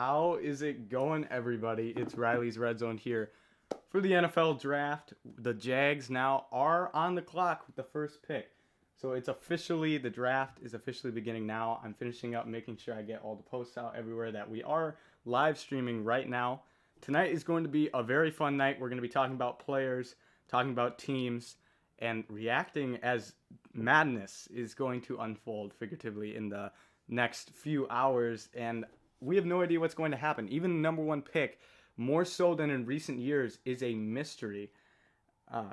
How is it going, everybody? It's Riley's Red Zone here for the NFL draft. The Jags now are on the clock with the first pick. So it's officially, the draft is officially beginning now. I'm finishing up making sure I get all the posts out everywhere that we are live streaming right now. Tonight is going to be a very fun night. We're going to be talking about players, talking about teams, and reacting as madness is going to unfold figuratively in the next few hours. And we have no idea what's going to happen. Even the number one pick, more so than in recent years, is a mystery.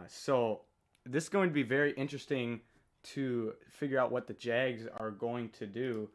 So this is going to be very interesting to figure out what the Jags are going to do,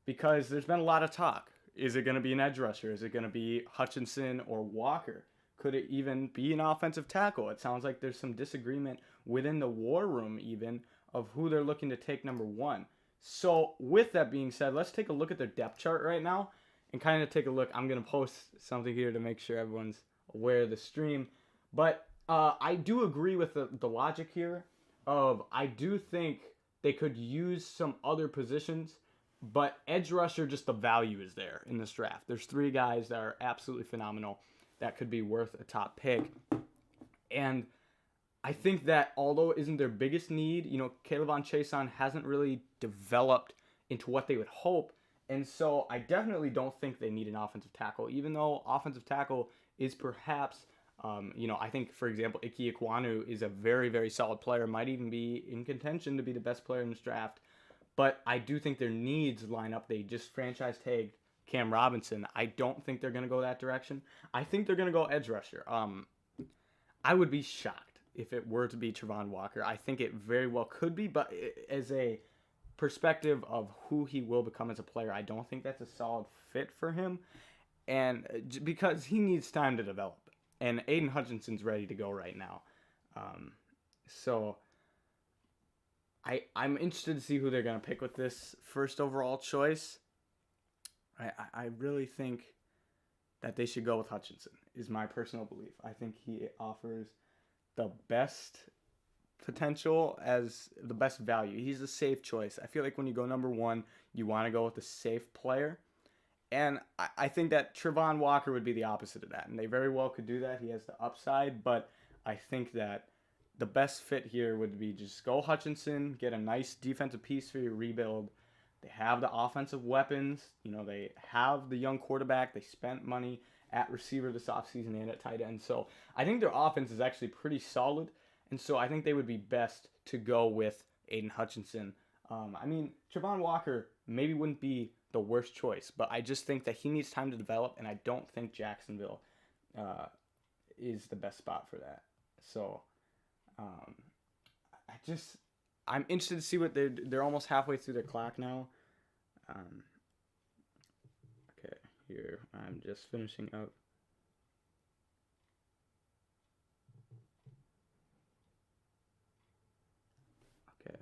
because there's been a lot of talk. Is it going to be an edge rusher? Is it going to be Hutchinson or Walker? Could it even be an offensive tackle? It sounds like there's some disagreement within the war room even of who they're looking to take number one. So with that being said, let's take a look at their depth chart right now and kind of take a look. I'm going to post something here to make sure everyone's aware of the stream. But I do agree with the logic here of I do think they could use some other positions, but edge rusher, just the value is there in this draft. There's three guys that are absolutely phenomenal that could be worth a top pick. And I think that although it isn't their biggest need, K'Lavon Chaisson hasn't really developed into what they would hope. And so I definitely don't think they need an offensive tackle, even though offensive tackle is perhaps, I think, for example, Ike Ekwonu is a very, very solid player, might even be in contention to be the best player in this draft. But I do think their needs line up. They just franchise tagged Cam Robinson. I don't think they're going to go that direction. I think they're going to go edge rusher. I would be shocked if it were to be Travon Walker. I think it very well could be, but as a perspective of who he will become as a player, I don't think that's a solid fit for him, and because he needs time to develop. And Aiden Hutchinson's ready to go right now. So I'm interested to see who they're going to pick with this first overall choice. I really think that they should go with Hutchinson, is my personal belief. I think he offers the best potential as the best value. He's a safe choice. I feel like when you go number one, you want to go with a safe player. And I think that Travon Walker would be the opposite of that. And they very well could do that. He has the upside. But I think that the best fit here would be just go Hutchinson, get a nice defensive piece for your rebuild. They have the offensive weapons. They have the young quarterback. They spent money at receiver this offseason and at tight end. So I think their offense is actually pretty solid. And so I think they would be best to go with Aiden Hutchinson. Travon Walker maybe wouldn't be the worst choice, but I just think that he needs time to develop, and I don't think Jacksonville is the best spot for that. So I'm interested to see what they're almost halfway through their clock now. Okay, here I'm just finishing up. Okay.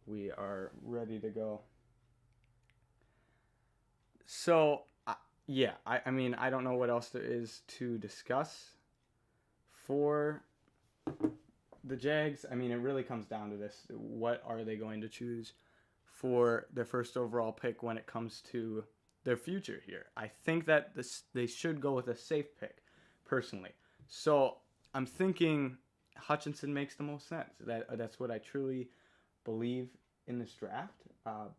We are ready to go. So, I don't know what else there is to discuss for the Jags. It really comes down to this. What are they going to choose for their first overall pick when it comes to their future here? I think that they should go with a safe pick, personally. So I'm thinking Hutchinson makes the most sense. That's what I truly believe in this draft.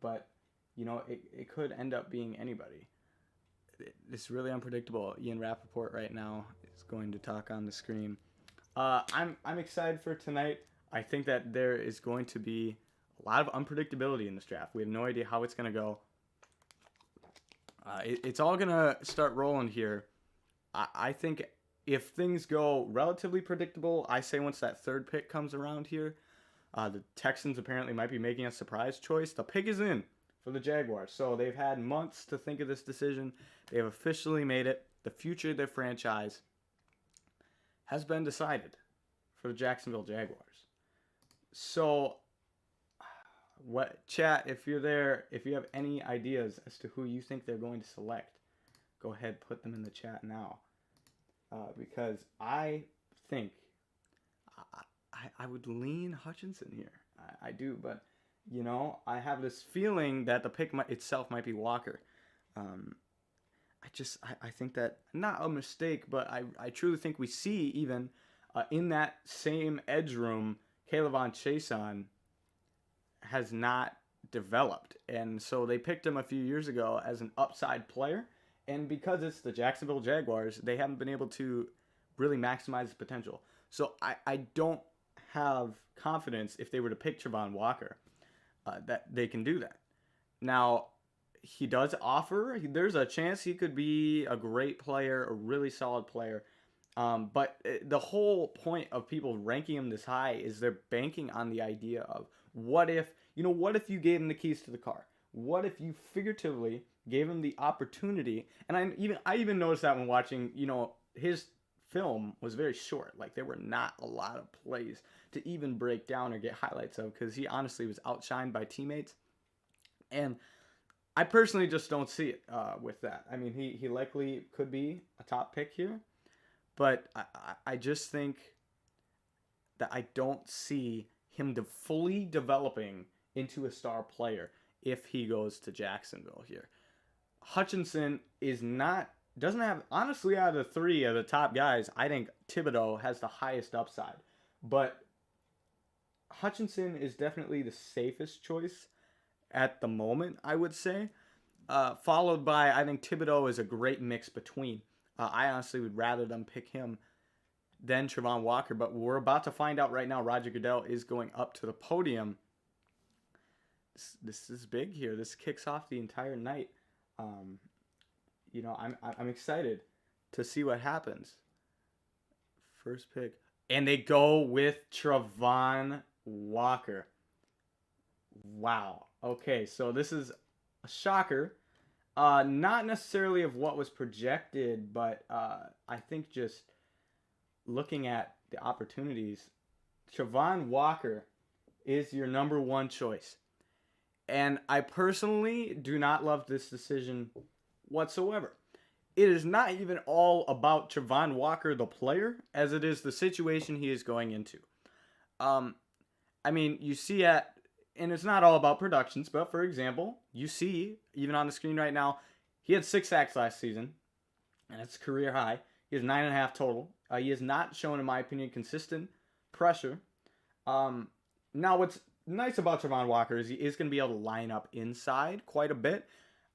But it could end up being anybody. It's really unpredictable. Ian Rappaport right now is going to talk on the screen. I'm excited for tonight. I think that there is going to be a lot of unpredictability in this draft. We have no idea how it's going to go. It's all going to start rolling here. I think if things go relatively predictable, I say once that third pick comes around here, the Texans apparently might be making a surprise choice. The pick is in for the Jaguars. So they've had months to think of this decision. They have officially made it. The future of their franchise has been decided for the Jacksonville Jaguars. So, chat, if you're there, if you have any ideas as to who you think they're going to select, go ahead, put them in the chat now. Because I think I would lean Hutchinson here. I do, but I have this feeling that the pick itself might be Walker. Um, I think that not a mistake, but I truly think we see even in that same edge room, Kayvon Chason has not developed. And so they picked him a few years ago as an upside player. And because it's the Jacksonville Jaguars, they haven't been able to really maximize his potential. So I don't have confidence if they were to pick Travon Walker that they can do that. Now, he does offer, there's a chance he could be a great player, a really solid player. But the whole point of people ranking him this high is they're banking on the idea of what if you gave him the keys to the car? What if you figuratively gave him the opportunity? And I even noticed that when watching, his film was very short. Like, there were not a lot of plays to even break down or get highlights of because he honestly was outshined by teammates. And I personally just don't see it with that. I mean, he likely could be a top pick here, but I just think that I don't see him fully developing into a star player if he goes to Jacksonville here. Hutchinson doesn't have, honestly, out of the three of the top guys, I think Thibodeaux has the highest upside. But Hutchinson is definitely the safest choice at the moment, I would say. Followed by, I think Thibodeaux is a great mix between. I honestly would rather them pick him than Travon Walker. But we're about to find out right now. Roger Goodell is going up to the podium. This is big here. This kicks off the entire night. I'm excited to see what happens. First pick. And they go with Travon Walker. Wow. Okay, so this is a shocker. Not necessarily of what was projected, but I think just looking at the opportunities, Travon Walker is your number one choice. And I personally do not love this decision whatsoever. It is not even all about Travon Walker, the player, as it is the situation he is going into. You see and it's not all about productions, but for example, you see, even on the screen right now, he had 6 sacks last season, and it's career high. He has 9.5 total. He has not shown, in my opinion, consistent pressure. Now, what's nice about Travon Walker is he is going to be able to line up inside quite a bit.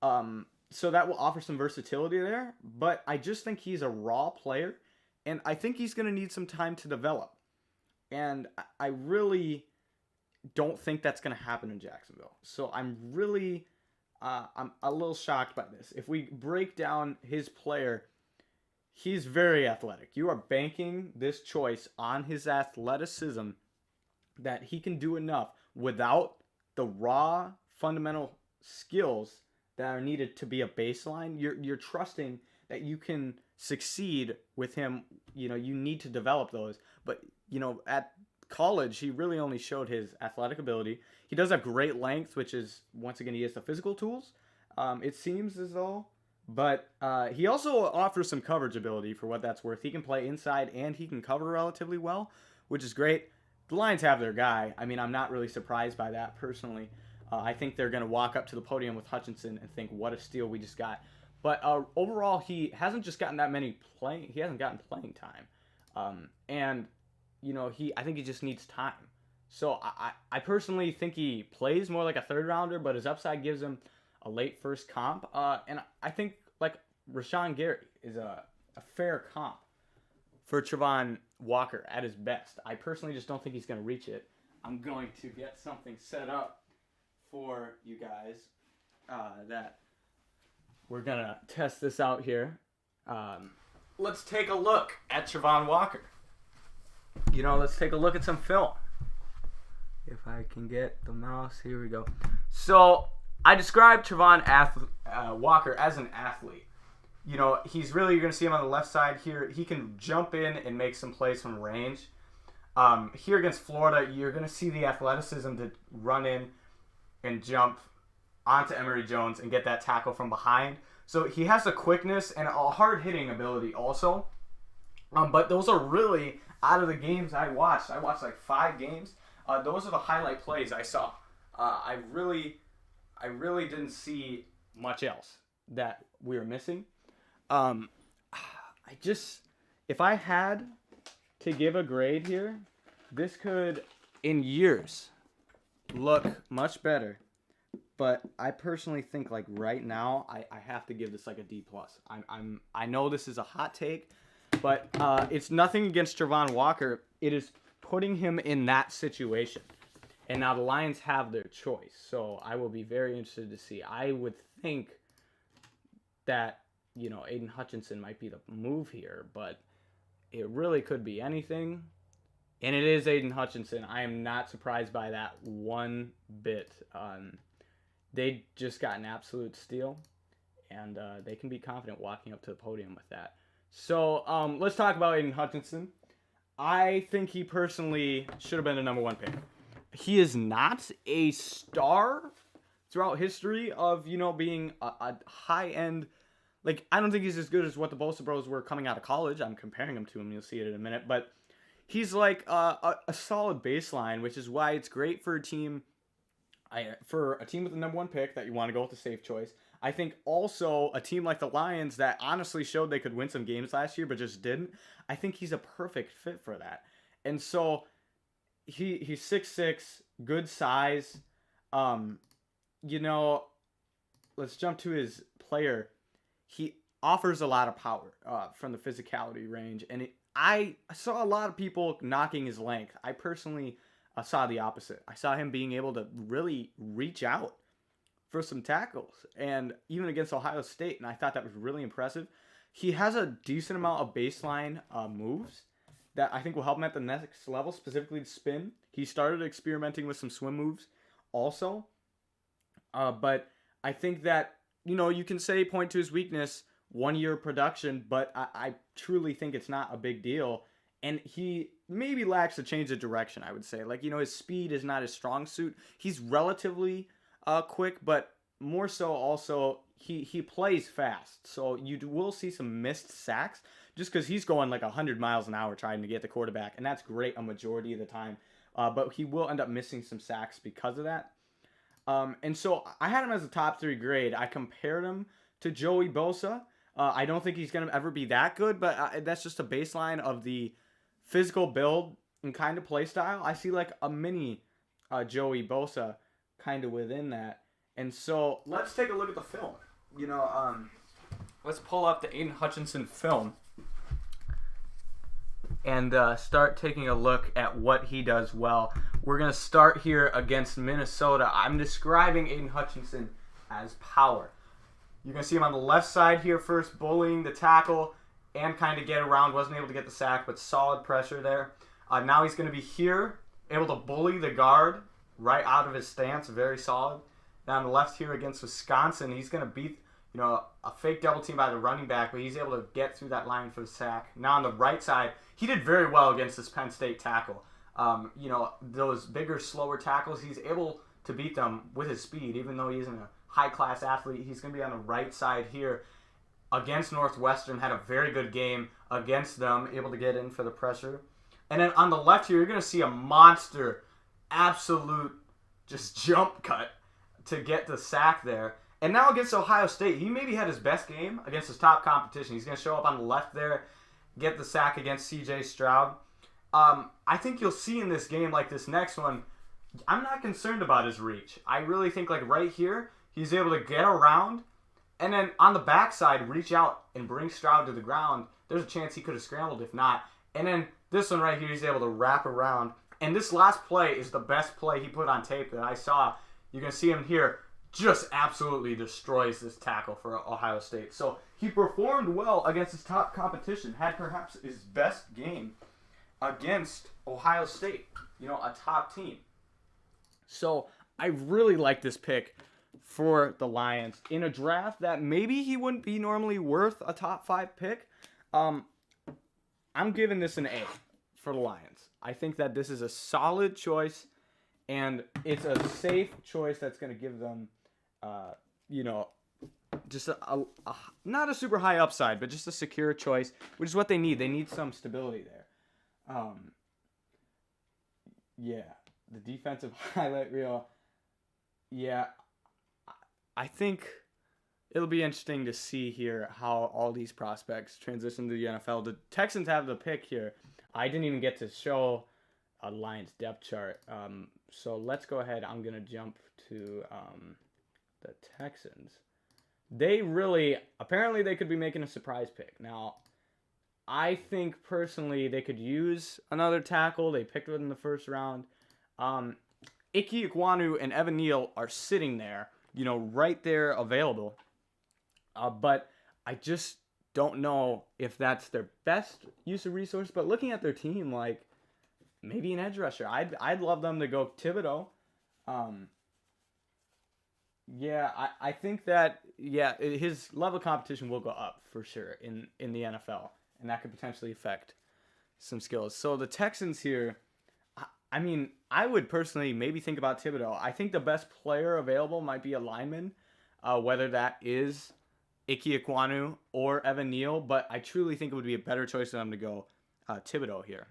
So that will offer some versatility there. But I just think he's a raw player, and I think he's going to need some time to develop. And I really don't think that's going to happen in Jacksonville. So I'm a little shocked by this. If we break down his player, he's very athletic. You are banking this choice on his athleticism that he can do enough without the raw fundamental skills that are needed to be a baseline. You're trusting that you can succeed with him. You need to develop those. But, at college, he really only showed his athletic ability. He does have great length, which is, once again, he has the physical tools, it seems as though. But he also offers some coverage ability for what that's worth. He can play inside and he can cover relatively well, which is great. The Lions have their guy. I mean, I'm not really surprised by that personally. I think they're going to walk up to the podium with Hutchinson and think, what a steal we just got. But overall, he hasn't just gotten that many he hasn't gotten playing time. I think he just needs time. So I personally think he plays more like a third rounder, but his upside gives him a late first comp. And I think like Rashawn Gary is a fair comp for Travon Walker at his best. I personally just don't think he's going to reach it. I'm going to get something set up for you guys that we're going to test this out here. Let's take a look at Travon Walker. Let's take a look at some film. If I can get the mouse, here we go. So I described Travon Walker as an athlete. He's really, you're going to see him on the left side here. He can jump in and make some plays from range. Here against Florida, you're going to see the athleticism to run in and jump onto Emory Jones and get that tackle from behind. So he has the quickness and a hard-hitting ability also. But those are really, out of the games I watched like 5 games, those are the highlight plays I saw. I really didn't see much else that we were missing. If I had to give a grade here, this could, in years, look much better. But I personally think, like, right now, I have to give this like a D+. I know this is a hot take, but it's nothing against Travon Walker. It is putting him in that situation. And now the Lions have their choice. So I will be very interested to see. I would think that, Aiden Hutchinson might be the move here, but it really could be anything. And it is Aiden Hutchinson. I am not surprised by that one bit. They just got an absolute steal, and they can be confident walking up to the podium with that. So let's talk about Aiden Hutchinson. I think he personally should have been the number 1 pick. He is not a star throughout history of, being a high-end. Like, I don't think he's as good as what the Bosa Bros were coming out of college. I'm comparing him to him. You'll see it in a minute. But he's like a solid baseline, which is why it's great for a team with the number 1 pick that you want to go with the safe choice. I think also a team like the Lions that honestly showed they could win some games last year but just didn't. I think he's a perfect fit for that. And so he's 6'6", good size. Let's jump to his player. He offers a lot of power from the physicality range. And I saw a lot of people knocking his length. I personally saw the opposite. I saw him being able to really reach out for some tackles, and even against Ohio State, and I thought that was really impressive. He has a decent amount of baseline moves that I think will help him at the next level, specifically the spin. He started experimenting with some swim moves also, but I think that, you can point to his weakness, 1 year production, but I truly think it's not a big deal. And he maybe lacks a change of direction, I would say. Like, his speed is not his strong suit. He's relatively quick, but more so also he plays fast. So you will see some missed sacks just because he's going like 100 miles an hour trying to get the quarterback. And that's great a majority of the time. But he will end up missing some sacks because of that. And so I had him as a top 3 grade. I compared him to Joey Bosa. I don't think he's going to ever be that good, but that's just a baseline of the physical build and kind of play style. I see like a mini Joey Bosa kind of within that. And so let's take a look at the film. Let's pull up the Aiden Hutchinson film and start taking a look at what he does well. We're going to start here against Minnesota. I'm describing Aiden Hutchinson as power. You're going to see him on the left side here first, bullying the tackle and kind of get around. Wasn't able to get the sack, but solid pressure there. Now he's going to be here, able to bully the guard right out of his stance. Very solid. Now on the left here against Wisconsin, he's going to beat a fake double team by the running back, but he's able to get through that line for the sack. Now on the right side, he did very well against this Penn State tackle. Those bigger, slower tackles, he's able to beat them with his speed, even though he isn't a high-class athlete. He's going to be on the right side here against Northwestern, had a very good game against them, able to get in for the pressure. And then on the left here, you're going to see a monster, absolute just jump cut to get the sack there. And now against Ohio State, he maybe had his best game against his top competition. He's going to show up on the left there, get the sack against C.J. Stroud. I think you'll see in this game, like this next one, I'm not concerned about his reach. I really think like right here, he's able to get around, and then on the backside, reach out and bring Stroud to the ground. There's a chance he could have scrambled if not. And then this one right here, he's able to wrap around. And this last play is the best play he put on tape that I saw. You're going to see him here. Just absolutely destroys this tackle for Ohio State. So he performed well against his top competition. Had perhaps his best game against Ohio State. A top team. So I really like this pick for the Lions in a draft that maybe he wouldn't be normally worth a top 5 pick. I'm giving this an A for the Lions. I think that this is a solid choice, and it's a safe choice that's going to give them, just a not a super high upside, but just a secure choice, which is what they need. They need some stability there. The defensive highlight reel. Yeah, I think it'll be interesting to see here how all these prospects transition to the NFL. The Texans have the pick here. I didn't even get to show a Lions depth chart. So let's go ahead. I'm going to jump to the Texans. They really, apparently they could be making a surprise pick. Now, I think personally they could use another tackle. They picked it in the first round. Ike Ekwonu and Evan Neal are sitting there, right there available. But I just don't know if that's their best use of resource. But looking at their team, like maybe an edge rusher, I'd love them to go Thibodeau. Yeah, I think that his level of competition will go up for sure in the NFL, and that could potentially affect some skills. So the Texans here, I mean, I would personally maybe think about Thibodeau. I think the best player available might be a lineman, whether that is Ike Ekwonu or Evan Neal, but I truly think it would be a better choice for them to go Thibodeau here.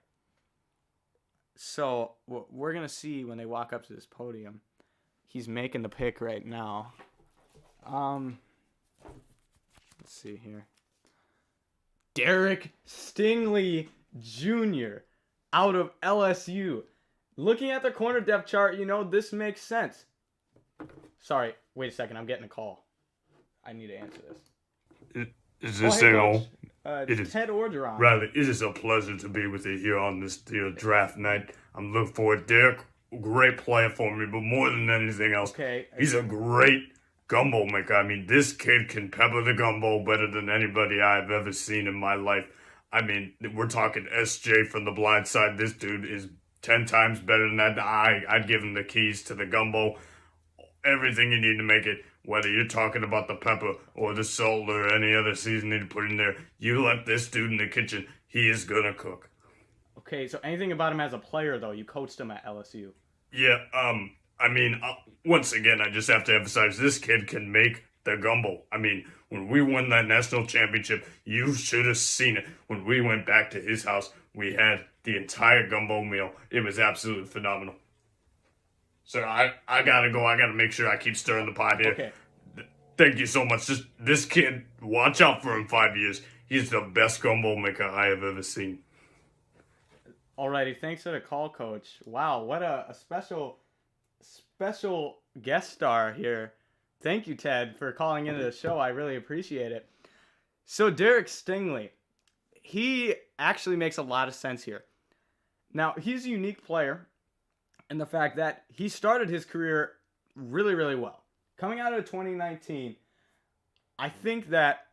So we're going to see when they walk up to this podium. He's making the pick right now. Let's see here. Derek Stingley Jr. out of LSU. Looking at the corner depth chart, this makes sense. Sorry, wait a second. I'm getting a call. I need to answer this. Is this thing on? It is Ted Orgeron. Riley, it is a pleasure to be with you here on this draft night. I'm looking forward. Derek, great player for me, but more than anything else, he's a great gumbo maker. I mean, this kid can pepper the gumbo better than anybody I've ever seen in my life. I mean, we're talking SJ from The Blind Side. This dude is 10 times better than that. I'd give him the keys to the gumbo. Everything you need to make it, whether you're talking about the pepper or the salt or any other seasoning to put in there, you let this dude in the kitchen, he is gonna cook. Okay, so anything about him as a player, though? You coached him at LSU. Yeah, I mean, once again, I just have to emphasize, this kid can make the gumbo. I mean, when we won that national championship, you should have seen it. When we went back to his house, we had the entire gumbo meal. It was absolutely phenomenal. So I gotta go. I gotta make sure I keep stirring the pot here. Okay. Thank you so much. This kid, watch out for him 5 years. He's the best gumbo maker I have ever seen. Alrighty, thanks for the call, Coach. Wow, what a special guest star here. Thank you, Ted, for calling into the show. I really appreciate it. So Derek Stingley, he actually makes a lot of sense here. Now, he's a unique player in the fact that he started his career really, really well. Coming out of 2019, I think that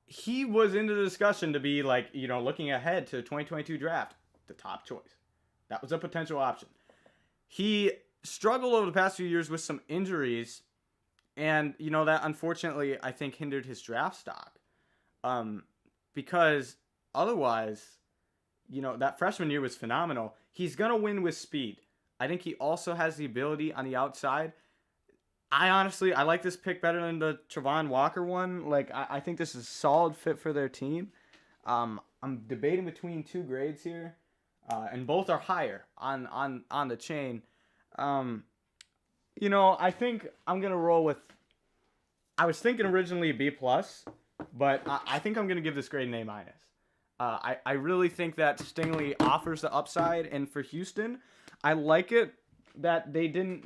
he was in the discussion to be like, looking ahead to the 2022 draft, the top choice. That was a potential option. He struggled over the past few years with some injuries, and, that unfortunately, I think, hindered his draft stock. Because otherwise, that freshman year was phenomenal. He's going to win with speed. I think he also has the ability on the outside. I like this pick better than the Travon Walker one. Like, I think this is a solid fit for their team. I'm debating between two grades here, and both are higher on the chain. I think I'm going to roll with, I was thinking originally B+, but I think I'm going to give this grade an A-. I really think that Stingley offers the upside, and for Houston, I like it that they didn't,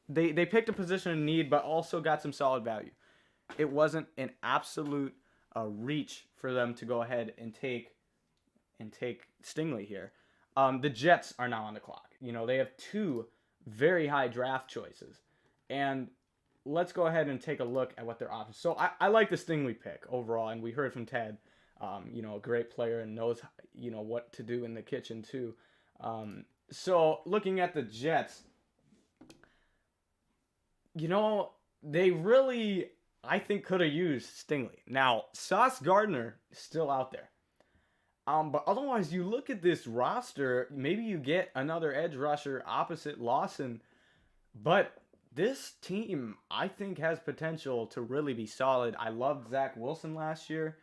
they picked a position of need, but also got some solid value. It wasn't an absolute reach for them to go ahead and take Stingley here. The Jets are now on the clock. They have two very high draft choices, and let's go ahead and take a look at what their options. So I like the Stingley pick overall, and we heard from Ted. A great player and knows, what to do in the kitchen too. So looking at the Jets, they really, I think, could have used Stingley. Now, Sauce Gardner is still out there. But otherwise, you look at this roster, maybe you get another edge rusher opposite Lawson. But this team, I think, has potential to really be solid. I loved Zach Wilson last year.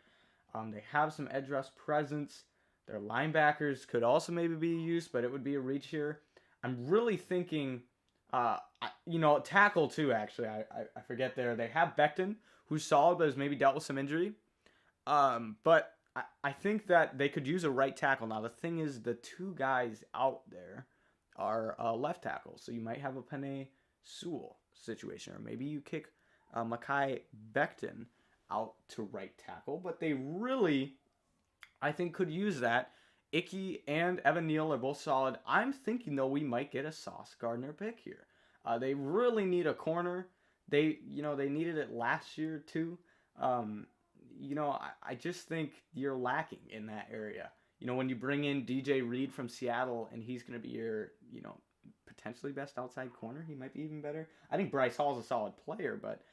They have some edge rush presence. Their linebackers could also maybe be used, but it would be a reach here. I'm really thinking Tackle too. Actually, I forget there. They have Becton, who's solid, but has maybe dealt with some injury. But I think that they could use a right tackle. Now the thing is, the two guys out there are left tackles, so you might have a Penei Sewell situation, or maybe you kick Mekhi Becton out to right tackle. But they really, I think, could use that. Icky and Evan Neal are both solid. I'm thinking, though, we might get a Sauce Gardner pick here. They really need a corner. They needed it last year, too. I just think you're lacking in that area. When you bring in DJ Reed from Seattle and he's going to be your, potentially best outside corner, he might be even better. I think Bryce Hall's a solid player, but,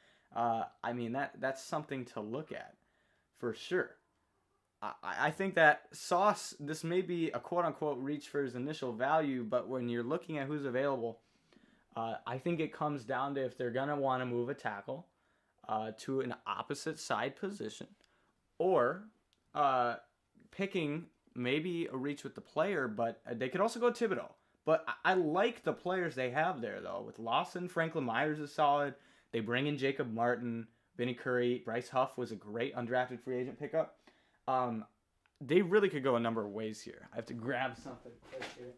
that's something to look at for sure. I think that Sauce, this may be a quote-unquote reach for his initial value, but when you're looking at who's available, I think it comes down to if they're going to want to move a tackle to an opposite side position, or picking maybe a reach with the player, but they could also go Thibodeau. But I like the players they have there, though. With Lawson, Franklin Myers is solid. They bring in Jacob Martin, Vinny Curry. Bryce Huff was a great undrafted free agent pickup. They really could go a number of ways here. I have to grab something right here.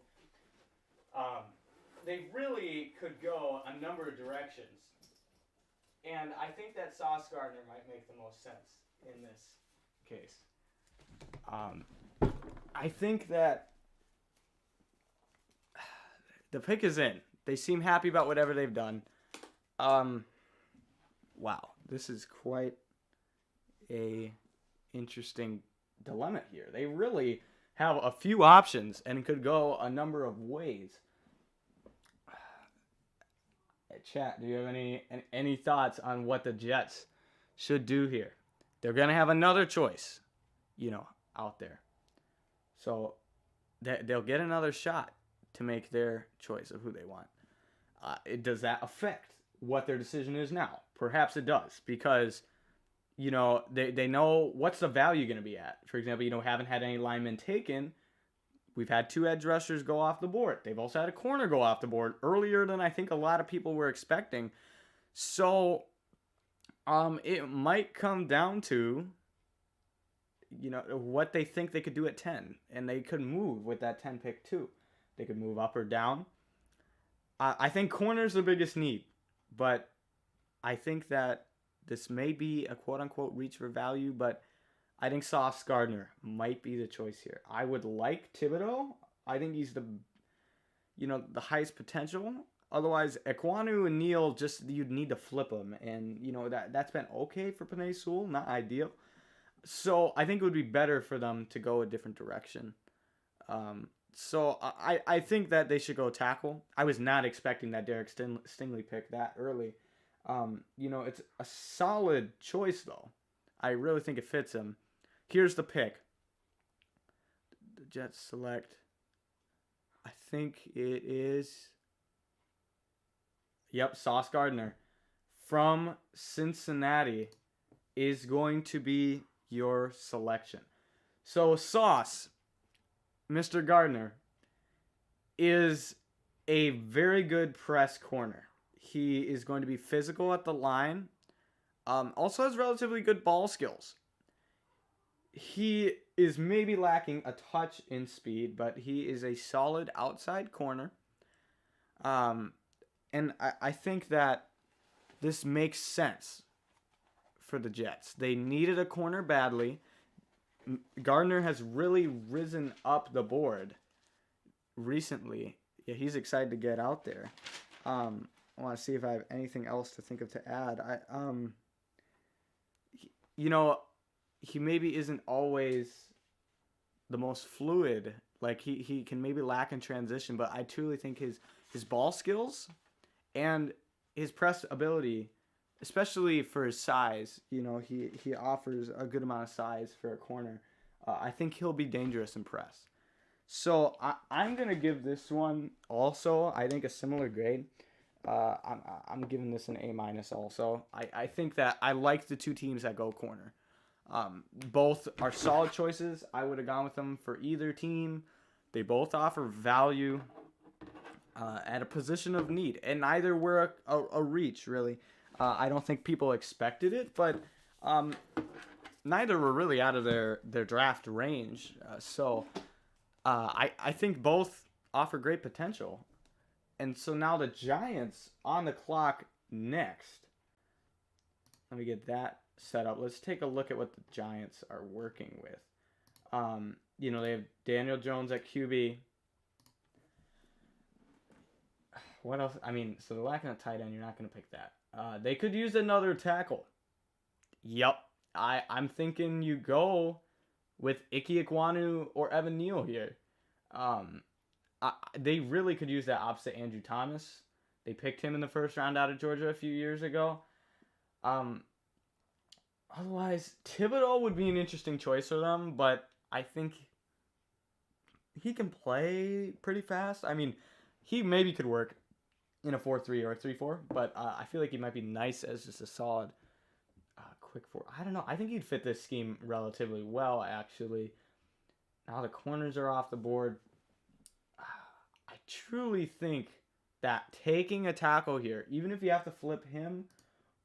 They really could go a number of directions. And I think that Sauce Gardner might make the most sense in this case. I think that the pick is in. They seem happy about whatever they've done. Wow, this is quite a interesting dilemma here. They really have a few options and could go a number of ways. Chat, do you have any thoughts on what the Jets should do here? They're going to have another choice, out there. So they'll get another shot to make their choice of who they want. Does that affect what their decision is now? Perhaps it does, because they know what's the value going to be at. For example, haven't had any linemen taken. We've had 2 edge rushers go off the board. They've also had a corner go off the board earlier than I think a lot of people were expecting. So it might come down to, what they think they could do at 10. And they could move with that 10 pick too. They could move up or down. I think corner's the biggest need. But I think that this may be a quote-unquote reach for value, but I think Sauce Gardner might be the choice here. I would like Thibodeau. I think he's the highest potential. Otherwise, Ekwonu and Neal, you'd need to flip them. And, that's been okay for Penei Sewell, not ideal. So I think it would be better for them to go a different direction. So I think that they should go tackle. I was not expecting that Derek Stingley pick that early. It's a solid choice, though. I really think it fits him. Here's the pick. The Jets select. I think it is. Yep, Sauce Gardner from Cincinnati is going to be your selection. So Sauce, Mr. Gardner, is a very good press corner. He is going to be physical at the line. Also has relatively good ball skills. He is maybe lacking a touch in speed, but he is a solid outside corner. And I think that this makes sense for the Jets. They needed a corner badly. Gardner has really risen up the board recently. Yeah, he's excited to get out there. I want to see if I have anything else to think of to add. He maybe isn't always the most fluid. Like, he can maybe lack in transition, but I truly think his ball skills and his press ability, especially for his size, he offers a good amount of size for a corner. I think he'll be dangerous in press. So I'm going to give this one also, I think, a similar grade. I'm giving this an A- also. I think that I like the two teams that go corner. Both are solid choices. I would have gone with them for either team. They both offer value. at a position of need, and neither were a reach, really. I don't think people expected it, but neither were really out of their draft range. I think both offer great potential. And so now the Giants on the clock next. Let me get that set up. Let's take a look at what the Giants are working with. They have Daniel Jones at QB. What else? So they're lacking a tight end. You're not going to pick that. They could use another tackle. Yep. I'm thinking you go with Ike Ekwonu or Evan Neal here. They really could use that opposite Andrew Thomas. They picked him in the first round out of Georgia a few years ago. Otherwise, Thibodeau would be an interesting choice for them, but I think he can play pretty fast. He maybe could work in a 4-3 or a 3-4, but I feel like he might be nice as just a solid quick 4. I don't know. I think he'd fit this scheme relatively well, actually. Now the corners are off the board. I truly think that taking a tackle here, even if you have to flip him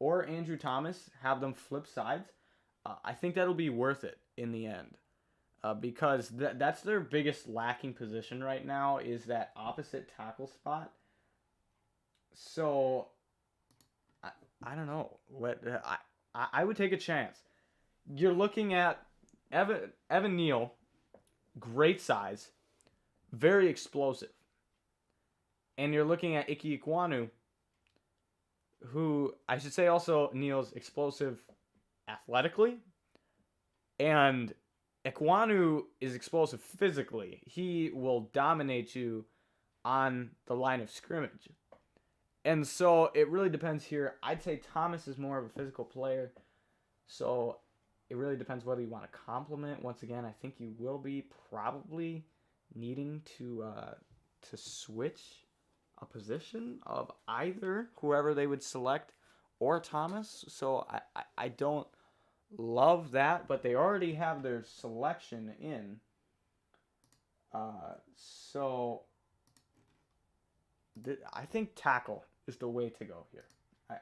or Andrew Thomas, have them flip sides, I think that'll be worth it in the end. Because that's their biggest lacking position right now, is that opposite tackle spot. So, I don't know. I would take a chance. You're looking at Evan Neal, great size, very explosive. And you're looking at Ike Ekwonu, who, I should say also, Neal's explosive athletically, and Ekwonu is explosive physically. He will dominate you on the line of scrimmage. And so it really depends here. I'd say Thomas is more of a physical player. So it really depends whether you want to complement. Once again, I think you will be probably needing to switch a position of either whoever they would select or Thomas. So I don't love that, but they already have their selection in. I think tackle is the way to go here.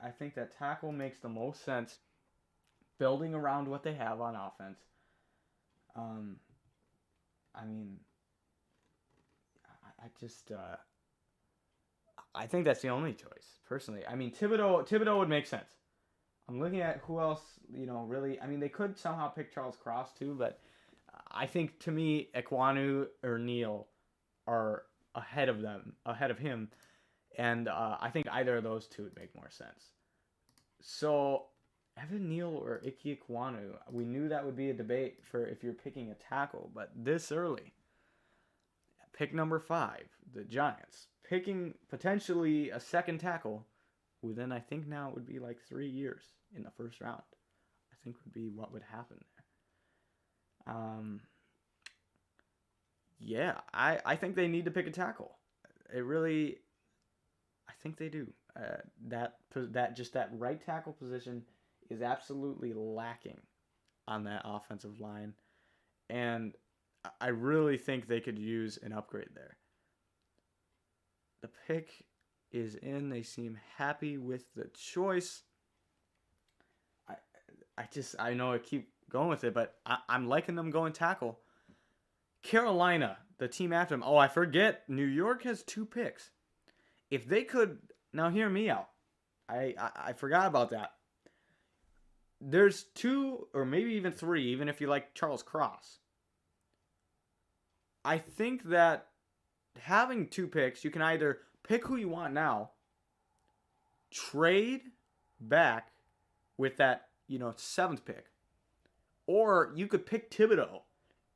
I think that tackle makes the most sense, building around what they have on offense. I think that's the only choice, personally. Thibodeau would make sense. I'm looking at who else, really. They could somehow pick Charles Cross too, but I think, to me, Ekwonu or Neal are ahead of him. And I think either of those two would make more sense. So, Evan Neal or Ike Ekwonu, we knew that would be a debate for if you're picking a tackle, but this early, pick number 5, the Giants, picking potentially a second tackle, who then I think now it would be like 3 years in the first round, I think would be what would happen there. I think they need to pick a tackle. I think they do. That right tackle position is absolutely lacking on that offensive line, and I really think they could use an upgrade there. The pick is in. They seem happy with the choice. I know I keep going with it, but I'm liking them going tackle. Carolina, the team after them. Oh, I forget. New York has 2 picks. If they could, now hear me out. I forgot about that. There's 2 or maybe even 3, even if you like Charles Cross. I think that having 2 picks, you can either pick who you want now, trade back with that, 7th pick, or you could pick Thibodeau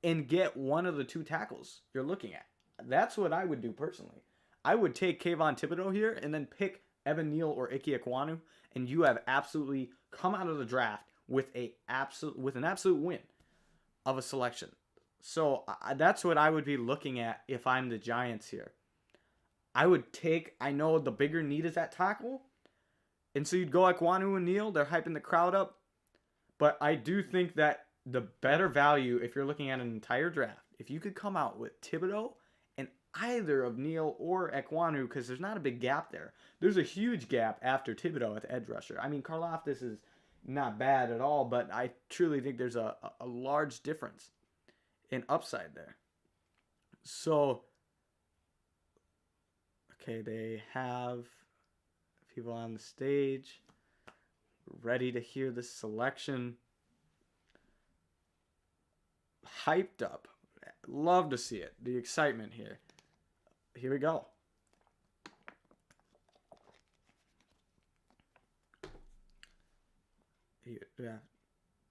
and get one of the 2 tackles you're looking at. That's what I would do personally. I would take Kayvon Thibodeau here and then pick Evan Neal or Ike Ekwonu, and you have absolutely come out of the draft with an absolute win of a selection. So that's what I would be looking at if I'm the Giants here. I know the bigger need is at tackle, and so you'd go Ekwonu and Neal. They're hyping the crowd up. But I do think that the better value, if you're looking at an entire draft, if you could come out with Thibodeau and either of Neal or Ekwonu because there's not a big gap there. There's a huge gap after Thibodeau at the edge rusher. I mean, Karlaftis is not bad at all, but I truly think there's a large difference in upside there. So, okay, they have people on the stage ready to hear this selection. Hyped up. Love to see it. The excitement here. Here we go. Yeah.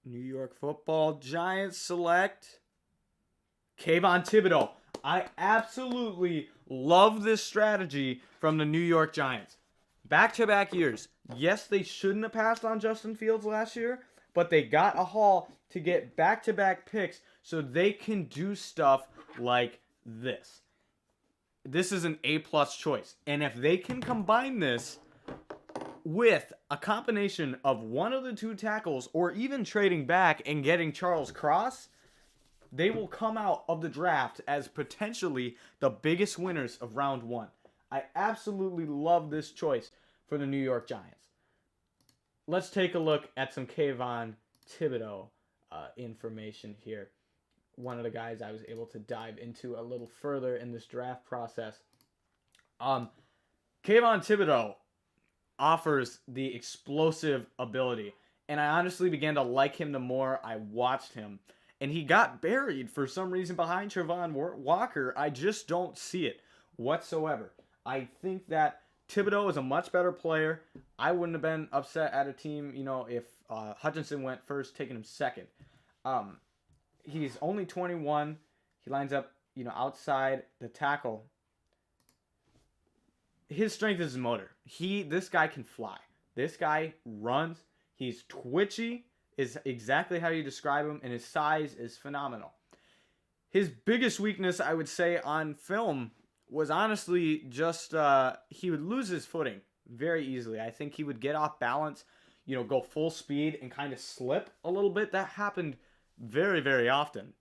New York Football Giants select Kayvon Thibodeau. I absolutely love this strategy from the New York Giants. Back-to-back years. Yes, they shouldn't have passed on Justin Fields last year, but they got a haul to get back-to-back picks so they can do stuff like this. This is an A-plus choice. And if they can combine this with a combination of one of the two tackles or even trading back and getting Charles Cross, they will come out of the draft as potentially the biggest winners of round one. I absolutely love this choice for the New York Giants. Let's take a look at some Kayvon Thibodeau information here. One of the guys I was able to dive into a little further in this draft process. Kayvon Thibodeau offers the explosive ability, and I honestly began to like him the more I watched him. And he got buried for some reason behind Travon Walker. I just don't see it whatsoever. I think that Thibodeau is a much better player. I wouldn't have been upset at a team, if Hutchinson went first, taking him second. He's only 21. He lines up, outside the tackle. His strength is his motor. This guy can fly. This guy runs. He's twitchy, is exactly how you describe him, and his size is phenomenal. His biggest weakness, I would say, on film was honestly just he would lose his footing very easily. I think he would get off balance, go full speed and kind of slip a little bit. That happened very, very often.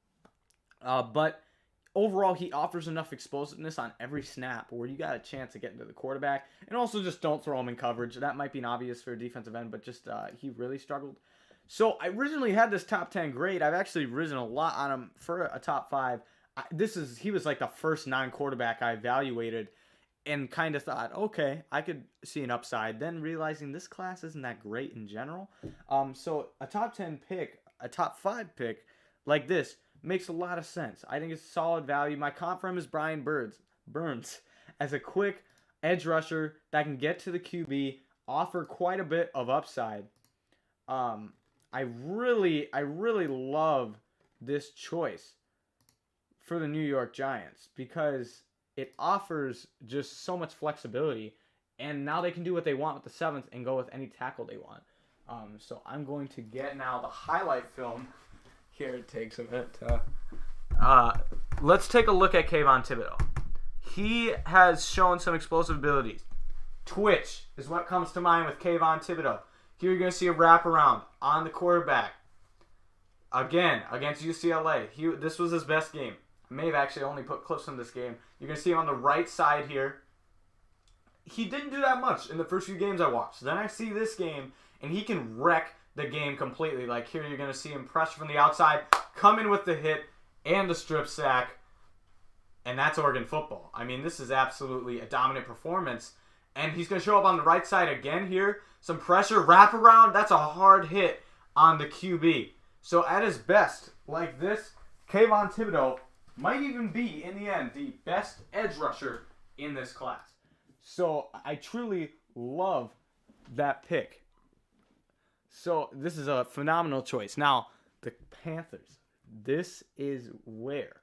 But overall, he offers enough explosiveness on every snap where you got a chance to get into the quarterback. And also just don't throw him in coverage. That might be an obvious for a defensive end, but just he really struggled. So I originally had this top 10 grade. I've actually risen a lot on him for a top 5. He was like the first non-quarterback I evaluated and kind of thought, okay, I could see an upside. Then realizing this class isn't that great in general. So a top 10 pick, a top 5 pick like this makes a lot of sense. I think it's solid value. My comp for him is Brian Burns as a quick edge rusher that can get to the QB, offer quite a bit of upside. I really love this choice for the New York Giants because it offers just so much flexibility, and now they can do what they want with the 7th and go with any tackle they want. So I'm going to get now the highlight film. Here it takes a bit. Let's take a look at Kayvon Thibodeau. He has shown some explosive abilities. Twitch is what comes to mind with Kayvon Thibodeau. Here you're going to see a wraparound on the quarterback. Again, against UCLA. This was his best game. I may have actually only put clips from this game. You're going to see him on the right side here. He didn't do that much in the first few games I watched. Then I see this game, and he can wreck the game completely. Like here you're going to see him pressure from the outside, come in with the hit and the strip sack, and that's Oregon football. I mean, this is absolutely a dominant performance. And he's going to show up on the right side again here. Some pressure, wrap around. That's a hard hit on the QB. So at his best, like this, Kayvon Thibodeau might even be, in the end, the best edge rusher in this class. So I truly love that pick. So this is a phenomenal choice. Now, the Panthers. This is where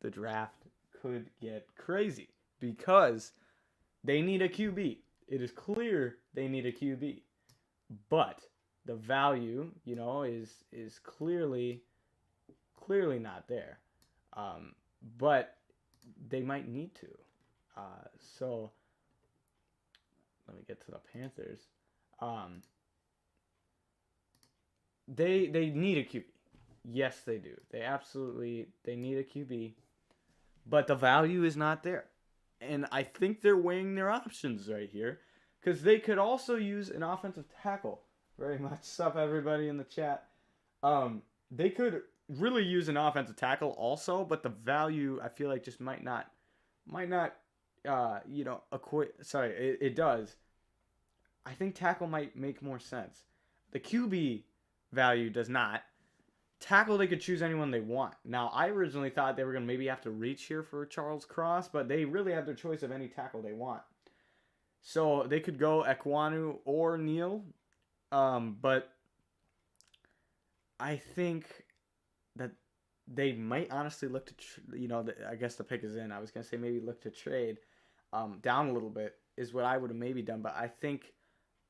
the draft could get crazy because they need a QB. It is clear they need a QB. But the value, is clearly not there. But they might need to. So let me get to the Panthers. They need a QB. Yes, they do. They need a QB. But the value is not there. And I think they're weighing their options right here because they could also use an offensive tackle. Very much up, everybody in the chat. They could really use an offensive tackle also, but the value I feel like just might not, equate. Sorry, it does. I think tackle might make more sense. The QB value does not. Tackle, they could choose anyone they want. Now, I originally thought they were going to maybe have to reach here for Charles Cross, but they really have their choice of any tackle they want. So they could go Ekwonu or Neal, but I think that they might honestly look to, I guess the pick is in. I was going to say maybe look to trade down a little bit is what I would have maybe done, but I think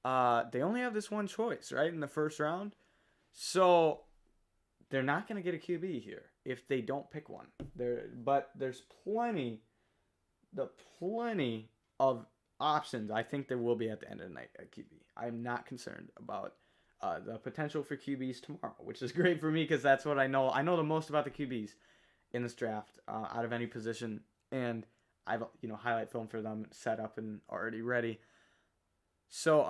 they only have this one choice, right, in the first round. So they're not going to get a QB here if they don't pick one. But there's plenty of options. I think there will be at the end of the night at QB. I'm not concerned about the potential for QBs tomorrow, which is great for me because that's what I know. I know the most about the QBs in this draft out of any position, and I've highlight film for them set up and already ready. So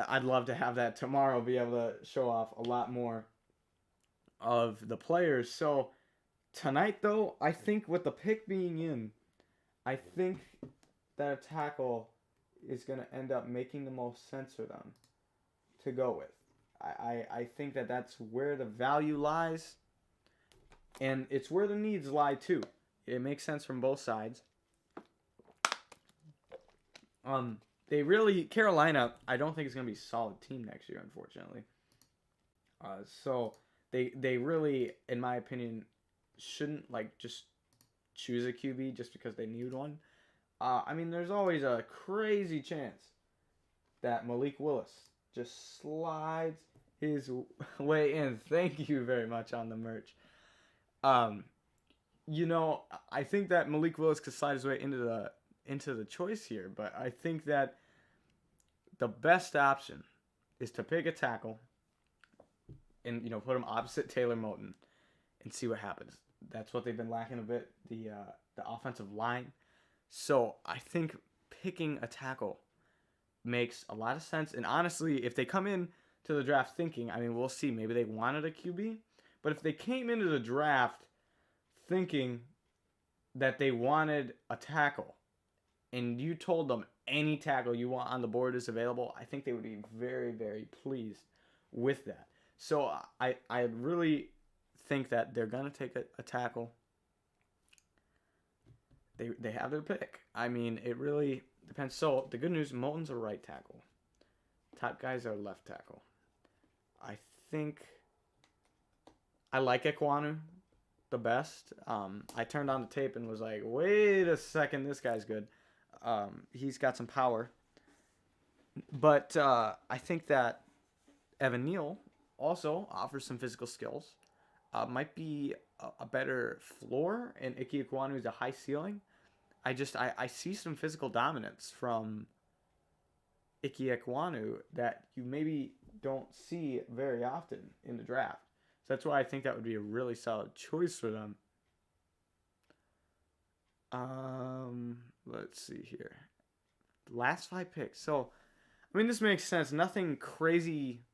I'd love to have that tomorrow, be able to show off a lot more of the players. So tonight, though, I think with the pick being in, I think that a tackle is going to end up making the most sense for them to go with. I think that that's where the value lies, and it's where the needs lie too. It makes sense from both sides. Carolina, I don't think it's going to be a solid team next year, unfortunately. So they really, in my opinion, shouldn't just choose a QB just because they need one. There's always a crazy chance that Malik Willis just slides his way in. Thank you very much on the merch. I think that Malik Willis could slide his way into the choice here, but I think that the best option is to pick a tackle and put him opposite Taylor Moton and see what happens. That's what they've been lacking a bit, the offensive line. So I think picking a tackle makes a lot of sense. And honestly, if they come in to the draft thinking, we'll see, maybe they wanted a QB, but if they came into the draft thinking that they wanted a tackle and you told them any tackle you want on the board is available, I think they would be very, very pleased with that. So I really think that they're going to take a tackle. They have their pick. It really depends. So the good news, Moton's a right tackle. Top guys are left tackle. I think I like Ekwonu the best. I turned on the tape and was like, wait a second, this guy's good. He's got some power. But I think that Evan Neal also offers some physical skills. Might be a better floor, and Ike Ekwonu is a high ceiling. I see some physical dominance from Ike Ekwonu that you maybe don't see very often in the draft. So that's why I think that would be a really solid choice for them. Let's see here. Last 5 picks. So, this makes sense. Nothing crazy.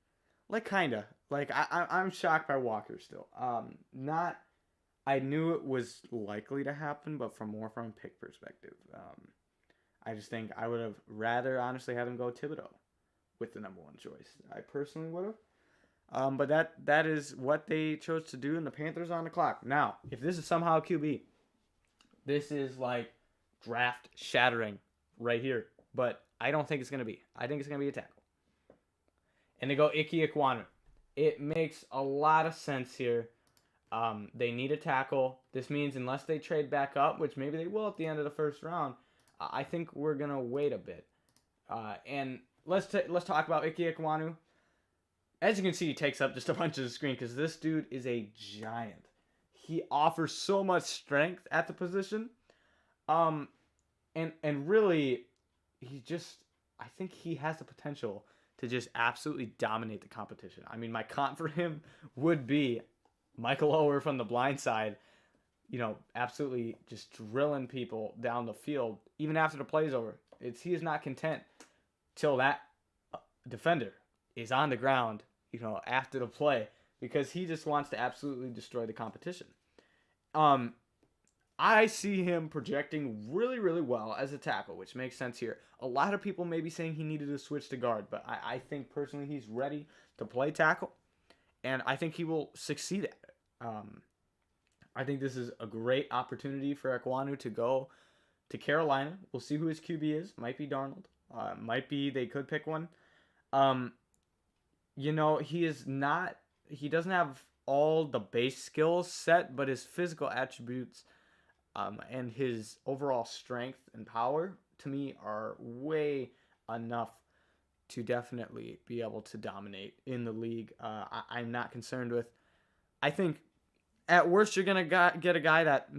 Kinda. I'm shocked by Walker still. I knew it was likely to happen, but from a pick perspective. I just think I would have rather honestly had him go Thibodeau with the number 1 choice. I personally would have. But that is what they chose to do, and the Panthers are on the clock. Now, if this is somehow QB, this is draft shattering right here. But I don't think it's going to be. I think it's going to be a tackle. And they go Ike Ekwonu. It makes a lot of sense here. They need a tackle. This means unless they trade back up, which maybe they will at the end of the first round, I think we're going to wait a bit. And let's talk about Ike Ekwonu. As you can see, he takes up just a bunch of the screen because this dude is a giant. He offers so much strength at the position. And really, I think he has the potential to just absolutely dominate the competition. My comp for him would be Michael Oher from The Blind Side absolutely just drilling people down the field, even after the play's over. He is not content till that defender is on the ground, after the play, because he just wants to absolutely destroy the competition. I see him projecting really, really well as a tackle, which makes sense here. A lot of people may be saying he needed to switch to guard, but I think personally he's ready to play tackle, and I think he will succeed at it. I think this is a great opportunity for Ekwonu to go to Carolina. We'll see who his QB is. Might be Darnold. Might be they could pick one. He doesn't have all the base skills set, but his physical attributes and his overall strength and power, to me, are way enough to definitely be able to dominate in the league. I'm not concerned with. I think at worst you're going to get a guy that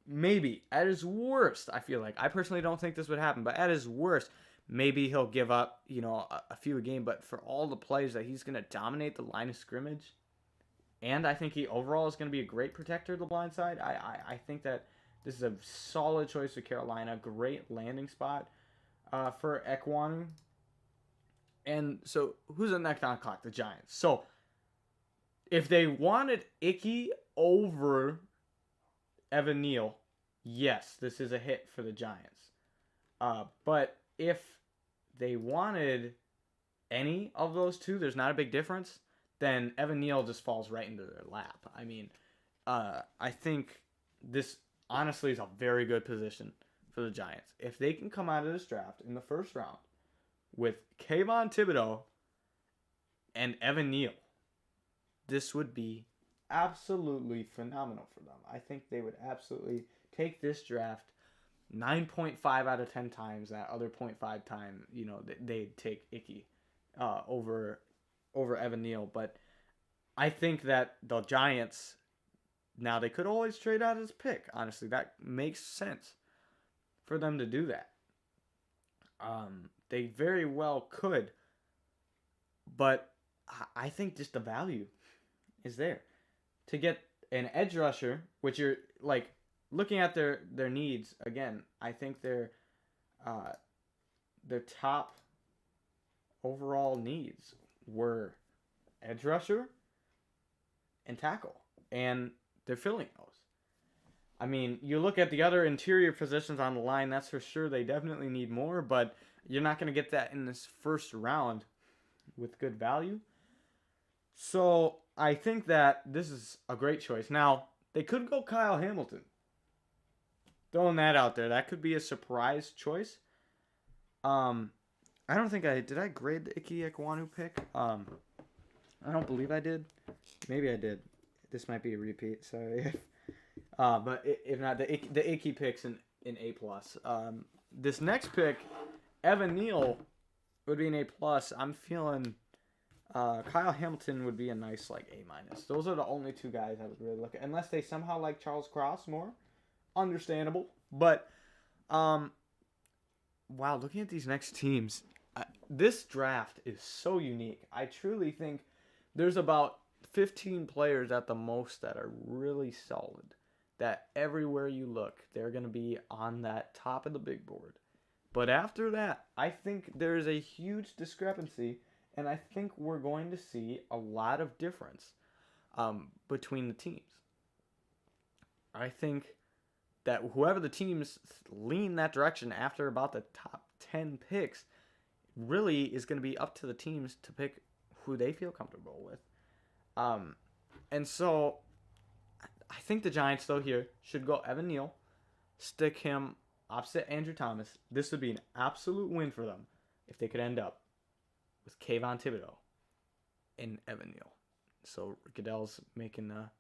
maybe, at his worst, I feel like. I personally don't think this would happen, but at his worst, maybe he'll give up, a few a game. But for all the plays that he's going to dominate the line of scrimmage, and I think he overall is going to be a great protector of the blind side, I think that this is a solid choice for Carolina. Great landing spot for Ekwonu. And so, who's the next on the clock? The Giants. So, if they wanted Icky over Evan Neal, yes, this is a hit for the Giants. But if they wanted any of those two, there's not a big difference, then Evan Neal just falls right into their lap. I mean, I think this honestly is a very good position for the Giants. If they can come out of this draft in the first round with Kayvon Thibodeau and Evan Neal, this would be absolutely phenomenal for them. I think they would absolutely take this draft 9.5 out of 10 times. That other 0.5 time, they'd take Icky over Evan Neal. But I think that the Giants, now they could always trade out his pick. Honestly, that makes sense for them to do that. They very well could. But I think just the value is there. To get an edge rusher, which you're like looking at their needs again, I think their top overall needs were edge rusher and tackle, and they're filling those. I mean, you look at the other interior positions on the line, that's for sure. They definitely need more, but you're not going to get that in this first round with good value. So I think that this is a great choice. Now, they could go Kyle Hamilton. Throwing that out there. That could be a surprise choice. I don't think did I grade the Icky Ekwonu pick? I don't believe I did. Maybe I did. This might be a repeat, sorry. But if not, the Icky pick's an A+. This next pick, Evan Neal, would be an A+. I'm feeling Kyle Hamilton would be a nice A-. Those are the only two guys I would really look at, unless they somehow like Charles Cross more. Understandable, but wow, looking at these next teams, this draft is so unique. I truly think there's about 15 players at the most that are really solid, that everywhere you look, they're going to be on that top of the big board. But after that, I think there's a huge discrepancy, and I think we're going to see a lot of difference between the teams. I think that whoever the teams lean that direction after about the top 10 picks really is going to be up to the teams to pick who they feel comfortable with. And so I think the Giants, though, here should go Evan Neal, stick him opposite Andrew Thomas. This would be an absolute win for them if they could end up with Kayvon Thibodeau and Evan Neal. So Goodell's making a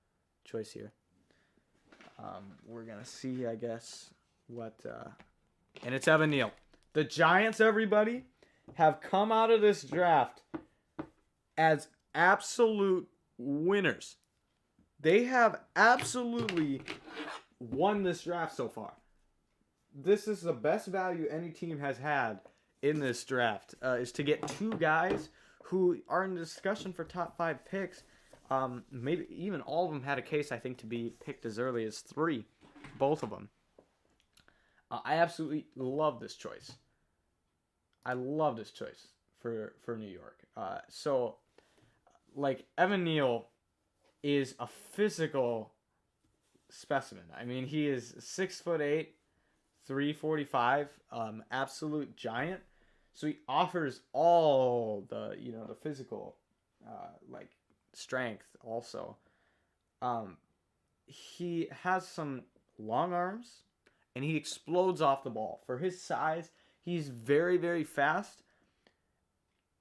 choice here. We're going to see, I guess, what... and it's Evan Neal. The Giants, everybody, have come out of this draft as absolute winners. They have absolutely won this draft so far. This is the best value any team has had in this draft, is to get two guys who are in discussion for top 5 picks. Maybe even all of them had a case, I think, to be picked as early as 3. Both of them. I absolutely love this choice. I love this choice for New York. So, like, Evan Neal is a physical specimen. I mean, he is 6'8", 345, absolute giant. So he offers all the the physical, like, strength also. He has some long arms, and he explodes off the ball. For his size, he's very, very fast,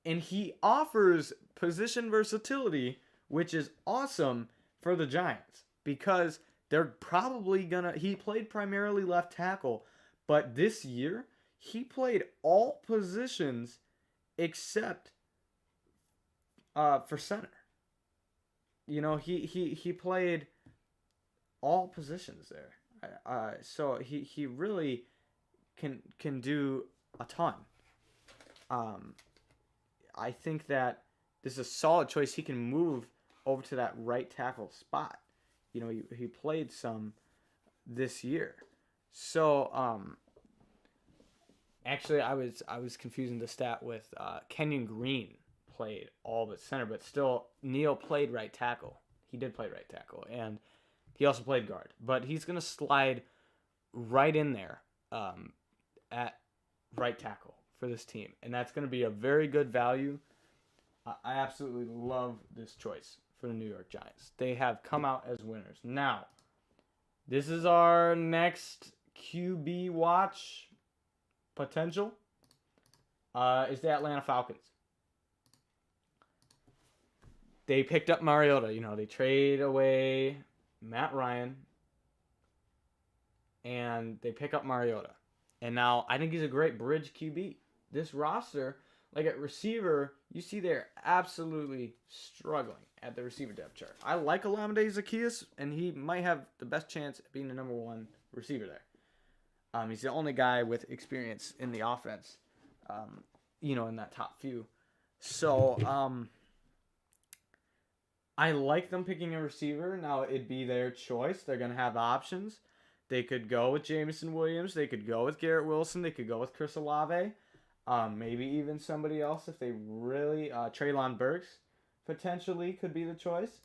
and he offers position versatility, which is awesome for the Giants because they're probably gonna. He played primarily left tackle, but this year he played all positions except for center. He played all positions there. So he really can do a ton. I think that this is a solid choice. He can move over to that right tackle spot. He played some this year. So actually I was confusing the stat with Kenyon Green played all but center, but still Neal played right tackle. He did play right tackle, and he also played guard. But he's gonna slide right in there at right tackle for this team, and that's gonna be a very good value. I absolutely love this choice for the New York Giants. They have come out as winners. Now, this is our next QB watch potential. Is the Atlanta Falcons. They picked up Mariota. They trade away Matt Ryan, and they pick up Mariota. And now I think he's a great bridge QB. This roster, like at receiver, you see they're absolutely struggling at the receiver depth chart. I like Olamide Zaccheaus, and he might have the best chance at being the number 1 receiver there. He's the only guy with experience in the offense, in that top few. So, I like them picking a receiver. Now, it'd be their choice. They're going to have options. They could go with Jameson Williams. They could go with Garrett Wilson. They could go with Chris Olave. Maybe even somebody else if they really... Treylon Burks potentially could be the choice.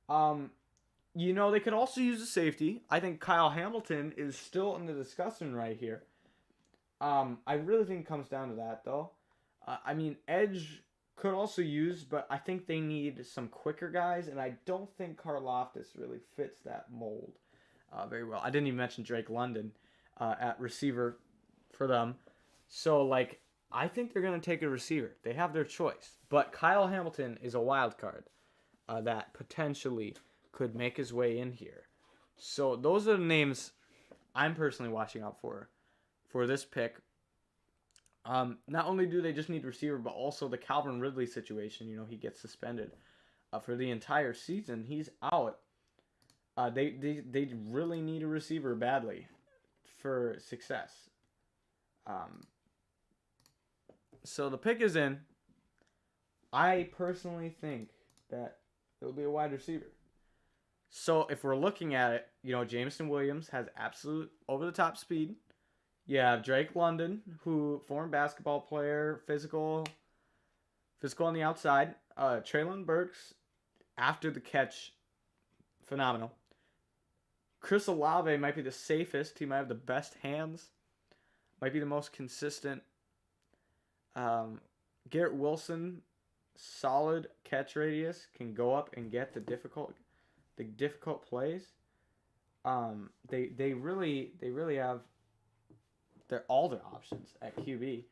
They could also use a safety. I think Kyle Hamilton is still in the discussion right here. I really think it comes down to that, though. Edge could also use, but I think they need some quicker guys, and I don't think Karlaftis really fits that mold very well. I didn't even mention Drake London at receiver for them. So, I think they're going to take a receiver. They have their choice. But Kyle Hamilton is a wild card that potentially could make his way in here. So those are the names I'm personally watching out for this pick. Not only do they just need receiver, but also the Calvin Ridley situation. He gets suspended for the entire season. He's out. They really need a receiver badly for success. So the pick is in. I personally think that it'll be a wide receiver. So if we're looking at it, Jameson Williams has absolute over-the-top speed. You have Drake London, who former basketball player, physical on the outside. Treylon Burks, after the catch, phenomenal. Chris Olave might be the safest. He might have the best hands. Might be the most consistent. Garrett Wilson, solid catch radius, can go up and get the difficult plays. They really have all their options at QB.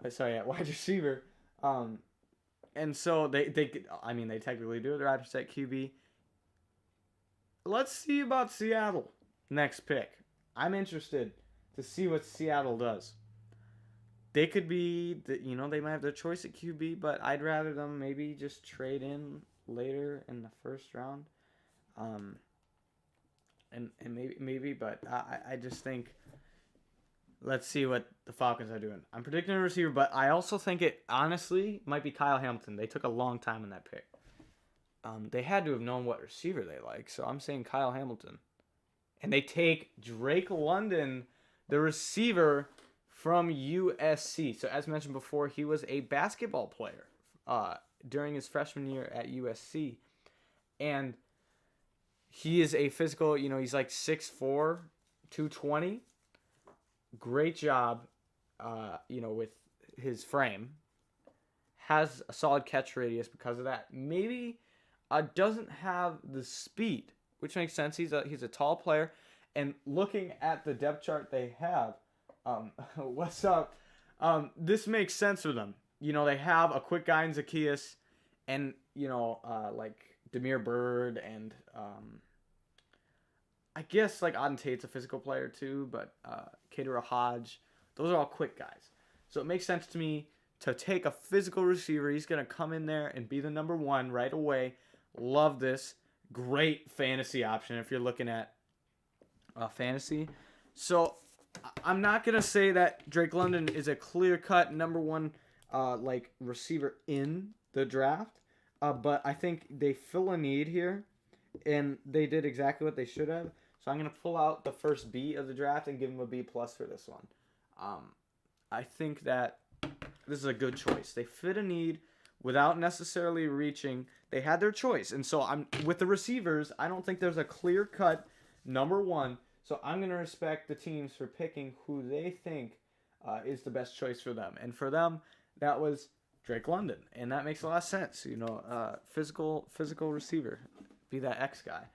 At wide receiver. And so they technically do their options at QB. Let's see about Seattle next pick. I'm interested to see what Seattle does. They could be, they might have their choice at QB, but I'd rather them maybe just trade in later in the first round. And maybe, but I just think, let's see what the Falcons are doing. I'm predicting a receiver, but I also think it honestly might be Kyle Hamilton. They took a long time in that pick. they had to have known what receiver they like. So I'm saying Kyle Hamilton. And they take Drake London, the receiver from USC. So as mentioned before, he was a basketball player during his freshman year at USC. And he is a physical, he's like 6'4", 220. Great job, with his frame. Has a solid catch radius because of that. Maybe doesn't have the speed, which makes sense. He's a tall player. And looking at the depth chart they have, what's up? This makes sense for them. They have a quick guy in Zacchaeus and, like Demir Bird and I guess like Auden Tate's a physical player too, but Kader Hodge, those are all quick guys. So it makes sense to me to take a physical receiver. He's going to come in there and be the number one right away. Love this. Great fantasy option if you're looking at fantasy. So I'm not going to say that Drake London is a clear-cut number one receiver in the draft, but I think they fill a need here, and they did exactly what they should have. So I'm going to pull out the first B of the draft and give them a B+ for this one. I think that this is a good choice. They fit a need without necessarily reaching. They had their choice. And so I'm with the receivers, I don't think there's a clear-cut number one. So I'm going to respect the teams for picking who they think is the best choice for them. And for them, that was Drake London. And that makes a lot of sense. Physical receiver. Be that X guy.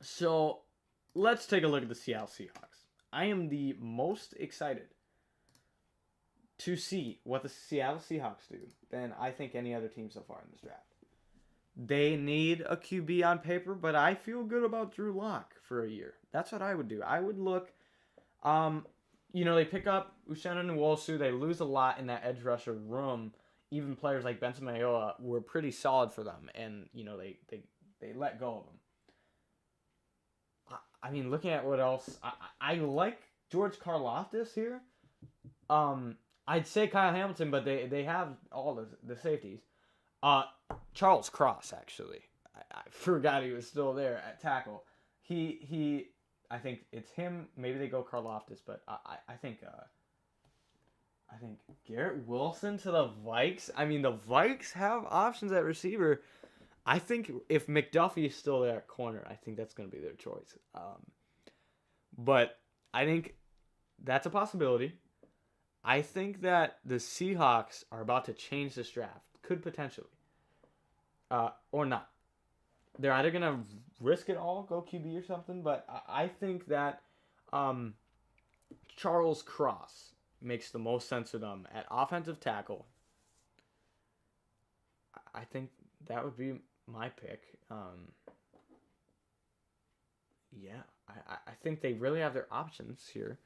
So let's take a look at the Seattle Seahawks. I am the most excited to see what the Seattle Seahawks do than I think any other team so far in this draft. They need a QB on paper, but I feel good about Drew Lock for a year. That's what I would do. I would look, they pick up Uchenna Nwosu. They lose a lot in that edge rusher room. Even players like Benson Mayowa were pretty solid for them, and, they let go of them. I mean, looking at what else, I like George Karlaftis here. I'd say Kyle Hamilton, but they have all the safeties. Charles Cross, actually. I forgot he was still there at tackle. He I think it's him. Maybe they go Karlaftis, but I think Garrett Wilson to the Vikes. I mean, the Vikes have options at receiver. I think if McDuffie is still there at corner, I think that's going to be their choice. But I think that's a possibility. I think that the Seahawks are about to change this draft. Could potentially. Or not. They're either going to risk it all, go QB or something, but I think that Charles Cross makes the most sense for them at offensive tackle. I think that would be my pick. I think they really have their options here.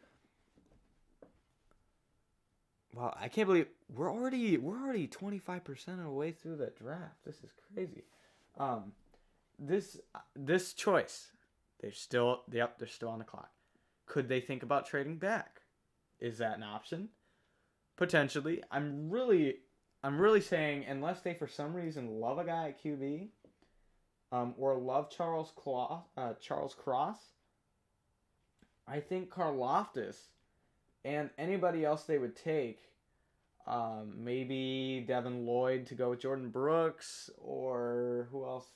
Wow, I can't believe we're already 25% of the way through the draft. This is crazy. This choice, they're still on the clock. Could they think about trading back? Is that an option? Potentially. I'm really saying unless they for some reason love a guy at QB, or love Charles Cross, I think Karlaftis and anybody else they would take, maybe Devin Lloyd to go with Jordan Brooks, or who else?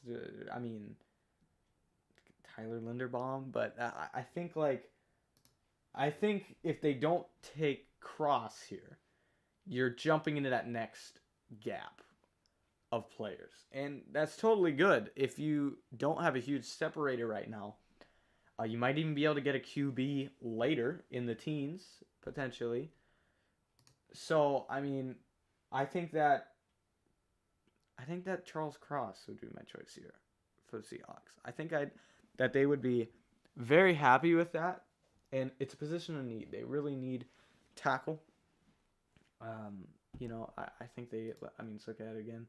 Tyler Linderbaum. But I think if they don't take Cross here, you're jumping into that next gap of players. And that's totally good. If you don't have a huge separator right now, you might even be able to get a QB later in the teens, potentially. So, I think that Charles Cross would be my choice here for the Seahawks. I think that they would be very happy with that, and it's a position of need. They really need tackle. I think let's look at it again.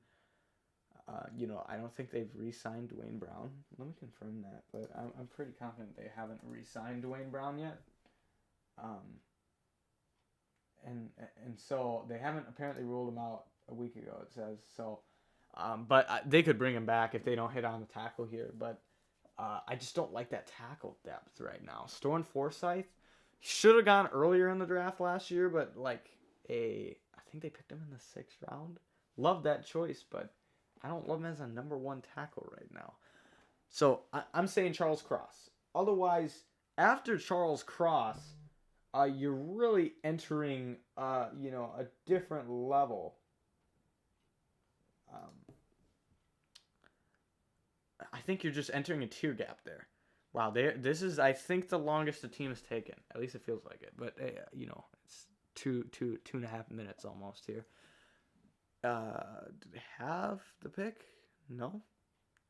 I don't think they've re-signed Dwayne Brown. Let me confirm that, but I'm pretty confident they haven't re-signed Dwayne Brown yet. And so they haven't apparently ruled him out a week ago, it says. So But they could bring him back if they don't hit on the tackle here. But I just don't like that tackle depth right now. Storm Forsythe should have gone earlier in the draft last year, but I think they picked him in the 6th round. Love that choice, but I don't love him as a number 1 tackle right now. So I'm saying Charles Cross. Otherwise, after Charles Cross, you're really entering a different level. I think you're just entering a tier gap there. Wow, this is, I think, the longest the team has taken. At least it feels like it. But it's two and a half minutes almost here. Do they have the pick? No.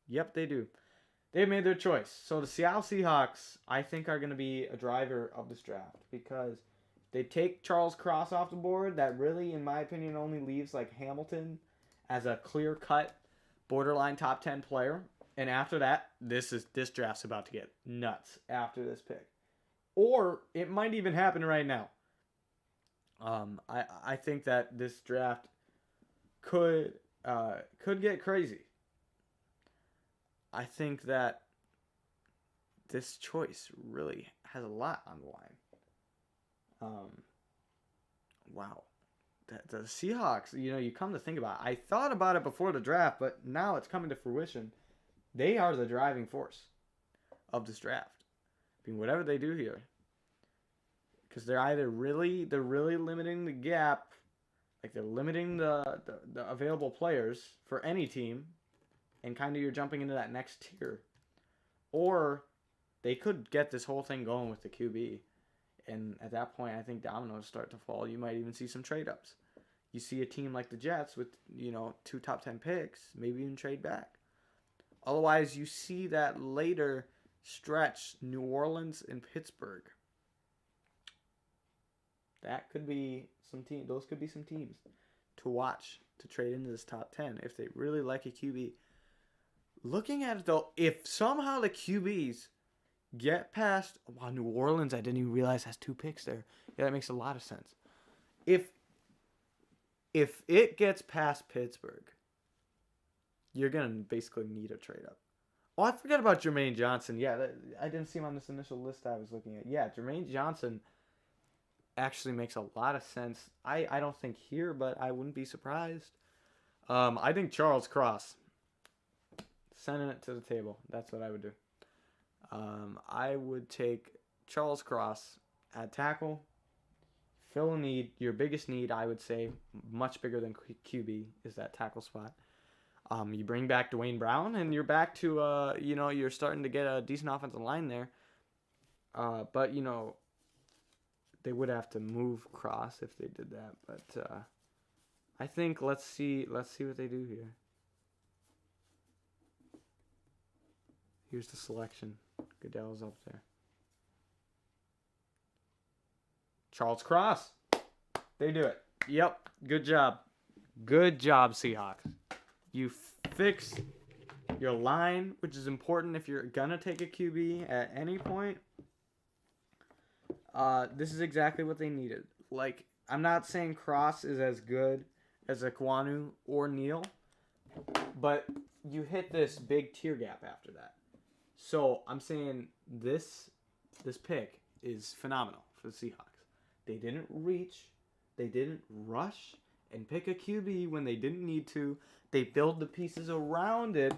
Yep, they do. They made their choice. So the Seattle Seahawks, I think, are going to be a driver of this draft because they take Charles Cross off the board. That really, in my opinion, only leaves Hamilton as a clear-cut, borderline top 10 player. And after that, this draft's about to get nuts after this pick, or it might even happen right now. I think that this draft could get crazy. I think that this choice really has a lot on the line. Wow. The Seahawks, you come to think about it. I thought about it before the draft, but now it's coming to fruition. They are the driving force of this draft. I mean, whatever they do here. Because they're either really limiting the gap, they're limiting the available players for any team, and kind of you're jumping into that next tier. Or they could get this whole thing going with the QB. And at that point, I think dominoes start to fall. You might even see some trade-ups. You see a team like the Jets with, 2 top 10 picks, maybe even trade back. Otherwise, you see that later stretch, New Orleans and Pittsburgh. That could be some team. Those could be some teams to watch to trade into this top 10 if they really like a QB. Looking at it, though, if somehow the QBs get past... Wow, New Orleans, I didn't even realize has 2 picks there. Yeah, that makes a lot of sense. If it gets past Pittsburgh, you're going to basically need a trade up. Oh, I forgot about Jermaine Johnson. Yeah, I didn't see him on this initial list I was looking at. Yeah, Jermaine Johnson actually makes a lot of sense. I don't think here, but I wouldn't be surprised. I think Charles Cross. Sending it to the table. That's what I would do. I would take Charles Cross at tackle. Fill a need. Your biggest need, I would say, much bigger than QB, is that tackle spot. You bring back Dwayne Brown, and you're back to, you're starting to get a decent offensive line there. But, they would have to move Cross if they did that. But I think let's see what they do here. Here's the selection. Goodell's up there. Charles Cross. They do it. Yep. Good job. Good job, Seahawks. You fix your line, which is important if you're going to take a QB at any point. This is exactly what they needed. I'm not saying Cross is as good as Ekwonu or Neal, but you hit this big tier gap after that. So I'm saying this pick is phenomenal for the Seahawks. They didn't reach. They didn't rush and pick a QB when they didn't need to. They build the pieces around it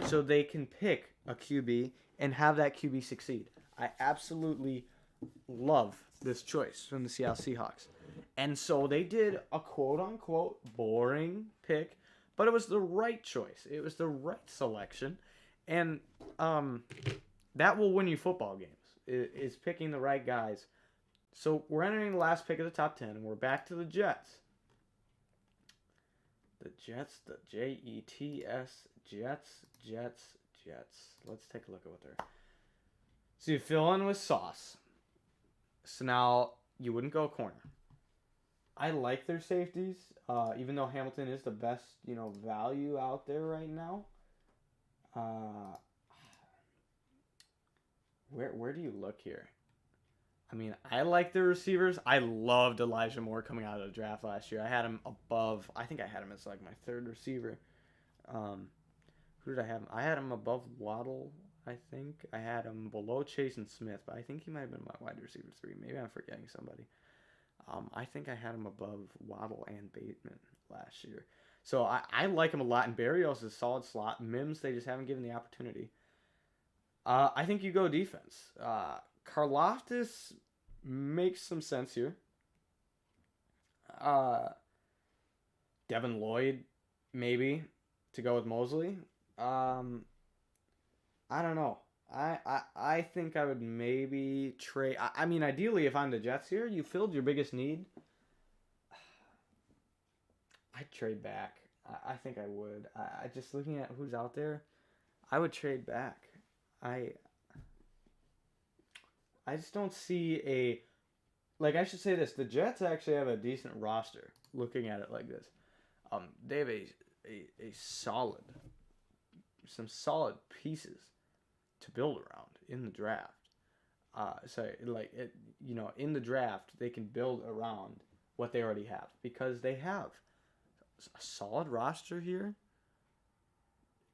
so they can pick a QB and have that QB succeed. I absolutely love this choice from the Seattle Seahawks. And so they did a quote-unquote boring pick, but it was the right choice. It was the right selection. And that will win you football games, is picking the right guys. So we're entering the last pick of the top 10, and we're back to the Jets. The Jets, the Jets, Jets. Let's take a look at what they're... So you fill in with Sauce. So now you wouldn't go corner. I like their safeties, even though Hamilton is the best, value out there right now. Where do you look here? I mean, I like the receivers. I loved Elijah Moore coming out of the draft last year. I had him above. I think I had him as my 3rd receiver. Who did I have? I had him above Waddle, I think. I had him below Chase and Smith, but I think he might have been my wide receiver 3. Maybe I'm forgetting somebody. I think I had him above Waddle and Bateman last year. So I like him a lot. And Berrios is a solid slot. Mims, they just haven't given the opportunity. I think you go defense. Karlaftis makes some sense here. Devin Lloyd, maybe, to go with Mosley. I don't know. I think I would maybe trade. I mean, ideally, if I'm the Jets here, you filled your biggest need. I'd trade back. I think I would. I just looking at who's out there, I would trade back. I just don't see a. Like, I should say this. The Jets actually have a decent roster, looking at it like this. They have a solid, some solid pieces to build around in the draft. In the draft, they can build around what they already have because they have a solid roster here.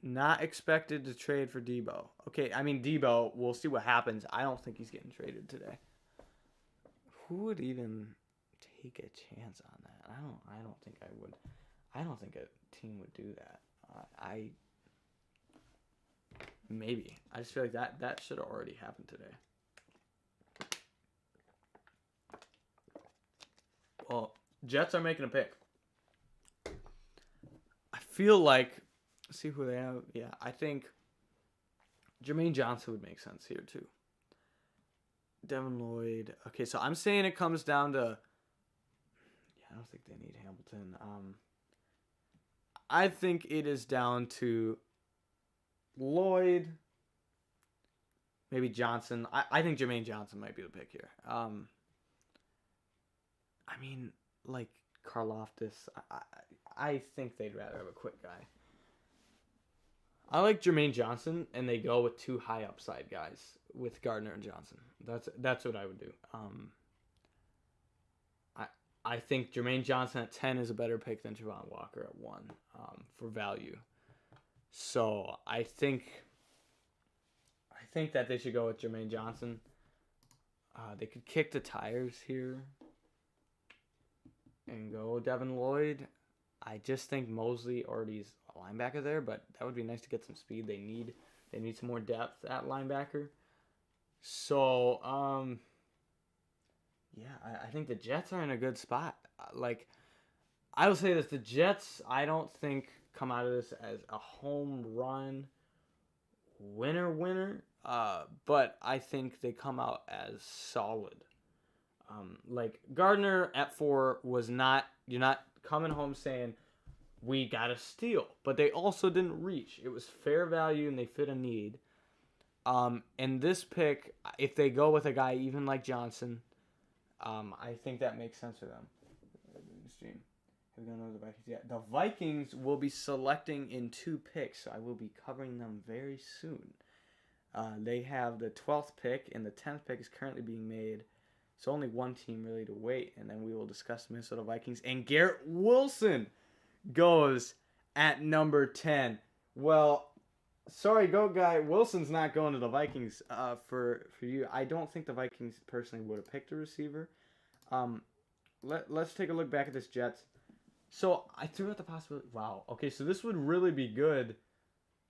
Not expected to trade for Debo. Okay, I mean, Debo, we'll see what happens. I don't think he's getting traded today. Who would even take a chance on that? I don't think I would. I don't think a team would do that. Maybe. I just feel like that should have already happened today. Well, Jets are making a pick. I feel like, see who they have. Yeah, I think Jermaine Johnson would make sense here too. Devin Lloyd. Okay, so I'm saying it comes down to. Yeah, I don't think they need Hamilton. I think it is down to Lloyd, maybe Johnson. I think Jermaine Johnson might be the pick here. I mean, like Karlaftis, I think they'd rather have a quick guy. I like Jermaine Johnson, and they go with 2 high upside guys with Gardner and Johnson. That's what I would do. I think Jermaine Johnson at 10 is a better pick than Javon Walker at 1 for value. So I think that they should go with Jermaine Johnson. They could kick the tires here and go Devin Lloyd. I just think Mosley already is a linebacker there, but that would be nice to get some speed. They need some more depth at linebacker. So, I think the Jets are in a good spot. Like, I will say this, the Jets, I don't think come out of this as a home run winner, but I think they come out as solid. Like, Gardner at 4 was not, you're not coming home saying, we got to steal. But they also didn't reach. It was fair value, and they fit a need. And this pick, if they go with a guy even like Johnson, I think that makes sense for them. The Vikings will be selecting in 2 picks, so I will be covering them very soon. They have the 12th pick, and the 10th pick is currently being made. So only one team really to wait, and then we will discuss the Minnesota Vikings. And Garrett Wilson goes at number 10. Well, sorry, Goat Guy. Wilson's not going to the Vikings for you. I don't think the Vikings personally would have picked a receiver. Let's take a look back at this Jets. So I threw out the possibility. Wow. Okay, so this would really be good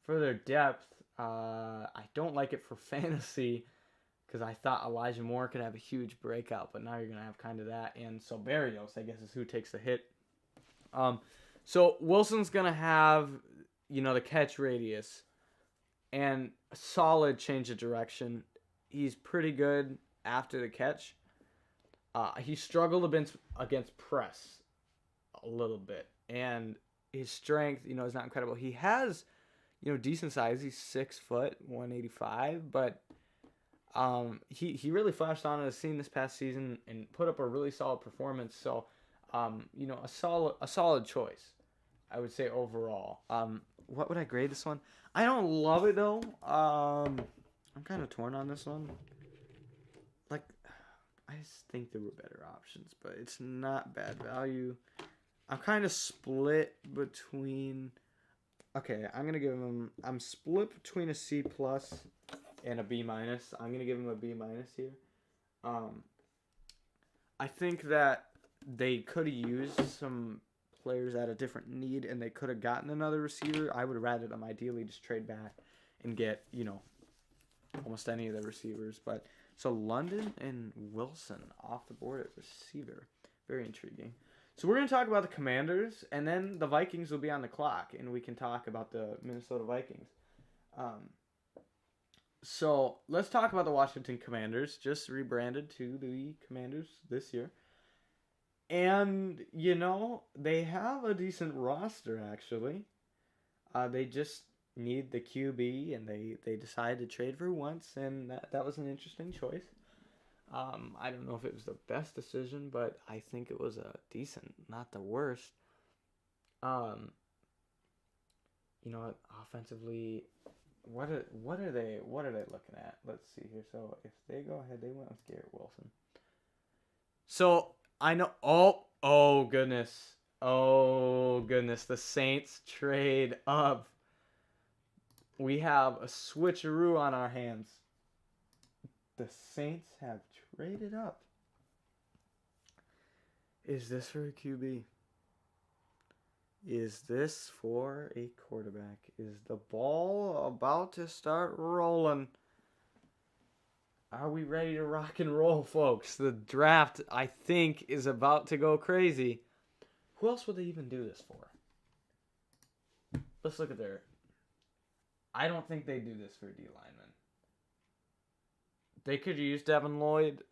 for their depth. I don't like it for fantasy because I thought Elijah Moore could have a huge breakout, but now you're going to have kind of that. And so Berrios, I guess, is who takes the hit. So Wilson's going to have, the catch radius and a solid change of direction. He's pretty good after the catch. He struggled against press a little bit, and his strength, is not incredible. He has, decent size. He's 6 foot, 185, but he really flashed onto the scene this past season and put up a really solid performance. So, a solid choice, I would say overall. What would I grade this one? I don't love it though. I'm kind of torn on this one. Like, I just think there were better options, but it's not bad value. I'm kind of split between Okay, I'm gonna give him. I'm split between a C plus and a B minus. I'm gonna give him a B minus here. Um, I think that they could have used some players at a different need, and they could have gotten another receiver. I would rather them ideally just trade back and get almost any of the receivers. But so London and Wilson off the board at receiver, very intriguing. So we're going to talk about the Commanders, and then the Vikings will be on the clock, and we can talk about the Minnesota Vikings. So let's talk about the Washington Commanders, just rebranded to the Commanders this year. And, they have a decent roster, actually. They just need the QB, and they decided to trade for once, and that was an interesting choice. I don't know if it was the best decision, but I think it was a decent, not the worst. Offensively, what are they looking at? Let's see here. So if they go ahead, they went with Garrett Wilson. So I know. Oh goodness. The Saints trade up. We have a switcheroo on our hands. The Saints have traded up. Is this for a QB? Is this for a quarterback? Is the ball about to start rolling? Are we ready to rock and roll, folks? The draft, I think, is about to go crazy. Who else would they even do this for? Let's look at their... I don't think they do this for a D lineman. They could use Devin Lloyd.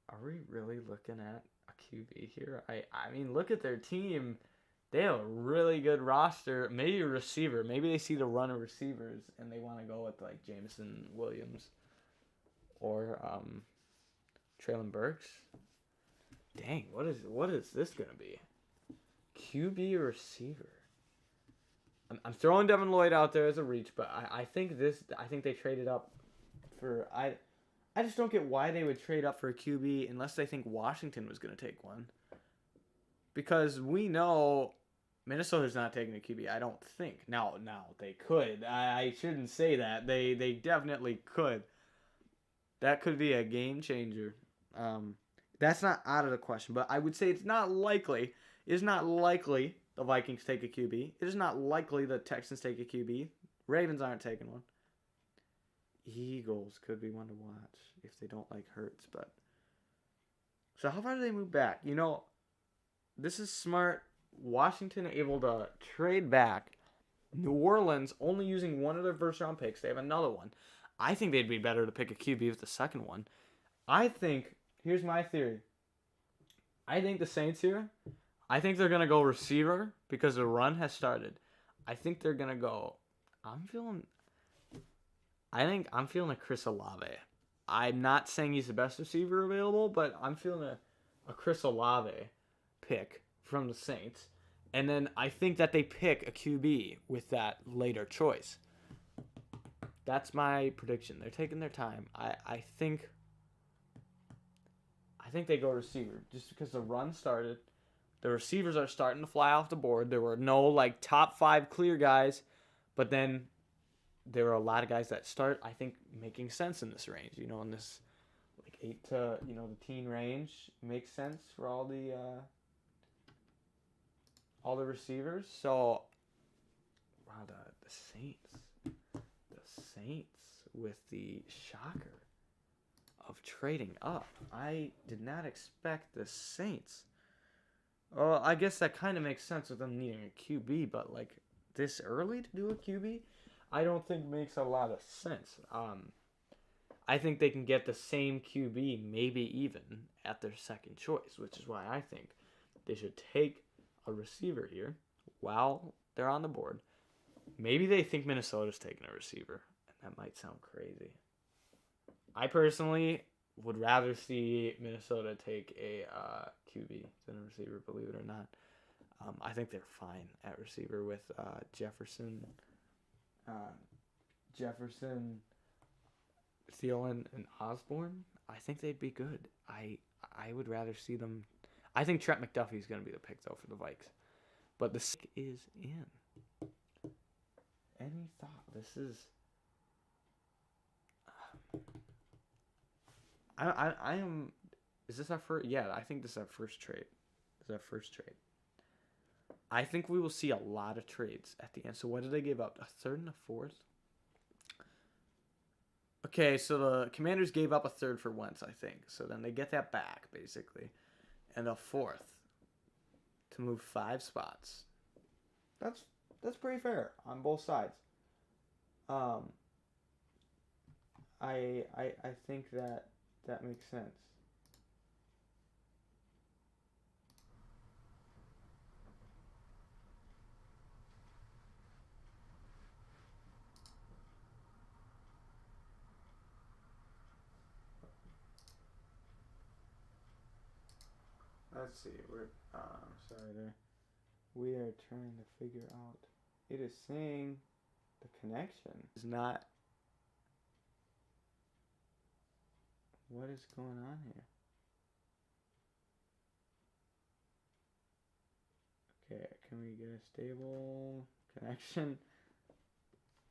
Are we really looking at a QB here? I mean, look at their team. They have a really good roster. Maybe a receiver. Maybe they see the run of receivers and they want to go with like Jameson Williams or Traylon Burks. Dang, what is this gonna be? QB or receiver? I'm throwing Devin Lloyd out there as a reach, but I think they traded up for I just don't get why they would trade up for a QB unless they think Washington was going to take one. Because we know Minnesota's not taking a QB, I don't think. Now they could. I shouldn't say that. They definitely could. That could be a game changer. That's not out of the question, but I would say it's not likely. It's not likely the Vikings take a QB. It is not likely the Texans take a QB. Ravens aren't taking one. Eagles could be one to watch if they don't like Hurts, but so how far do they move back? This is smart. Washington able to trade back. New Orleans only using one of their first round picks. They have another one. I think they'd be better to pick a QB with the second one. I think here's my theory. I think the Saints here, I think they're gonna go receiver because the run has started. I think they're gonna go. I'm feeling a Chris Olave. I'm not saying he's the best receiver available, but I'm feeling a Chris Olave pick from the Saints. And then I think that they pick a QB with that later choice. That's my prediction. They're taking their time. I think they go receiver just because the run started. The receivers are starting to fly off the board. There were no top 5 clear guys, but then there were a lot of guys that start, I think, making sense in this range. In this 8 to the teen range makes sense for all the receivers. So wow, the Saints with the shocker of trading up. I did not expect the Saints. Well, I guess that kind of makes sense with them needing a QB, but this early to do a QB, I don't think makes a lot of sense. I think they can get the same QB, maybe even at their second choice, which is why I think they should take a receiver here while they're on the board. Maybe they think Minnesota's taking a receiver, and that might sound crazy. I personally would rather see Minnesota take a QB than a receiver, believe it or not. I think they're fine at receiver with Jefferson, Thielen, and Osborne. I think they'd be good. I would rather see them. I think Trent McDuffie's going to be the pick, though, for the Vikes. but the sick is in. Any thought? This is. I am. Is this our first? Yeah, I think this is our first trade. This is our first trade. I think we will see a lot of trades at the end. So what did they give up? A third and a fourth? Okay, so the Commanders gave up a third for Wentz, I think. So then they get that back, basically. And a fourth to move 5 spots. That's pretty fair on both sides. I think that makes sense. Let's see. Sorry there. We are trying to figure out. It is saying the connection is not. What is going on here? Okay, can we get a stable connection?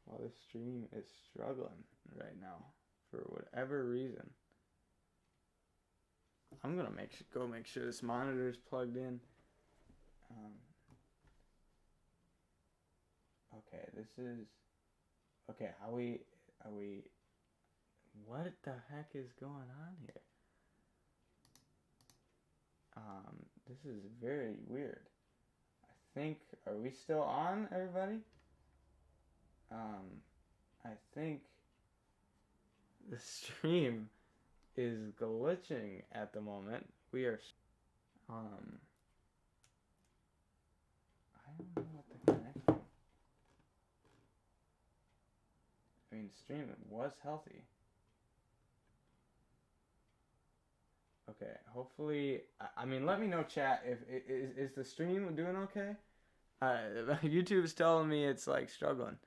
Well, this stream is struggling right now for whatever reason. I'm gonna make sure this monitor is plugged in. Okay, this is okay. Are we? What the heck is going on here? This is very weird. I think, are we still on, everybody? I think the stream is glitching at the moment. We are, I don't know what the connection. I mean, stream was healthy. Okay, hopefully, I mean, let me know, chat, if is the stream doing okay? YouTube is telling me it's like struggling.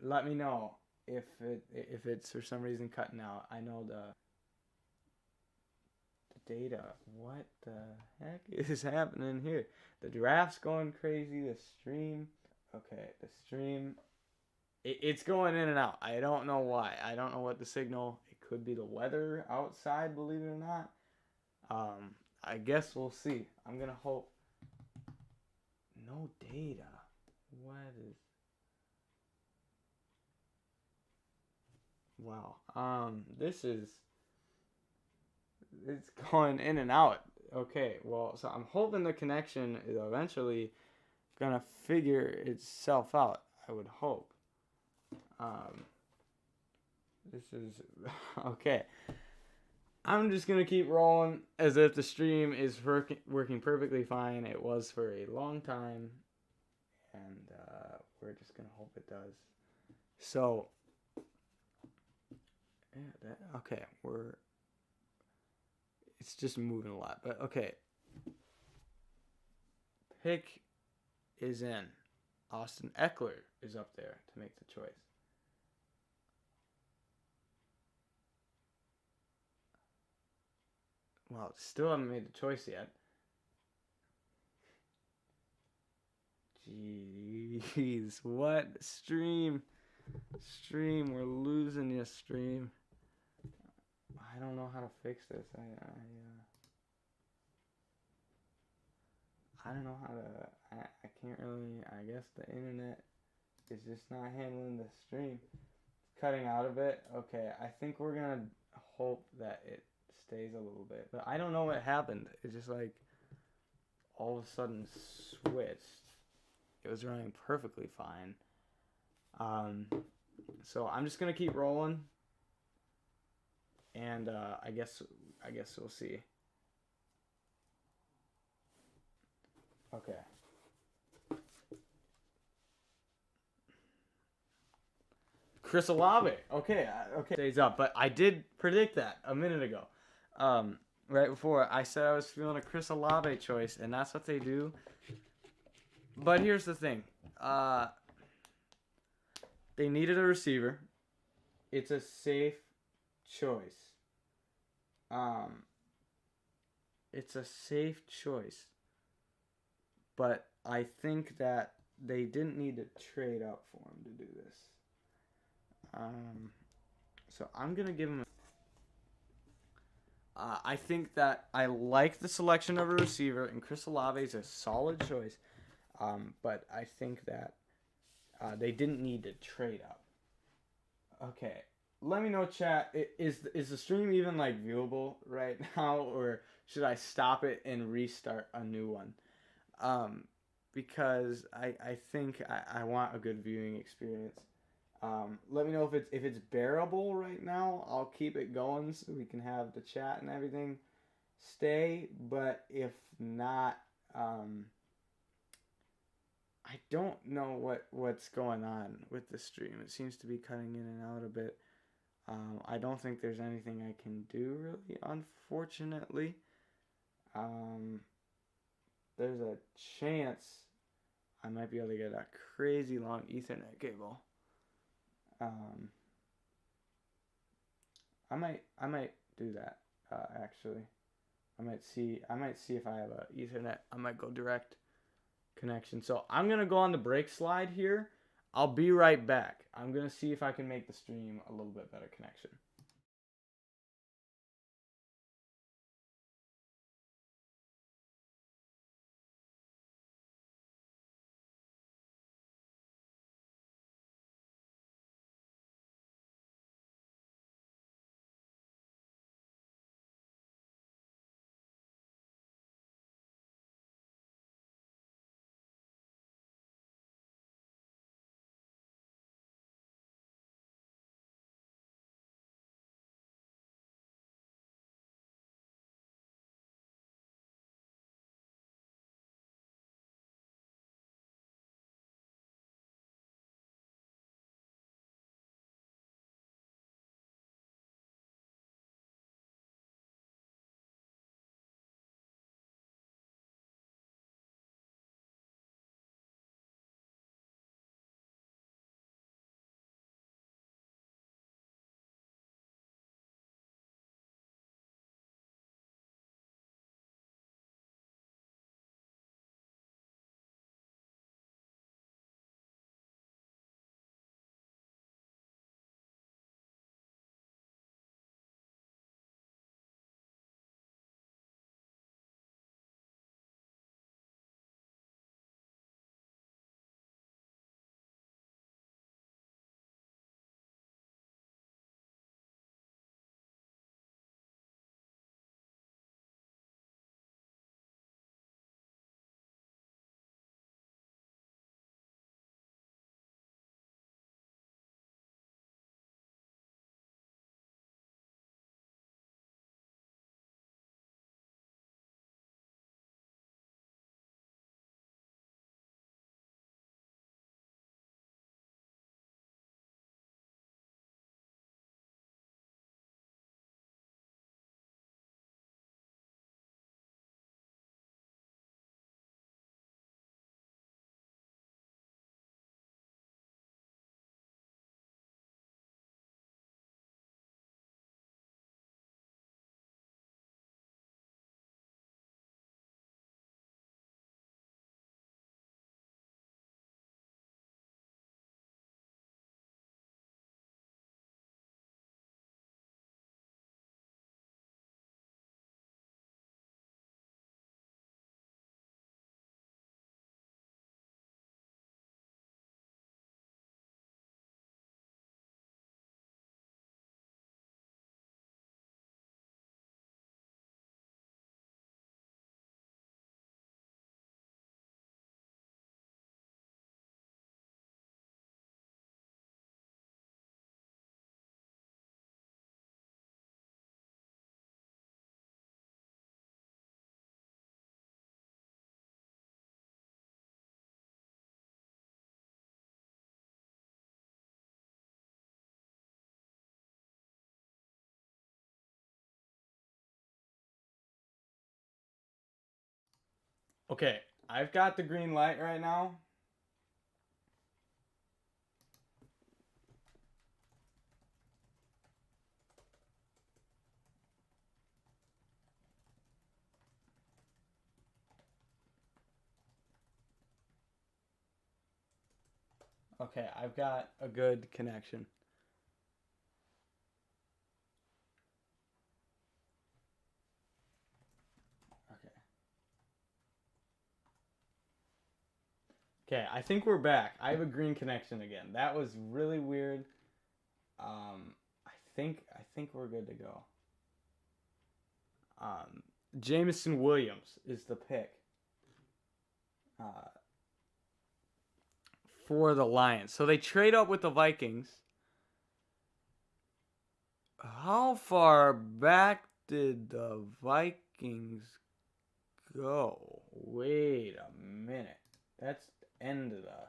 Let me know if it's for some reason cutting out. I know the data. What the heck is happening here? The draft's going crazy. The stream. Okay, the stream. It's going in and out. I don't know why. I don't know what the signal. It could be the weather outside, believe it or not. I guess we'll see. I'm gonna hope. No data. What is? Wow. This is. It's going in and out. Okay. Well, so I'm hoping the connection is eventually gonna figure itself out. I would hope. This is okay. I'm just gonna keep rolling as if the stream is working perfectly fine. It was for a long time, and we're just gonna hope it does. So, yeah, okay, it's just moving a lot, but okay. Pick is in. Austin Eckler is up there to make the choice. Well, still haven't made the choice yet. Jeez, what? Stream, we're losing you, stream. I don't know how to fix this. I don't know how to. I can't really. I guess the internet is just not handling the stream. It's cutting out a bit. Okay, I think we're gonna hope that it stays a little bit. But I don't know what happened. It just like all of a sudden switched. It was running perfectly fine. So I'm just gonna keep rolling. And I guess we'll see. Okay. Chris Olave. Okay. Stays up, but I did predict that a minute ago. Right before I said I was feeling a Chris Olave choice, and that's what they do. But here's the thing. They needed a receiver. It's a safe choice. it's a safe choice. But I think that they didn't need to trade up for him to do this. So I'm going to give him I think that I like the selection of a receiver, and Chris Olave is a solid choice. But I think that they didn't need to trade up. Okay, let me know, chat. Is the stream even like viewable right now, or should I stop it and restart a new one? Because I think I want a good viewing experience. Let me know if it's bearable right now. I'll keep it going so we can have the chat and everything stay. But if not, I don't know what's going on with the stream. It seems to be cutting in and out a bit. I don't think there's anything I can do really, unfortunately. There's a chance I might be able to get a crazy long Ethernet cable. I might do that. Actually, I might see if I have a Ethernet. I might go direct connection. So I'm gonna go on the break slide here. I'll be right back. I'm gonna see if I can make the stream a little bit better connection. Okay, I've got the green light right now. Okay, I've got a good connection. Okay. Okay, I think we're back. I have a green connection again. That was really weird. I think we're good to go. Jameson Williams is the pick for the Lions. So they trade up with the Vikings. How far back did the Vikings go? Wait a minute. That's the end of the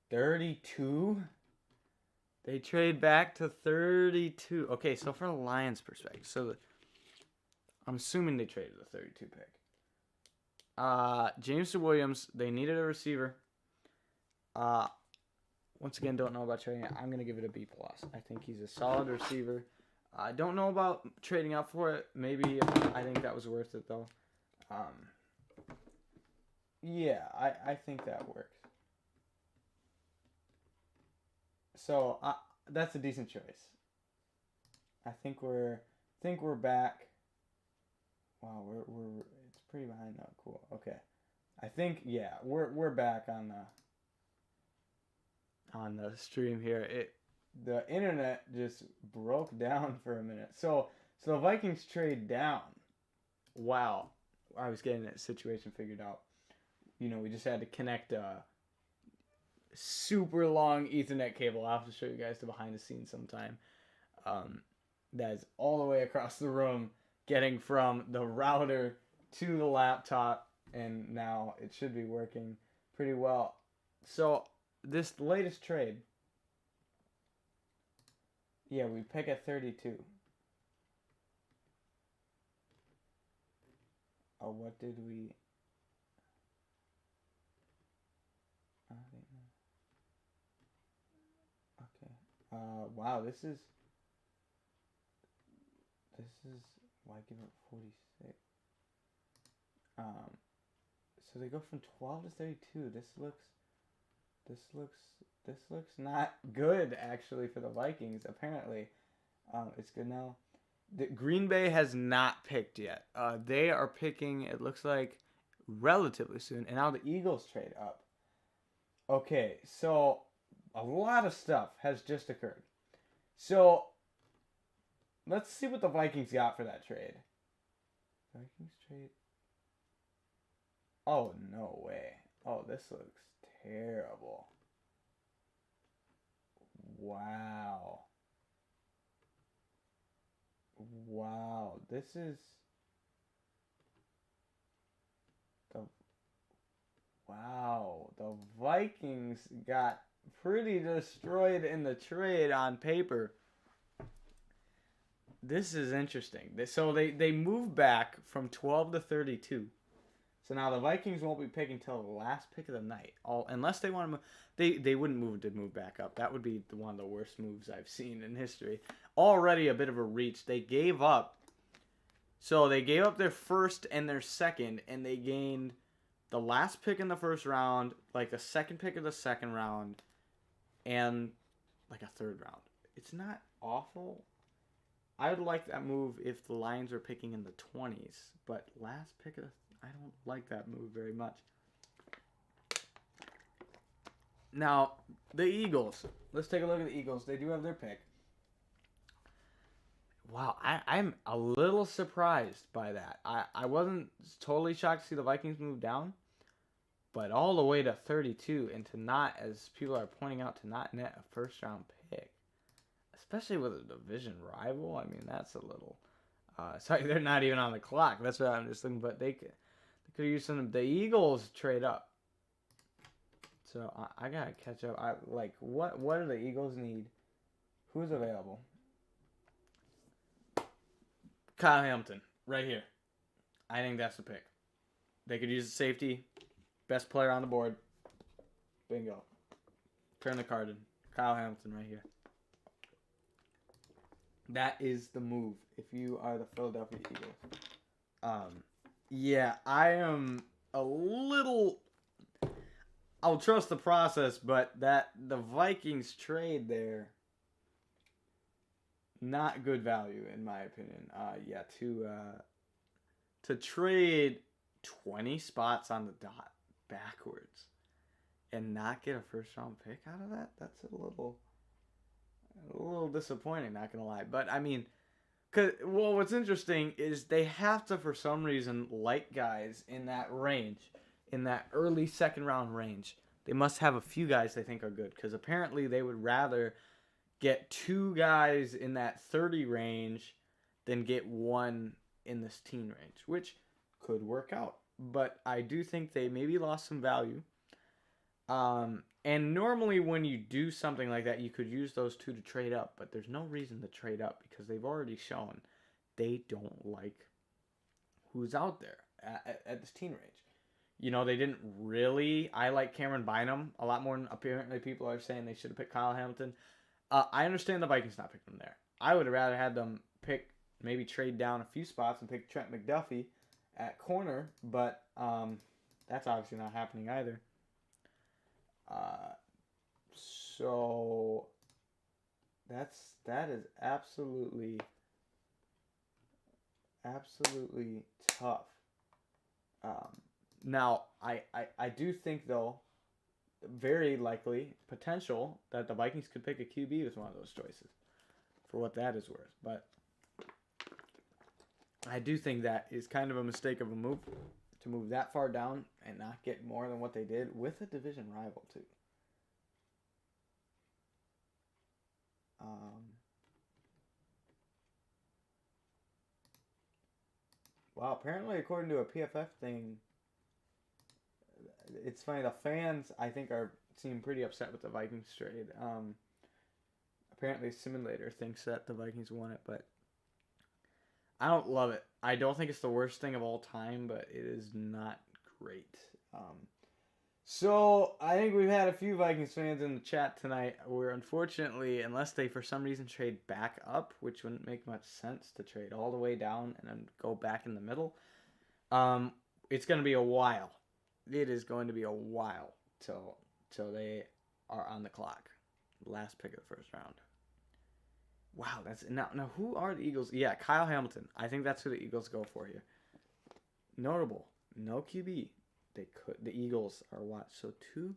32? They trade back to 32. Okay, so from the Lions' perspective, I'm assuming they traded the 32 pick. Jameson Williams, they needed a receiver. Once again, don't know about trading it. I'm going to give it a B+. I think he's a solid receiver. I don't know about trading up for it. Maybe I think that was worth it, though. Yeah, I think that works. So that's a decent choice. I think we're back. Wow, we're it's pretty behind now. Cool. Okay, I think we're back on the stream here. The internet just broke down for a minute. So the Vikings trade down. Wow, I was getting that situation figured out. We just had to connect a super long Ethernet cable. I'll have to show you guys the behind the scenes sometime. That is all the way across the room, getting from the router to the laptop, and now it should be working pretty well. So this latest trade, we pick at 32. Oh, what did we? Okay. Wow, this is why give it 46? So they go from 12 to 32. This looks not good actually for the Vikings. Apparently, it's good now. The Green Bay has not picked yet. They are picking. It looks like relatively soon, and now the Eagles trade up. Okay, so a lot of stuff has just occurred. So let's see what the Vikings got for that trade. Vikings trade. Oh, no way. Oh, this looks terrible. Wow. This is the Vikings got pretty destroyed in the trade on paper. This is interesting. So they move back from 12 to 32. So now the Vikings won't be picking until the last pick of the night. Unless they want to move. They wouldn't move back up. That would be one of the worst moves I've seen in history. Already a bit of a reach. They gave up. So they gave up their first and their second, and they gained the last pick in the first round, like the second pick of the second round, and like a third round. It's not awful. I would like that move if the Lions are picking in the 20s, but last pick of I don't like that move very much. Now, the Eagles. Let's take a look at the Eagles. They do have their pick. Wow, I'm a little surprised by that. I wasn't totally shocked to see the Vikings move down, but all the way to 32 and to not, as people are pointing out, to not net a first-round pick, especially with a division rival. I mean, that's a little... sorry, they're not even on the clock. That's what I'm just thinking, but they could use some... The Eagles trade up. So I gotta catch up. What do the Eagles need? Who's available? Kyle Hamilton, right here. I think that's the pick. They could use a safety. Best player on the board. Bingo. Turn the card in. Kyle Hamilton right here. That is the move if you are the Philadelphia Eagles. Yeah, I am a little... I'll trust the process, but that the Vikings trade there, not good value in my opinion. To trade 20 spots on the dot backwards and not get a first round pick out of that, that's a little disappointing, not gonna lie. But I mean, what's interesting is they have to, for some reason, like guys in that range, in that early second round range. They must have a few guys they think are good, because apparently they would rather get 2 guys in that 30 range than get 1 in this teen range, which could work out. But I do think they maybe lost some value. And normally when you do something like that, you could use those 2 to trade up, but there's no reason to trade up because they've already shown they don't like who's out there at this teen range. You know, they didn't really. I like Cameron Bynum a lot more than apparently people are saying they should have picked Kyle Hamilton. I understand the Vikings not picking them there. I would have rather had them pick, maybe trade down a few spots and pick Trent McDuffie at corner, but that's obviously not happening either. So that is absolutely tough. Now I do think though, very likely potential that the Vikings could pick a QB with one of those choices, for what that is worth. But I do think that is kind of a mistake of a move to move that far down and not get more than what they did with a division rival too. Wow, apparently according to a PFF thing, it's funny, the fans I think seem pretty upset with the Vikings trade. Apparently Simulator thinks that the Vikings won it, but I don't love it. I don't think it's the worst thing of all time, but it is not great. So I think we've had a few Vikings fans in the chat tonight where unfortunately, unless they for some reason trade back up, which wouldn't make much sense to trade all the way down and then go back in the middle, it's going to be a while. It is going to be a while till they are on the clock. Last pick of the first round. Wow, that's now who are the Eagles? Yeah, Kyle Hamilton. I think that's who the Eagles go for here. Notable, no QB. The Eagles are what? So 2.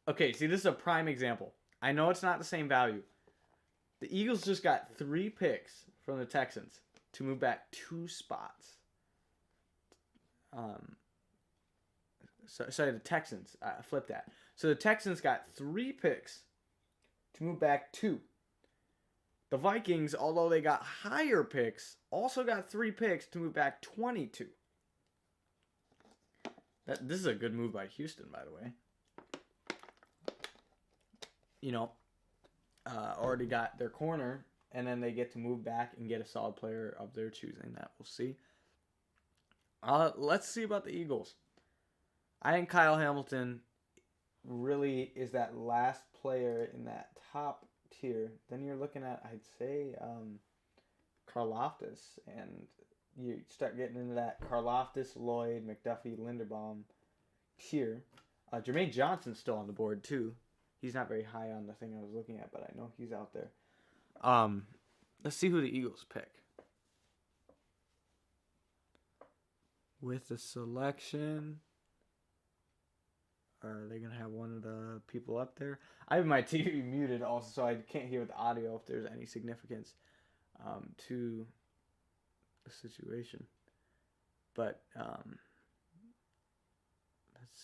Okay, see, this is a prime example. I know it's not the same value. The Eagles just got 3 picks from the Texans to move back 2 spots. Sorry, the Texans. Flip that. So the Texans got 3 picks to move back 2. The Vikings, although they got higher picks, also got 3 picks to move back 22. This is a good move by Houston, by the way. You know, already got their corner, and then they get to move back and get a solid player of their choosing. That we'll see. Let's see about the Eagles. I think Kyle Hamilton really is that last player in that top tier. Then you're looking at, I'd say, Karlaftis, and you start getting into that Karlaftis, Lloyd, McDuffie, Linderbaum tier. Jermaine Johnson's still on the board too. He's not very high on the thing I was looking at, but I know he's out there. Let's see who the Eagles pick. With the selection, are they going to have one of the people up there? I have my TV muted also, so I can't hear the audio if there's any significance to the situation. But let's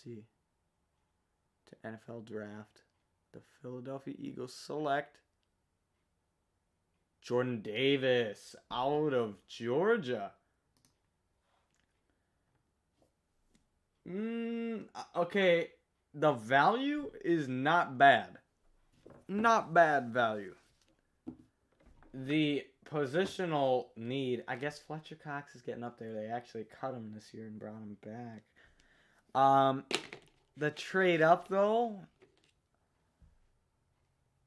see. To NFL draft, the Philadelphia Eagles select Jordan Davis out of Georgia. Okay, the value is not bad. Not bad value. The positional need, I guess Fletcher Cox is getting up there. They actually cut him this year and brought him back. The trade up, though,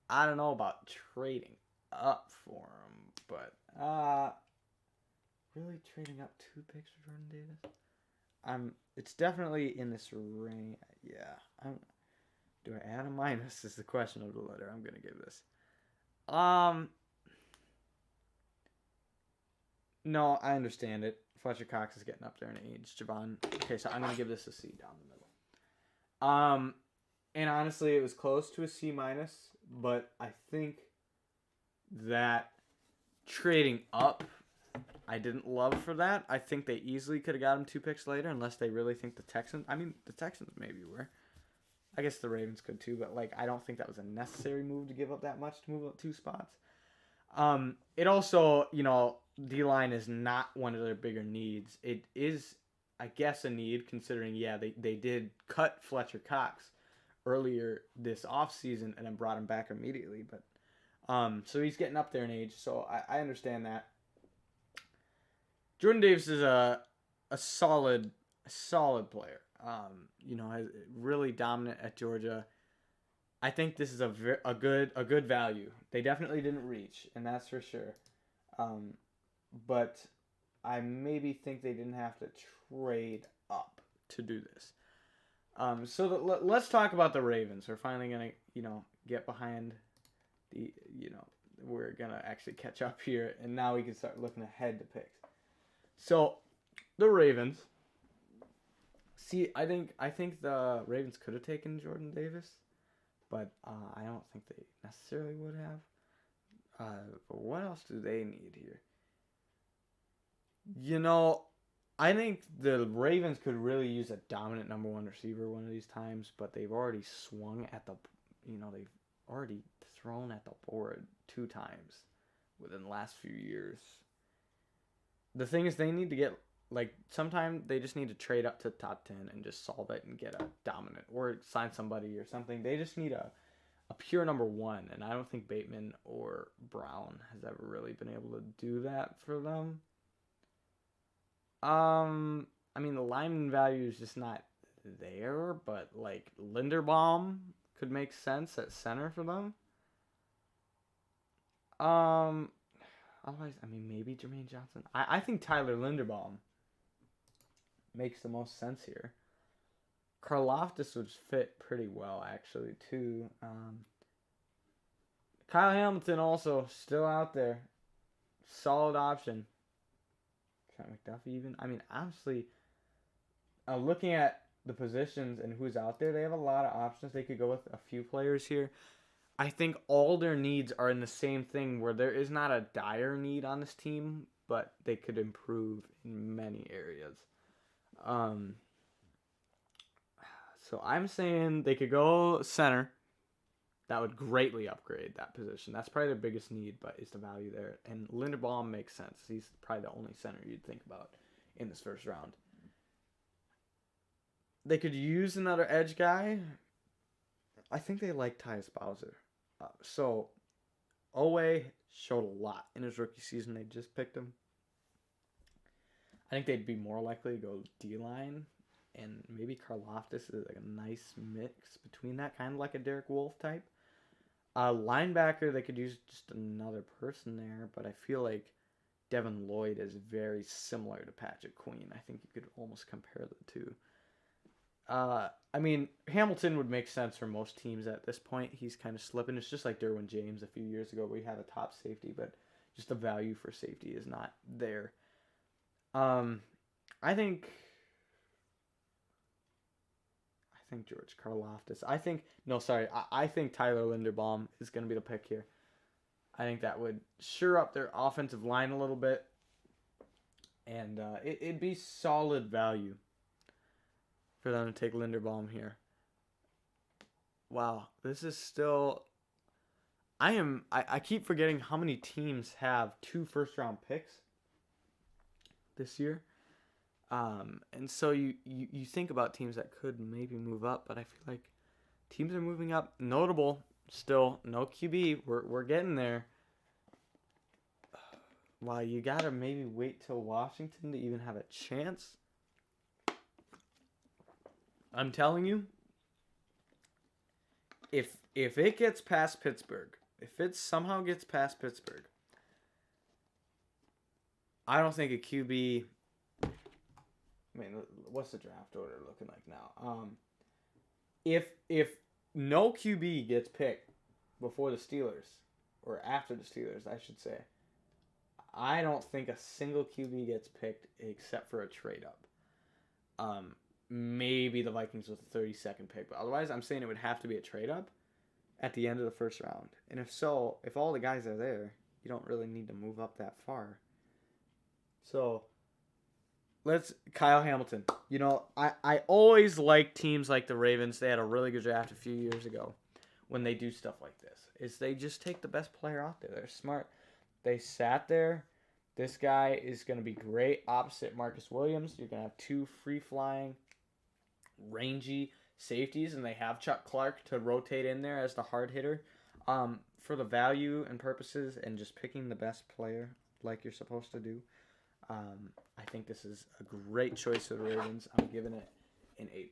I don't know about trading up for him, but really trading up 2 picks for Jordan Davis? It's definitely in this range. Yeah. Do I add a minus? Is the question of the letter I'm gonna give this. No, I understand it. Fletcher Cox is getting up there in age. Javon. Okay, so I'm gonna give this a C down the middle. And honestly, it was close to a C minus, but I think that trading up, I didn't love for that. I think they easily could have got him 2 picks later, unless they really think the Texans. I mean, the Texans maybe were. I guess the Ravens could too, but like I don't think that was a necessary move to give up that much to move up 2 spots. It also, D-line is not one of their bigger needs. It is, I guess, a need considering, they did cut Fletcher Cox earlier this offseason and then brought him back immediately. But so he's getting up there in age, so I understand that. Jordan Davis is a solid player. Really dominant at Georgia. I think this is a good value. They definitely didn't reach, and that's for sure. But I maybe think they didn't have to trade up to do this. Let's talk about the Ravens. We're finally gonna, get behind the, we're gonna actually catch up here, and now we can start looking ahead to picks. So, the Ravens. See, I think the Ravens could have taken Jordan Davis, but I don't think they necessarily would have. But what else do they need here? I think the Ravens could really use a dominant number 1 receiver one of these times, but they've already swung at the, they've already thrown at the board 2 times within the last few years. The thing is, they need to get, sometimes they just need to trade up to top 10 and just solve it and get a dominant, or sign somebody or something. They just need a pure number 1, and I don't think Bateman or Brown has ever really been able to do that for them. The lineman value is just not there, but Linderbaum could make sense at center for them. Otherwise, maybe Jermaine Johnson. I think Tyler Linderbaum makes the most sense here. Karlaftis would fit pretty well, actually, too. Kyle Hamilton also still out there. Solid option. Trent McDuffie even. Honestly, looking at the positions and who's out there, they have a lot of options. They could go with a few players here. I think all their needs are in the same thing, where there is not a dire need on this team, but they could improve in many areas. So I'm saying they could go center. That would greatly upgrade that position. That's probably their biggest need, but is the value there. And Linderbaum makes sense. He's probably the only center you'd think about in this first round. They could use another edge guy. I think they like Tyus Bowser. So Owe showed a lot in his rookie season. They just picked him. I think they'd be more likely to go D-line, and maybe Karlaftis is a nice mix between that, kind of like a Derek Wolfe type. Linebacker, they could use just another person there, but I feel like Devin Lloyd is very similar to Patrick Queen. I think you could almost compare the two. Hamilton would make sense for most teams at this point. He's kind of slipping. It's just like Derwin James a few years ago, where we had a top safety, but just the value for safety is not there. I think George Karlaftis. I think Tyler Linderbaum is going to be the pick here. I think that would sure up their offensive line a little bit, and it'd be solid value for them to take Linderbaum here. Wow, this is still... I keep forgetting how many teams have 2 first-round picks this year. And so you think about teams that could maybe move up, but I feel like teams are moving up. Notable, still, no QB. We're getting there. Wow, you got to maybe wait till Washington to even have a chance. I'm telling you, if it gets past Pittsburgh, if it somehow gets past Pittsburgh, I don't think a QB I mean, what's the draft order looking like now? If no QB gets picked before the Steelers, or after the Steelers, I should say, I don't think a single QB gets picked except for a trade up. Maybe the Vikings with the 32nd pick, but otherwise, I'm saying it would have to be a trade up at the end of the first round. And if so, if all the guys are there, you don't really need to move up that far. So, Kyle Hamilton. You know, I always like teams like the Ravens. They had a really good draft a few years ago when they do stuff like this. Is they just take the best player out there. They're smart. They sat there. This guy is going to be great opposite Marcus Williams. You're going to have two free-flying, rangy safeties, and they have Chuck Clark to rotate in there as the hard hitter. For the value and purposes and just picking the best player like you're supposed to do, I think this is a great choice for the Ravens. I'm giving it an A+.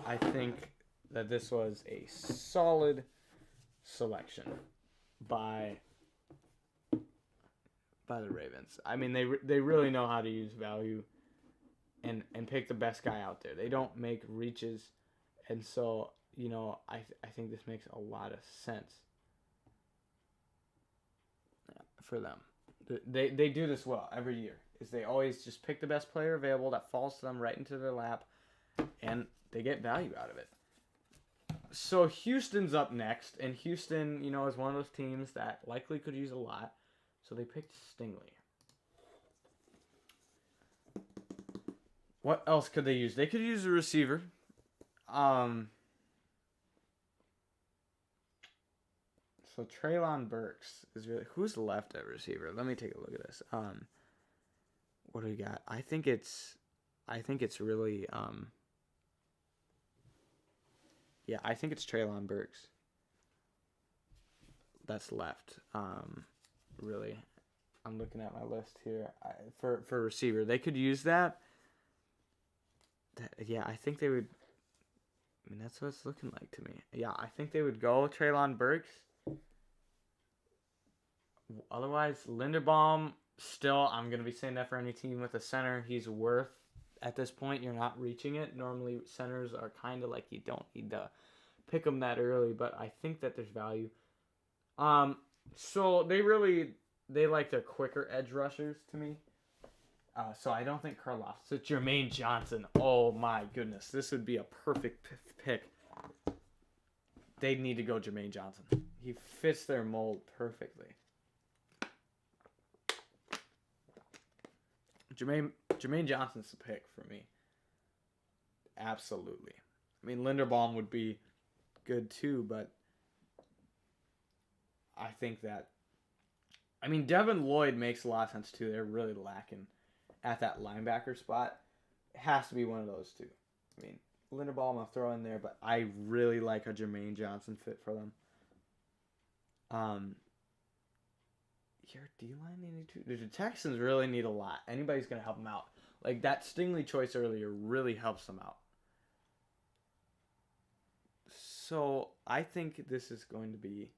I think that this was a solid selection by the Ravens. I mean, they really know how to use value and pick the best guy out there. They don't make reaches, and so, you know, I think this makes a lot of sense for them. They do this well every year. Is they always just pick the best player available that falls to them right into their lap, and they get value out of it. So Houston's up next, and Houston, you know, is one of those teams that likely could use a lot. So they picked Stingley. What else could they use? They could use a receiver. So Treylon Burks is really, who's left at receiver? Let me take a look at this. What do we got? I think it's really I think it's Treylon Burks that's left. Really, I'm looking at my list here. For receiver, they could use that. I think they would. I mean, that's what it's looking like to me. Yeah, I think they would go Treylon Burks. Otherwise, Linderbaum, still, I'm going to be saying that for any team with a center. He's worth, at this point, you're not reaching it. Normally, centers are kind of like you don't need to pick them that early, but I think that there's value. So they like their quicker edge rushers to me. So I don't think Karlaftis. So Jermaine Johnson. Oh my goodness. This would be a perfect pick. They need to go Jermaine Johnson. He fits their mold perfectly. Jermaine Johnson's the pick for me. Absolutely. I mean, Linderbaum would be good too, but I think that, I mean, Devin Lloyd makes a lot of sense too. They're really lacking at that linebacker spot. It has to be one of those two. I mean, Linderbaum I'll throw in there, but I really like a Jermaine Johnson fit for them. Your D-line they need to. The Texans really need a lot. Anybody's going to help them out. Like, that Stingley choice earlier really helps them out. So, I think this is going to be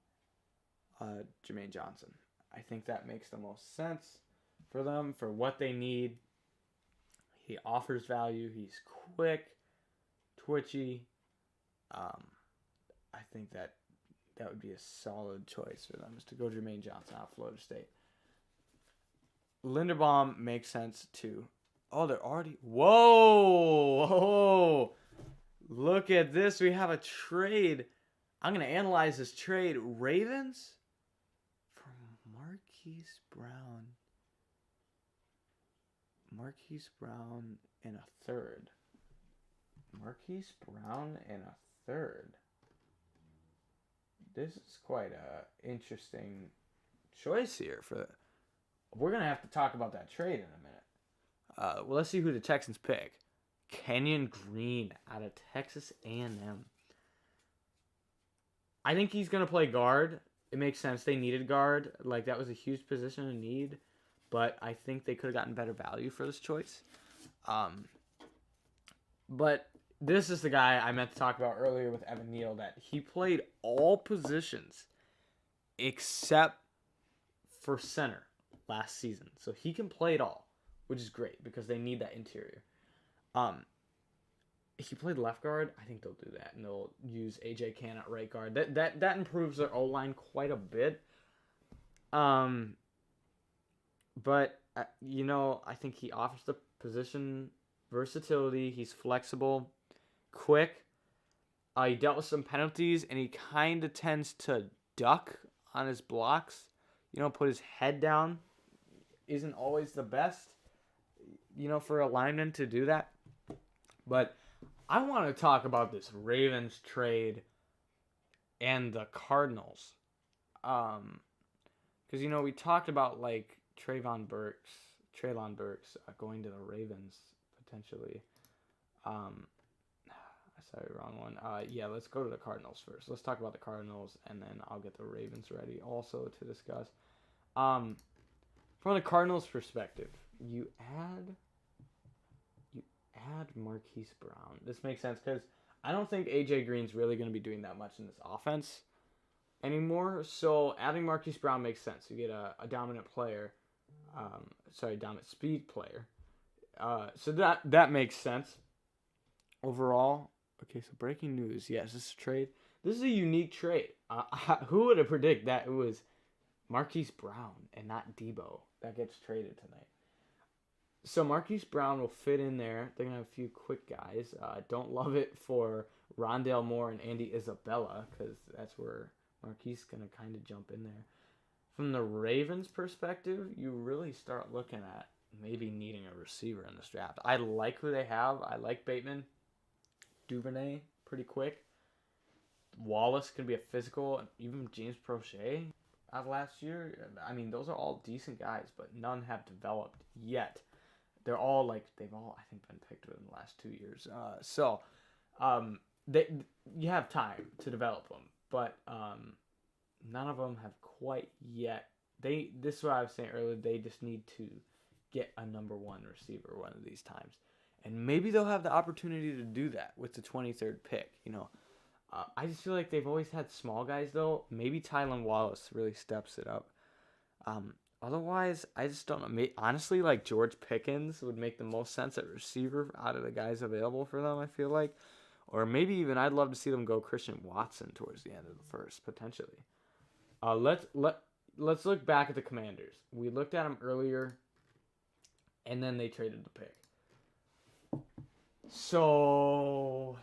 Jermaine Johnson. I think that makes the most sense for them, for what they need. He offers value. He's quick, twitchy. I think that would be a solid choice for them, is to go Jermaine Johnson out of Florida State. Linderbaum makes sense too. Oh, they're already... Whoa! Look at this. We have a trade. I'm going to analyze this trade. Ravens for Marquis Brown. Marquis Brown and a third. Marquis Brown and a third. This is quite a interesting choice here. We're going to have to talk about that trade in a minute. Well, let's see who the Texans pick. Kenyon Green out of Texas A&M. I think he's going to play guard. It makes sense. They needed guard. Like, that was a huge position of need. But I think they could have gotten better value for this choice. But this is the guy I meant to talk about earlier with Evan Neal, that he played all positions except for center last season. So he can play it all, which is great because they need that interior. If you played left guard, I think they'll do that, and they'll use AJ Cann at right guard. That improves their O line quite a bit. But I think he offers the position versatility. He's flexible, quick. He dealt with some penalties, and he kind of tends to duck on his blocks. Put his head down. Isn't always the best, for a lineman to do that. But I want to talk about this Ravens trade and the Cardinals. Because, we talked about, like, Treylon Burks going to the Ravens, potentially. Sorry, wrong one. Yeah, let's go to the Cardinals first. Let's talk about the Cardinals, and then I'll get the Ravens ready also to discuss. From the Cardinals' perspective, you add Marquis Brown. This makes sense because I don't think AJ Green's really going to be doing that much in this offense anymore. So adding Marquis Brown makes sense. You get a dominant player. Dominant speed player. So that makes sense overall. Okay, so breaking news. Yes, this is a trade. This is a unique trade. Who would have predicted that it was Marquise Brown and not Debo that gets traded tonight? So Marquise Brown will fit in there. They're going to have a few quick guys. Don't love it for Rondale Moore and Andy Isabella because that's where Marquise is going to kind of jump in there. From the Ravens' perspective, you really start looking at maybe needing a receiver in this draft. I like who they have. I like Bateman. Duvernay, pretty quick. Wallace can be a physical, and even James Prochet out last year. I mean, those are all decent guys, but none have developed yet. They're all they've all I think been picked within the last 2 years. You have time to develop them, but none of them have quite yet. This is what I was saying earlier. They just need to get a number one receiver one of these times. And maybe they'll have the opportunity to do that with the 23rd pick. I just feel like they've always had small guys, though. Maybe Tylan Wallace really steps it up. Otherwise, I just don't know. Honestly, George Pickens would make the most sense at receiver out of the guys available for them, I feel like. Or maybe even I'd love to see them go Christian Watson towards the end of the first, potentially. Let's look back at the Commanders. We looked at them earlier, and then they traded the pick. So,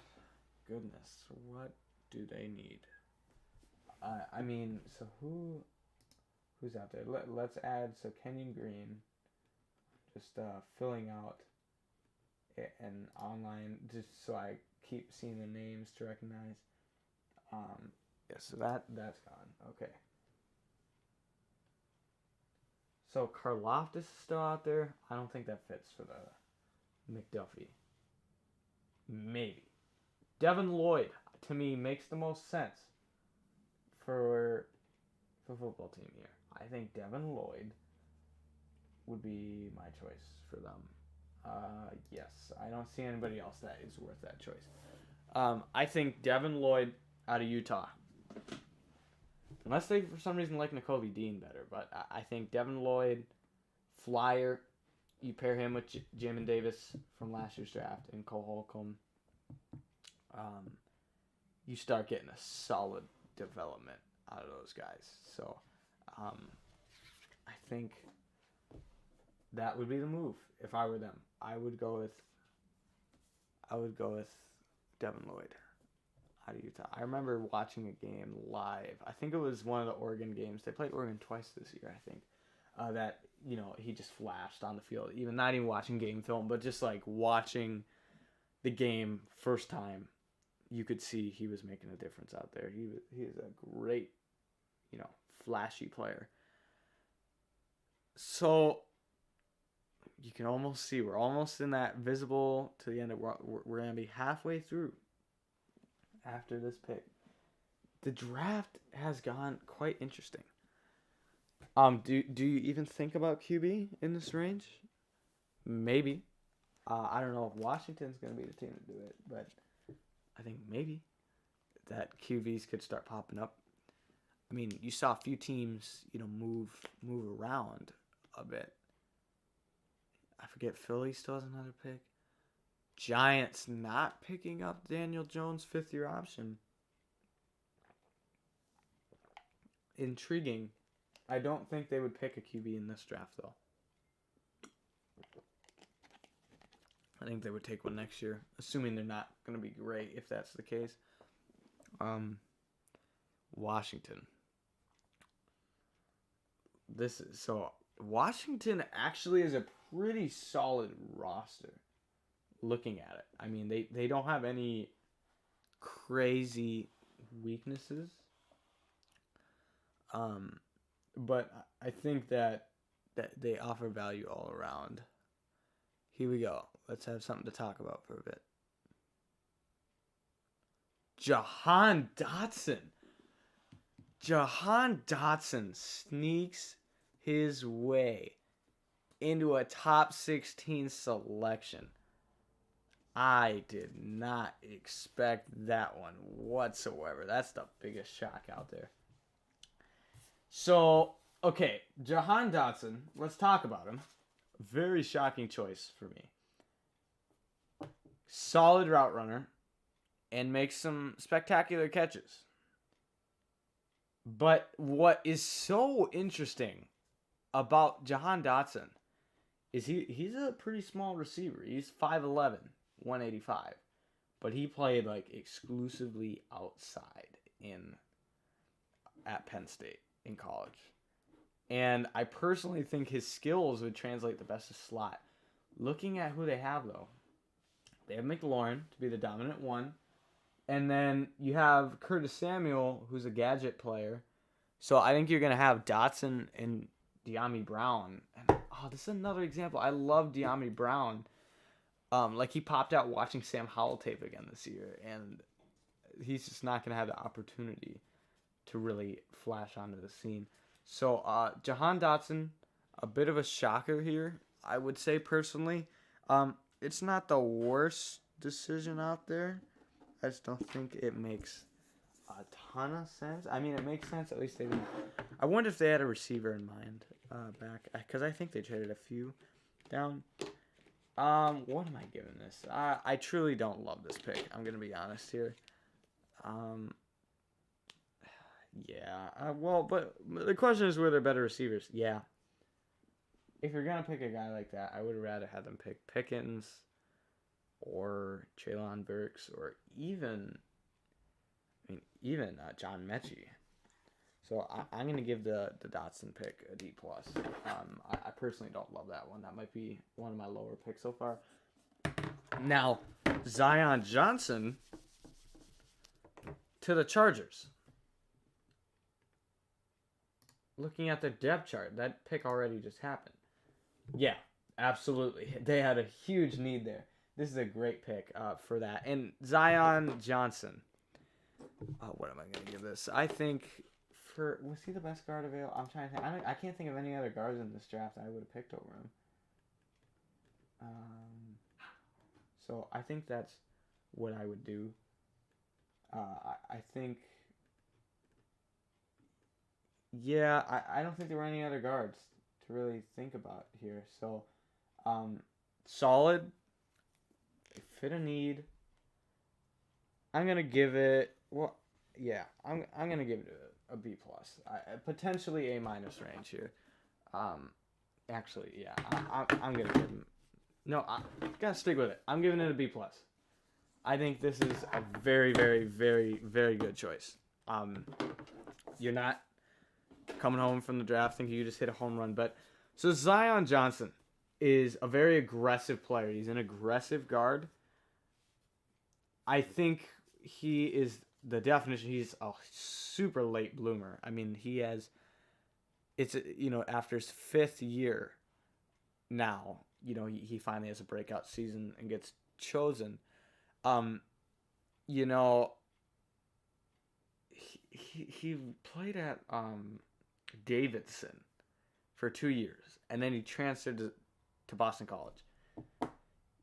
goodness, what do they need? Who's out there? Let's add, Kenyon Green, just filling out an online, just so I keep seeing the names to recognize. So that's gone. Okay. So Karlaftis is still out there. I don't think that fits for the McDuffie. Maybe. Devin Lloyd, to me, makes the most sense for football team here. I think Devin Lloyd would be my choice for them. Yes, I don't see anybody else that is worth that choice. I think Devin Lloyd out of Utah. Unless they, for some reason, like Nakobe Dean better. But I think Devin Lloyd, flyer, you pair him with Jamin Davis from last year's draft and Cole Holcomb. You start getting a solid development out of those guys. So, I think that would be the move if I were them. I would go with Devin Lloyd out of Utah. I remember watching a game live. I think it was one of the Oregon games. They played Oregon twice this year, I think. That he just flashed on the field. Even not even watching game film, but just watching the game first time, you could see he was making a difference out there. He is a great, flashy player. So you can almost see we're almost in that visible to the end of we're going to be halfway through after this pick. The draft has gone quite interesting. Do you even think about QB in this range? Maybe. I don't know if Washington's going to be the team to do it, but I think maybe that QBs could start popping up. I mean, you saw a few teams, move around a bit. I forget, Philly still has another pick. Giants not picking up Daniel Jones' 5th-year option. Intriguing. I don't think they would pick a QB in this draft, though. I think they would take one next year, assuming they're not going to be great if that's the case. Washington. Washington actually is a pretty solid roster. Looking at it, I mean, they don't have any crazy weaknesses. But I think that they offer value all around. Here we go. Let's have something to talk about for a bit. Jahan Dotson. Jahan Dotson sneaks his way into a top 16 selection. I did not expect that one whatsoever. That's the biggest shock out there. So, okay, Jahan Dotson, let's talk about him. Very shocking choice for me. Solid route runner and makes some spectacular catches. But what is so interesting about Jahan Dotson is he's a pretty small receiver. He's 5'11", 185. But he played like exclusively outside at Penn State in college. And I personally think his skills would translate the best to slot. Looking at who they have, though, they have McLaurin to be the dominant one. And then you have Curtis Samuel, who's a gadget player. So I think you're going to have Dotson and De'Ami Brown. And, this is another example. I love De'Ami Brown. He popped out watching Sam Howell tape again this year. And he's just not going to have the opportunity to really flash onto the scene. So, Jahan Dotson, a bit of a shocker here, I would say personally. It's not the worst decision out there. I just don't think it makes a ton of sense. I mean, it makes sense. At least they didn't. I wonder if they had a receiver in mind back. Because I think they traded a few down. What am I giving this? I truly don't love this pick. I'm going to be honest here. Yeah, but the question is, were there better receivers? Yeah. If you're going to pick a guy like that, I would rather have them pick Pickens or Treylon Burks or even John Mechie. So I'm going to give the Dotson pick a D+. I personally don't love that one. That might be one of my lower picks so far. Now, Zion Johnson to the Chargers. Looking at the depth chart, that pick already just happened. Yeah, absolutely. They had a huge need there. This is a great pick for that. And Zion Johnson. What am I going to give this? I think was he the best guard available? I'm trying to think. I can't think of any other guards in this draft I would have picked over him. So I think that's what I would do. I think... Yeah, I don't think there were any other guards to really think about here. So, solid. They fit a need. I'm gonna give it. Well, yeah, I'm gonna give it a B+. Potentially A- range here. Actually, yeah, I'm gonna give him. No, I gotta stick with it. I'm giving it a B+. I think this is a very, very, very, very good choice. You're not coming home from the draft thinking you just hit a home run. But so Zion Johnson is a very aggressive player. He's an aggressive guard. I think he is the definition. He's a super late bloomer. I mean, after his 5th year now, he finally has a breakout season and gets chosen. He played at Davidson for 2 years, and then he transferred to Boston College.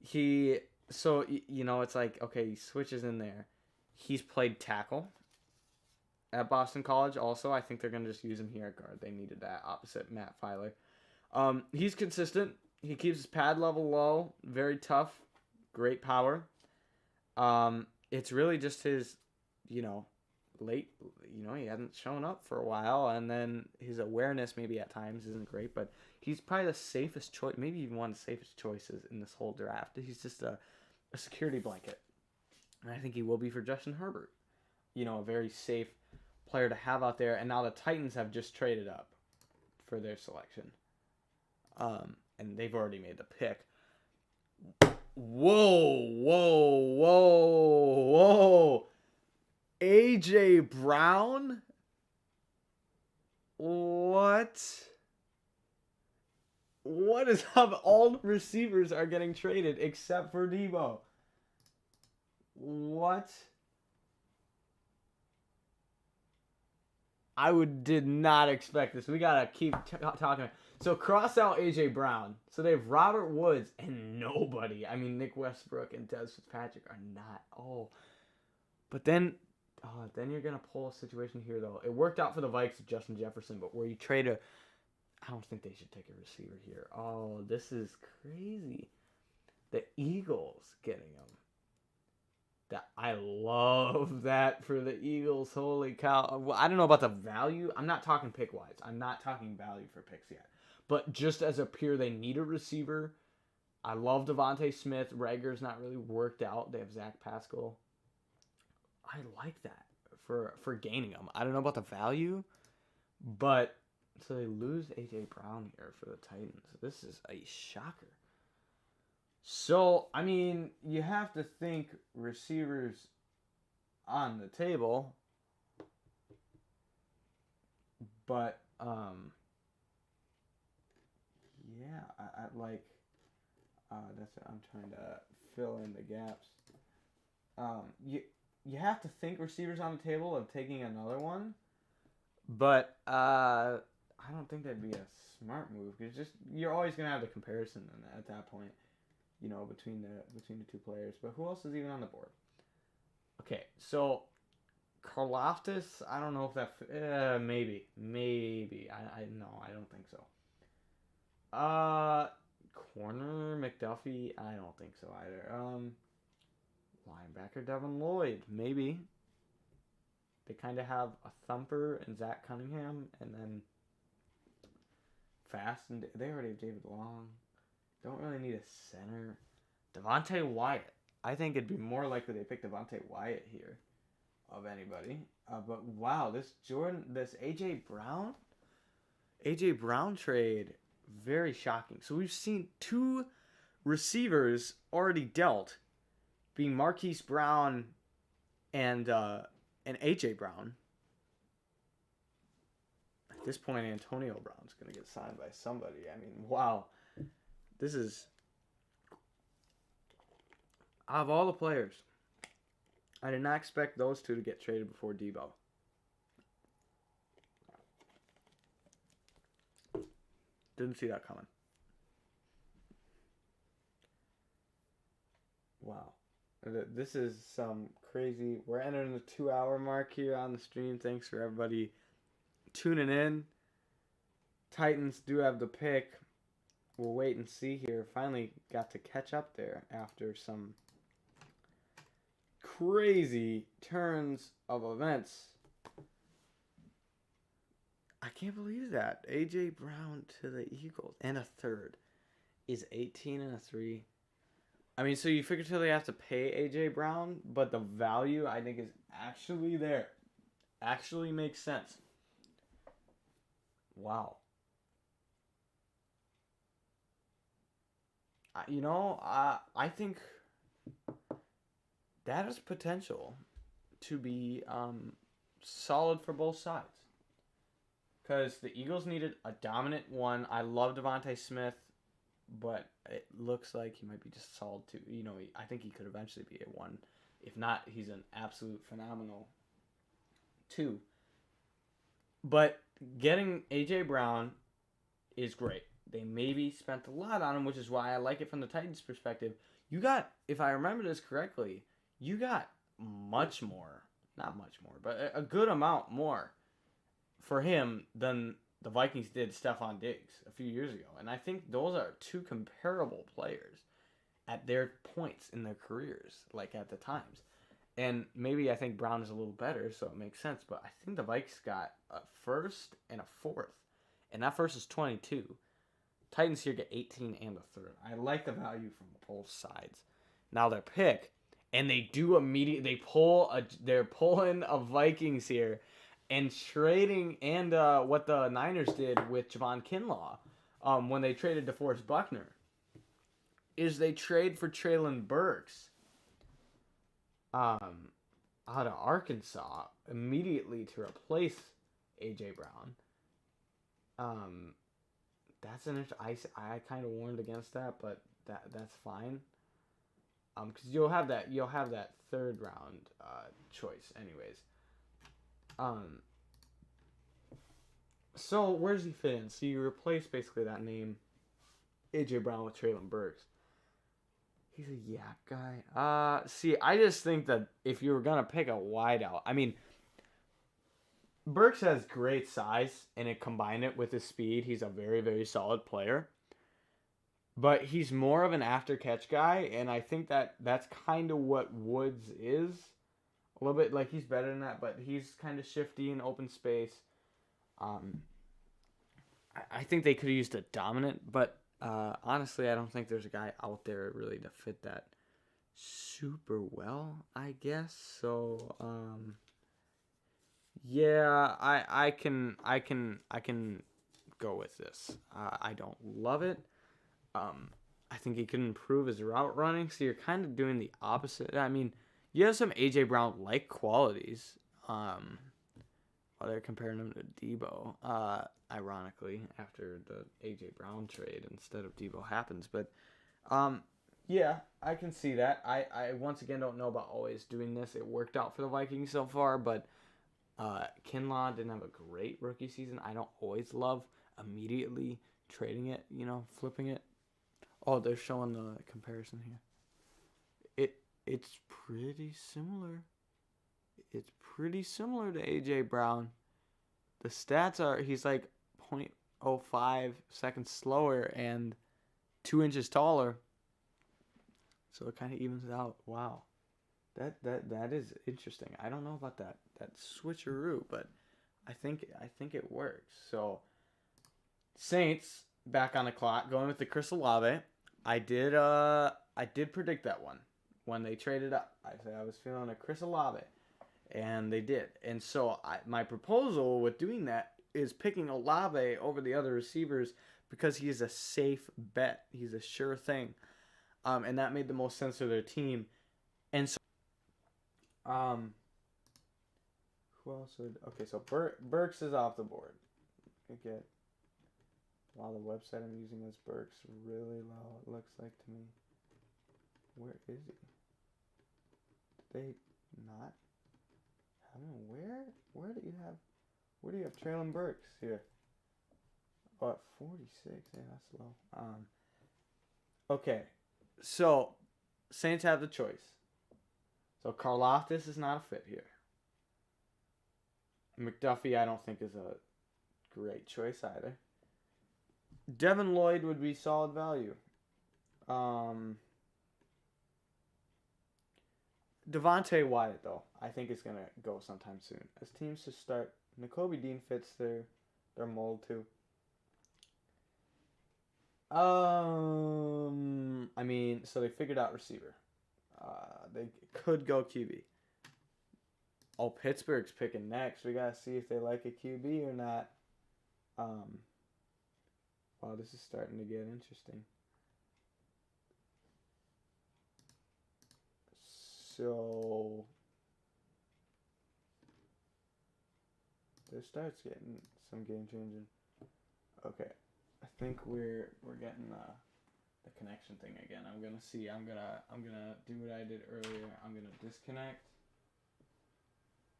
It's like, okay, he switches in there. He's played tackle at Boston College also. I think they're going to just use him here at guard. They needed that opposite Matt Filer. He's consistent. He keeps his pad level low, very tough, great power. It's really just his, late, he hasn't shown up for a while, and then his awareness maybe at times isn't great, but he's probably the safest choice, maybe even one of the safest choices in this whole draft. He's just a security blanket, and I think he will be for Justin Herbert. A very safe player to have out there, and now the Titans have just traded up for their selection. And they've already made the pick. Whoa. A.J. Brown? What? What is up? All receivers are getting traded except for Debo. What? Did not expect this. We gotta keep talking. So cross out A.J. Brown. So they have Robert Woods and nobody. I mean, Nick Westbrook and Des Fitzpatrick are not. But then you're gonna pull a situation here though. It worked out for the Vikes with Justin Jefferson, but where you trade I don't think they should take a receiver here. Oh, this is crazy. The Eagles getting him. I love that for the Eagles. Holy cow. Well, I don't know about the value. I'm not talking pick-wise. I'm not talking value for picks yet. But just as a pure, they need a receiver. I love Devontae Smith. Rager's not really worked out. They have Zach Pascal. I like that for gaining them. I don't know about the value, but so they lose A.J. Brown here for the Titans. This is a shocker. So, I mean, you have to think receivers on the table, but, yeah, I like, that's what I'm trying to fill in the gaps. You have to think receivers on the table of taking another one, but, I don't think that'd be a smart move, because you're always going to have the comparison at that point. Between the two players. But who else is even on the board? Okay, so Karlaftis, I don't know if that maybe. No, I don't think so. Corner McDuffie, I don't think so either. Linebacker Devin Lloyd, maybe. They kind of have a thumper in Zach Cunningham, and then fast, and they already have David Long. Don't really need a center. Devontae Wyatt. I think it'd be more likely they pick Devontae Wyatt here of anybody. But wow, this A.J. Brown trade, very shocking. So we've seen two receivers already dealt, being Marquis Brown and A.J. Brown. At this point, Antonio Brown's going to get signed by somebody. I mean, wow. This is, out of all the players, I did not expect those two to get traded before Debo. Didn't see that coming. Wow. This is some crazy. We're entering the 2-hour mark here on the stream. Thanks for everybody tuning in. Titans do have the pick. We'll wait and see here. Finally got to catch up there after some crazy turns of events. I can't believe that. A.J. Brown to the Eagles. And a third. Is 18 and a 3. I mean, so you figure till they have to pay A.J. Brown, but the value, I think, is actually there. Actually makes sense. Wow. I think that has potential to be solid for both sides. Because the Eagles needed a dominant one. I love Devontae Smith, but it looks like he might be just solid too. I think he could eventually be a 1. If not, he's an absolute phenomenal 2. But getting A.J. Brown is great. They maybe spent a lot on him, which is why I like it from the Titans' perspective. You got, if I remember this correctly, you got not much more, but a good amount more for him than the Vikings did Stephon Diggs a few years ago. And I think those are two comparable players at their points in their careers, like at the times. And maybe I think Brown is a little better, so it makes sense. But I think the Vikings got a first and a fourth. And that first is 22. Titans here get 18 and a third. I like the value from both sides. Now their pick, and they do immediately, they're pulling a Vikings here and trading, and what the Niners did with Javon Kinlaw when they traded DeForest Buckner, is they trade for Treylon Burks out of Arkansas immediately to replace A.J. Brown. That's an I kind of warned against that, but that's fine. Because you'll have that third round choice anyways. So where does he fit in? So you replace basically that name, A.J. Brown, with Treylon Burks. He's a yak guy. See, I just think that if you were gonna pick a wideout, I mean, Burks has great size, and it combined it with his speed. He's a very, very solid player. But he's more of an after-catch guy, and I think that's kind of what Woods is. A little bit, like, he's better than that, but he's kind of shifty in open space. I think they could have used a dominant, but honestly, I don't think there's a guy out there really to fit that super well, I guess. So, yeah, I can go with this. I don't love it. I think he can improve his route running. So you're kind of doing the opposite. I mean, you have some A.J. Brown-like qualities. While they're comparing him to Debo, ironically, after the A.J. Brown trade instead of Debo happens. But, yeah, I can see that. I once again don't know about always doing this. It worked out for the Vikings so far, but Kinlaw didn't have a great rookie season. I don't always love immediately trading it, flipping it. Oh, they're showing the comparison here. It's pretty similar. It's pretty similar to A.J. Brown. The stats are he's like 0.05 seconds slower and 2 inches taller. So it kind of evens out. Wow. That is interesting. I don't know about that switcheroo, but I think it works. So Saints back on the clock, going with the Chris Olave. I did predict that one when they traded up. I said I was feeling a Chris Olave, and they did. And so my proposal with doing that is picking Olave over the other receivers because he's a safe bet. He's a sure thing, and that made the most sense for their team. And so, who else would? Okay, so Burks is off the board. Wow, the website I'm using is Burks really low, it looks like to me. Where is he? Did they not have him? Where do you have Treylon Burks here? Oh, at 46. Yeah, that's low. Okay, so Saints have the choice. So Karlaftis is not a fit here. McDuffie I don't think is a great choice either. Devin Lloyd would be solid value. Devontae Wyatt, though, I think is going to go sometime soon. As teams just start, Nakobe Dean fits their mold too. I mean, so they figured out receiver. They could go QB. Oh, Pittsburgh's picking next. We got to see if they like a QB or not. Wow, this is starting to get interesting. So this starts getting some game changing. Okay, I think we're getting the connection thing again. I'm gonna see. I'm gonna do what I did earlier. I'm gonna disconnect,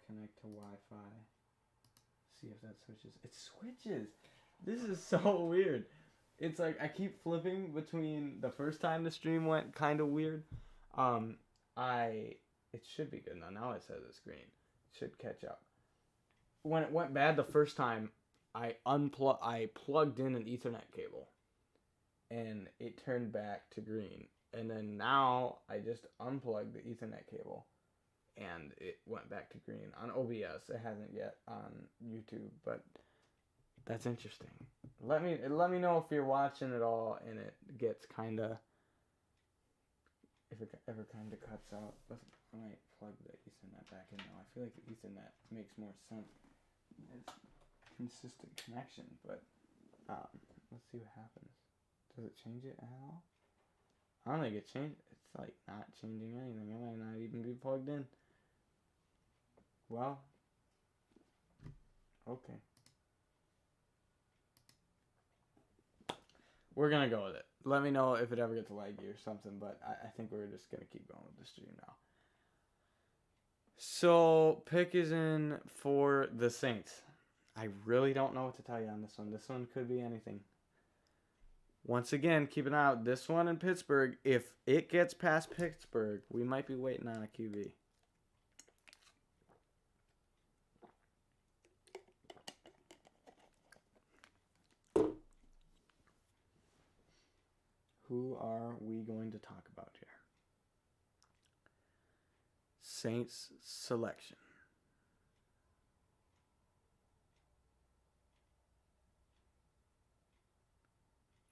connect to Wi-Fi. See if that switches. It switches. This is so weird. It's like I keep flipping between the first time the stream went kind of weird. It should be good now. Now it says the screen. It should catch up. When it went bad the first time, I plugged in an Ethernet cable, and it turned back to green. And then now I just unplugged the Ethernet cable, and it went back to green on OBS. It hasn't yet on YouTube, but that's interesting. Let me know if you're watching it all and it gets kind of, if it ever kind of cuts out. I might plug the Ethernet back in now. I feel like the Ethernet makes more sense. It's consistent connection, but let's see what happens. Does it change it at all? I don't think it changed. It's like not changing anything. It might not even be plugged in. Well, okay. We're going to go with it. Let me know if it ever gets laggy or something, but I think we're just going to keep going with the stream now. So, pick is in for the Saints. I really don't know what to tell you on this one. This one could be anything. Once again, keep an eye out. This one in Pittsburgh, if it gets past Pittsburgh, we might be waiting on a QB. Who are we going to talk about here? Saints selection.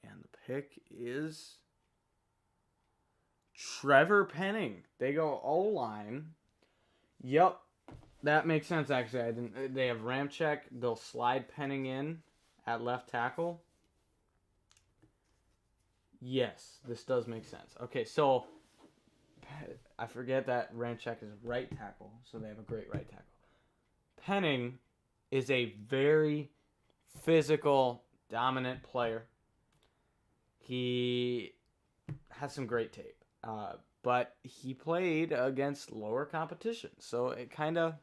And the pick is Trevor Penning. They go O-line. Yep. That makes sense, actually. They have Ramczyk. They'll slide Penning in at left tackle. Yes, this does make sense. Okay, so I forget that Ramczyk is right tackle, so they have a great right tackle. Penning is a very physical, dominant player. He has some great tape, but he played against lower competition, so it kind of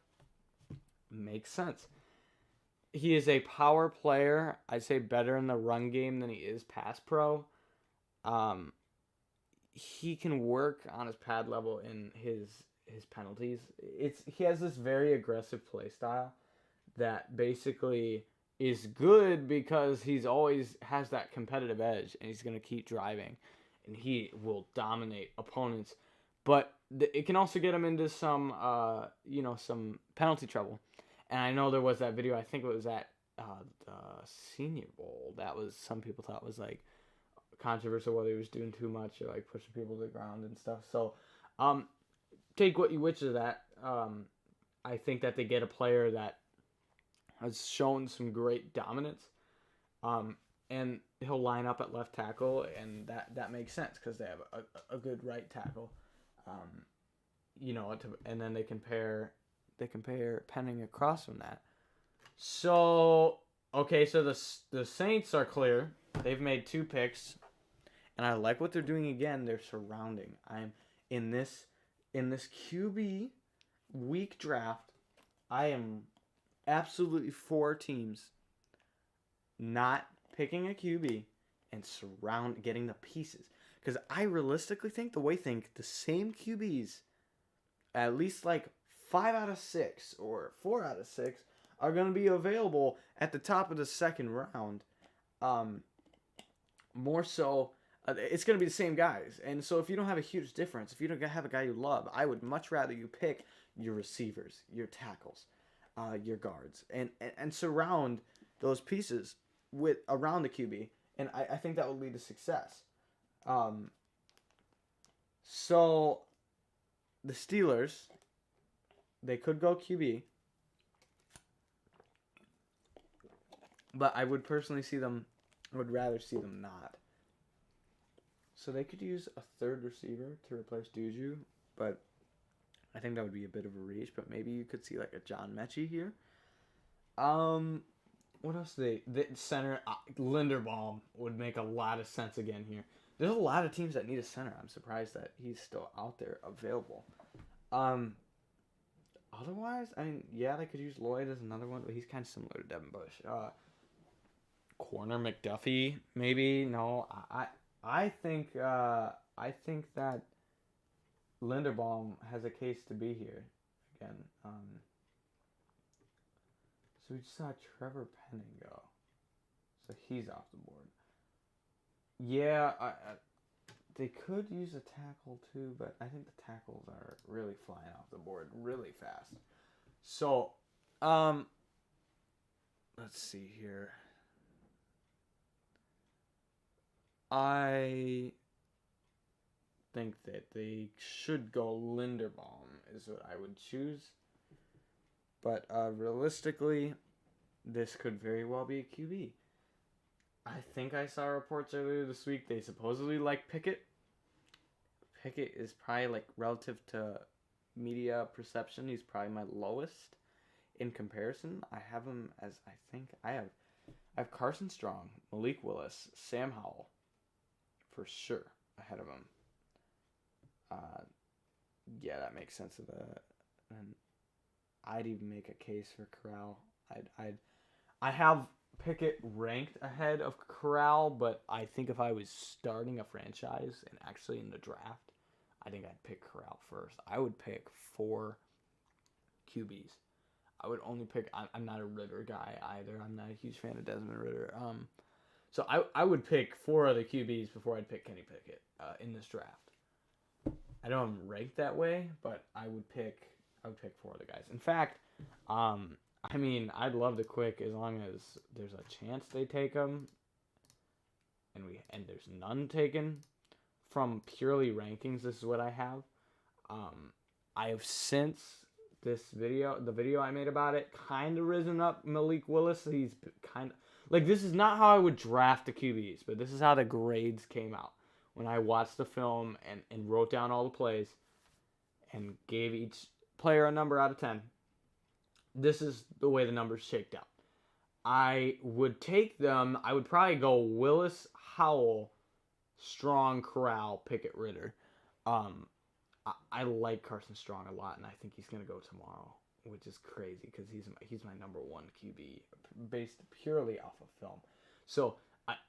makes sense. He is a power player. I'd say better in the run game than he is pass pro. He can work on his pad level in his penalties. He has this very aggressive play style that basically is good because he's always has that competitive edge and he's going to keep driving and he will dominate opponents. But it can also get him into some penalty trouble. And I know there was that video, I think it was at the Senior Bowl, that was, some people thought was like controversial, whether he was doing too much or like pushing people to the ground and stuff. So take what you wish of that. I think that they get a player that has shown some great dominance, and he'll line up at left tackle, and that makes sense because they have a good right tackle. And then they compare Penning across from that. So okay, so the Saints are clear. They've made 2 picks, and I like what they're doing again. They're surrounding. I'm in this QB week draft. I am absolutely for teams not picking a QB and getting the pieces, because I realistically think the same QBs, at least like 5 out of 6 or 4 out of 6, are going to be available at the top of the second round. More so, it's going to be the same guys. And so if you don't have a huge difference, if you don't have a guy you love, I would much rather you pick your receivers, your tackles, your guards, and surround those pieces around the QB. And I think that would lead to success. So the Steelers, they could go QB, but I would personally rather see them not. So they could use a third receiver to replace Juju, but I think that would be a bit of a reach. But maybe you could see like a John Mechie here. What else the center, Linderbaum would make a lot of sense again here. There's a lot of teams that need a center. I'm surprised that he's still out there available. Otherwise, I mean, yeah, they could use Lloyd as another one, but he's kind of similar to Devin Bush. Corner McDuffie, maybe. No, I think that Linderbaum has a case to be here again. So we just saw Trevor Penning go. So he's off the board. Yeah, they could use a tackle too, but I think the tackles are really flying off the board really fast. So, let's see here. I think that they should go Linderbaum is what I would choose. But realistically, this could very well be a QB. I think I saw reports earlier this week they supposedly like Pickett. Pickett is probably like relative to media perception, he's probably my lowest in comparison. I have him as I have Carson Strong, Malik Willis, Sam Howell for sure ahead of him. Yeah, that makes sense of and I'd even make a case for Corral. I have Pickett ranked ahead of Corral, but I think if I was starting a franchise and actually in the draft, I think I'd pick Corral first. I would pick 4 QBs. I would only pick. I'm not a Ritter guy either. I'm not a huge fan of Desmond Ritter. So I would pick 4 other QBs before I'd pick Kenny Pickett in this draft. I don't have him ranked that way, but I would pick 4 other guys. In fact, I mean, I'd love to quick as long as there's a chance they take him, and there's none taken from purely rankings. This is what I have. I have since the video I made about it, kind of risen up Malik Willis. He's kind of like, this is not how I would draft the QBs, but this is how the grades came out when I watched the film and wrote down all the plays and gave each player a number out of 10. This is the way the numbers shaked out. I would take them. I would probably go Willis, Howell, Strong, Corral, Pickett, Ritter. I like Carson Strong a lot, and I think he's going to go tomorrow, which is crazy because he's my number 1 QB based purely off of film. So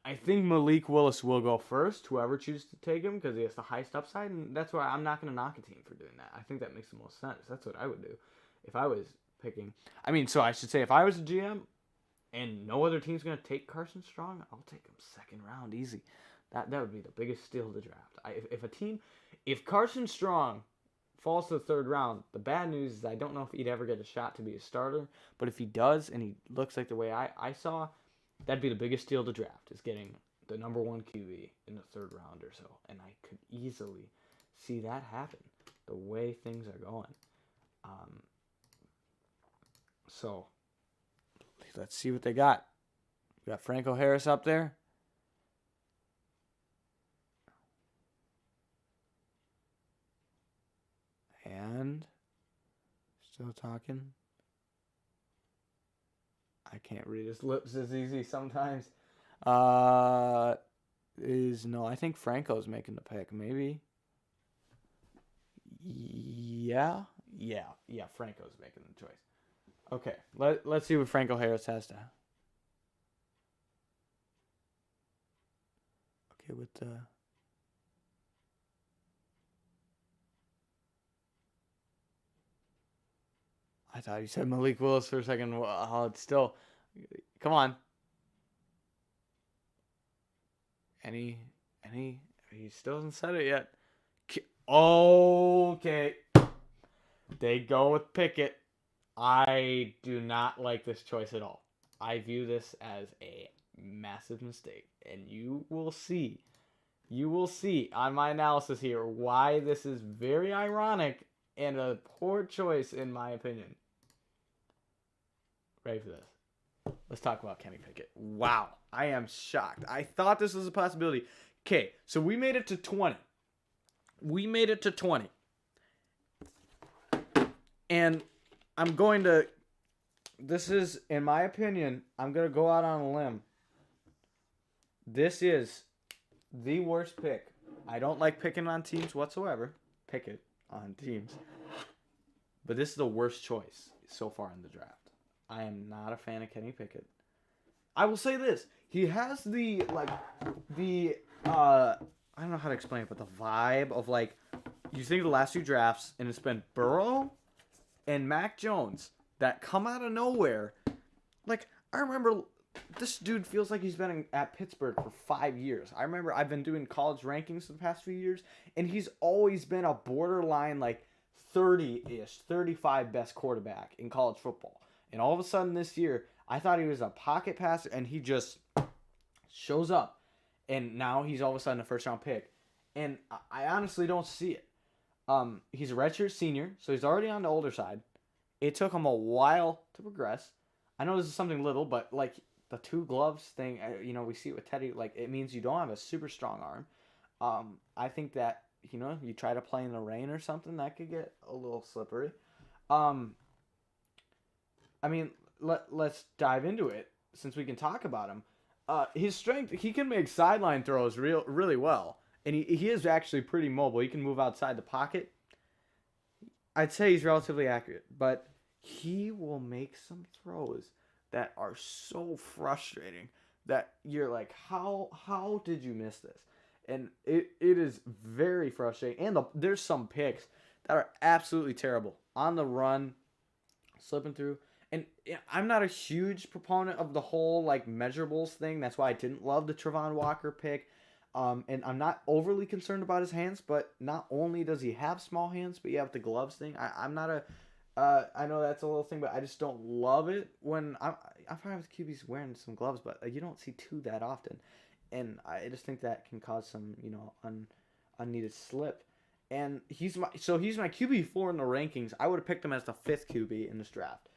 I think Malik Willis will go first, whoever chooses to take him, because he has the highest upside, and that's why I'm not going to knock a team for doing that. I think that makes the most sense. That's what I would do if I was picking. I mean, so I should say if I was a GM and no other team's going to take Carson Strong, I'll take him 2nd round easy. That would be the biggest steal of the draft. If Carson Strong falls to the 3rd round, the bad news is I don't know if he'd ever get a shot to be a starter, but if he does and he looks like the way I saw, that'd be the biggest steal of the draft, is getting the number 1 QB in the 3rd round or so. And I could easily see that happen the way things are going. So let's see what they got. We got Franco Harris up there. And still talking. I can't read his lips as easy sometimes. I think Franco's making the pick, maybe. Yeah, Franco's making the choice. Okay, let's see what Franco Harris has to. Okay, with the. I thought you said Malik Willis for a second. Oh, it's still. Come on. He still hasn't said it yet. Okay. They go with Pickett. I do not like this choice at all. I view this as a massive mistake. And you will see on my analysis here why this is very ironic and a poor choice in my opinion. Ready for this? Let's talk about Kenny Pickett. Wow, I am shocked. I thought this was a possibility. Okay, so we made it to 20. And I'm going to, this is, in my opinion, I'm going to go out on a limb. This is the worst pick. I don't like picking on teams whatsoever. Pickett on teams. But this is the worst choice so far in the draft. I am not a fan of Kenny Pickett. I will say this. He has I don't know how to explain it, but the vibe of, like, you think of the last 2 drafts, and it's been Burrow and Mac Jones that come out of nowhere. Like, I remember this dude feels like he's been at Pittsburgh for 5 years. I remember I've been doing college rankings for the past few years, and he's always been a borderline like 30-ish, 35 best quarterback in college football. And all of a sudden this year, I thought he was a pocket passer, and he just shows up. And now he's all of a sudden a first-round pick. And I honestly don't see it. He's a redshirt senior, so he's already on the older side. It took him a while to progress. I know this is something little, but like the two gloves thing, we see it with Teddy. Like, it means you don't have a super strong arm. I think that, you try to play in the rain or something, that could get a little slippery. Let's dive into it since we can talk about him. His strength, he can make sideline throws really well. And he is actually pretty mobile. He can move outside the pocket. I'd say he's relatively accurate, but he will make some throws that are so frustrating that you're like, how did you miss this? And it is very frustrating. And there's some picks that are absolutely terrible. On the run, slipping through. And I'm not a huge proponent of the whole like measurables thing. That's why I didn't love the Trevon Walker pick. And I'm not overly concerned about his hands, but not only does he have small hands, but you have the gloves thing. I'm not I know that's a little thing, but I just don't love it when I'm fine with QBs wearing some gloves, but you don't see two that often. And I just think that can cause some, unneeded slip. And he's my QB4 in the rankings. I would have picked him as the 5th QB in this draft.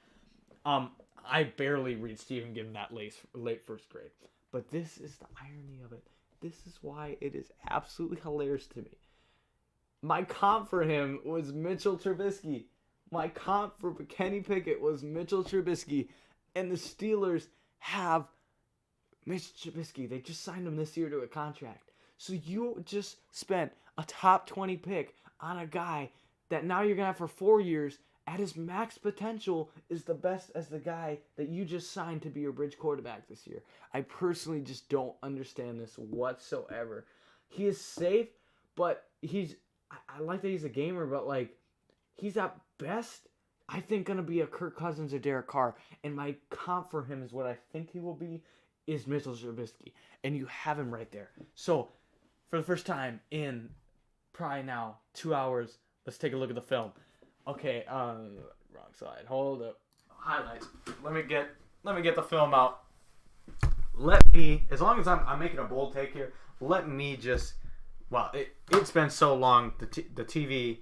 I barely read Stephen Gibbon that late first grade. But this is the irony of it. This is why it is absolutely hilarious to me. My comp for him was Mitchell Trubisky. My comp for Kenny Pickett was Mitchell Trubisky. And the Steelers have Mitch Trubisky. They just signed him this year to a contract. So you just spent a top 20 pick on a guy that now you're going to have for 4 years at his max potential is the best as the guy that you just signed to be your bridge quarterback this year. I personally just don't understand this whatsoever. He is safe, but I like that he's a gamer, but like he's at best, I think, going to be a Kirk Cousins or Derek Carr. And my comp for him is what I think he will be is Mitchell Trubisky. And you have him right there. So for the first time in probably now 2 hours, let's take a look at the film. Okay, wrong side. Hold up. Highlights. Let me get the film out. As long as I'm making a bold take here, let me just. Well, it's been so long. The TV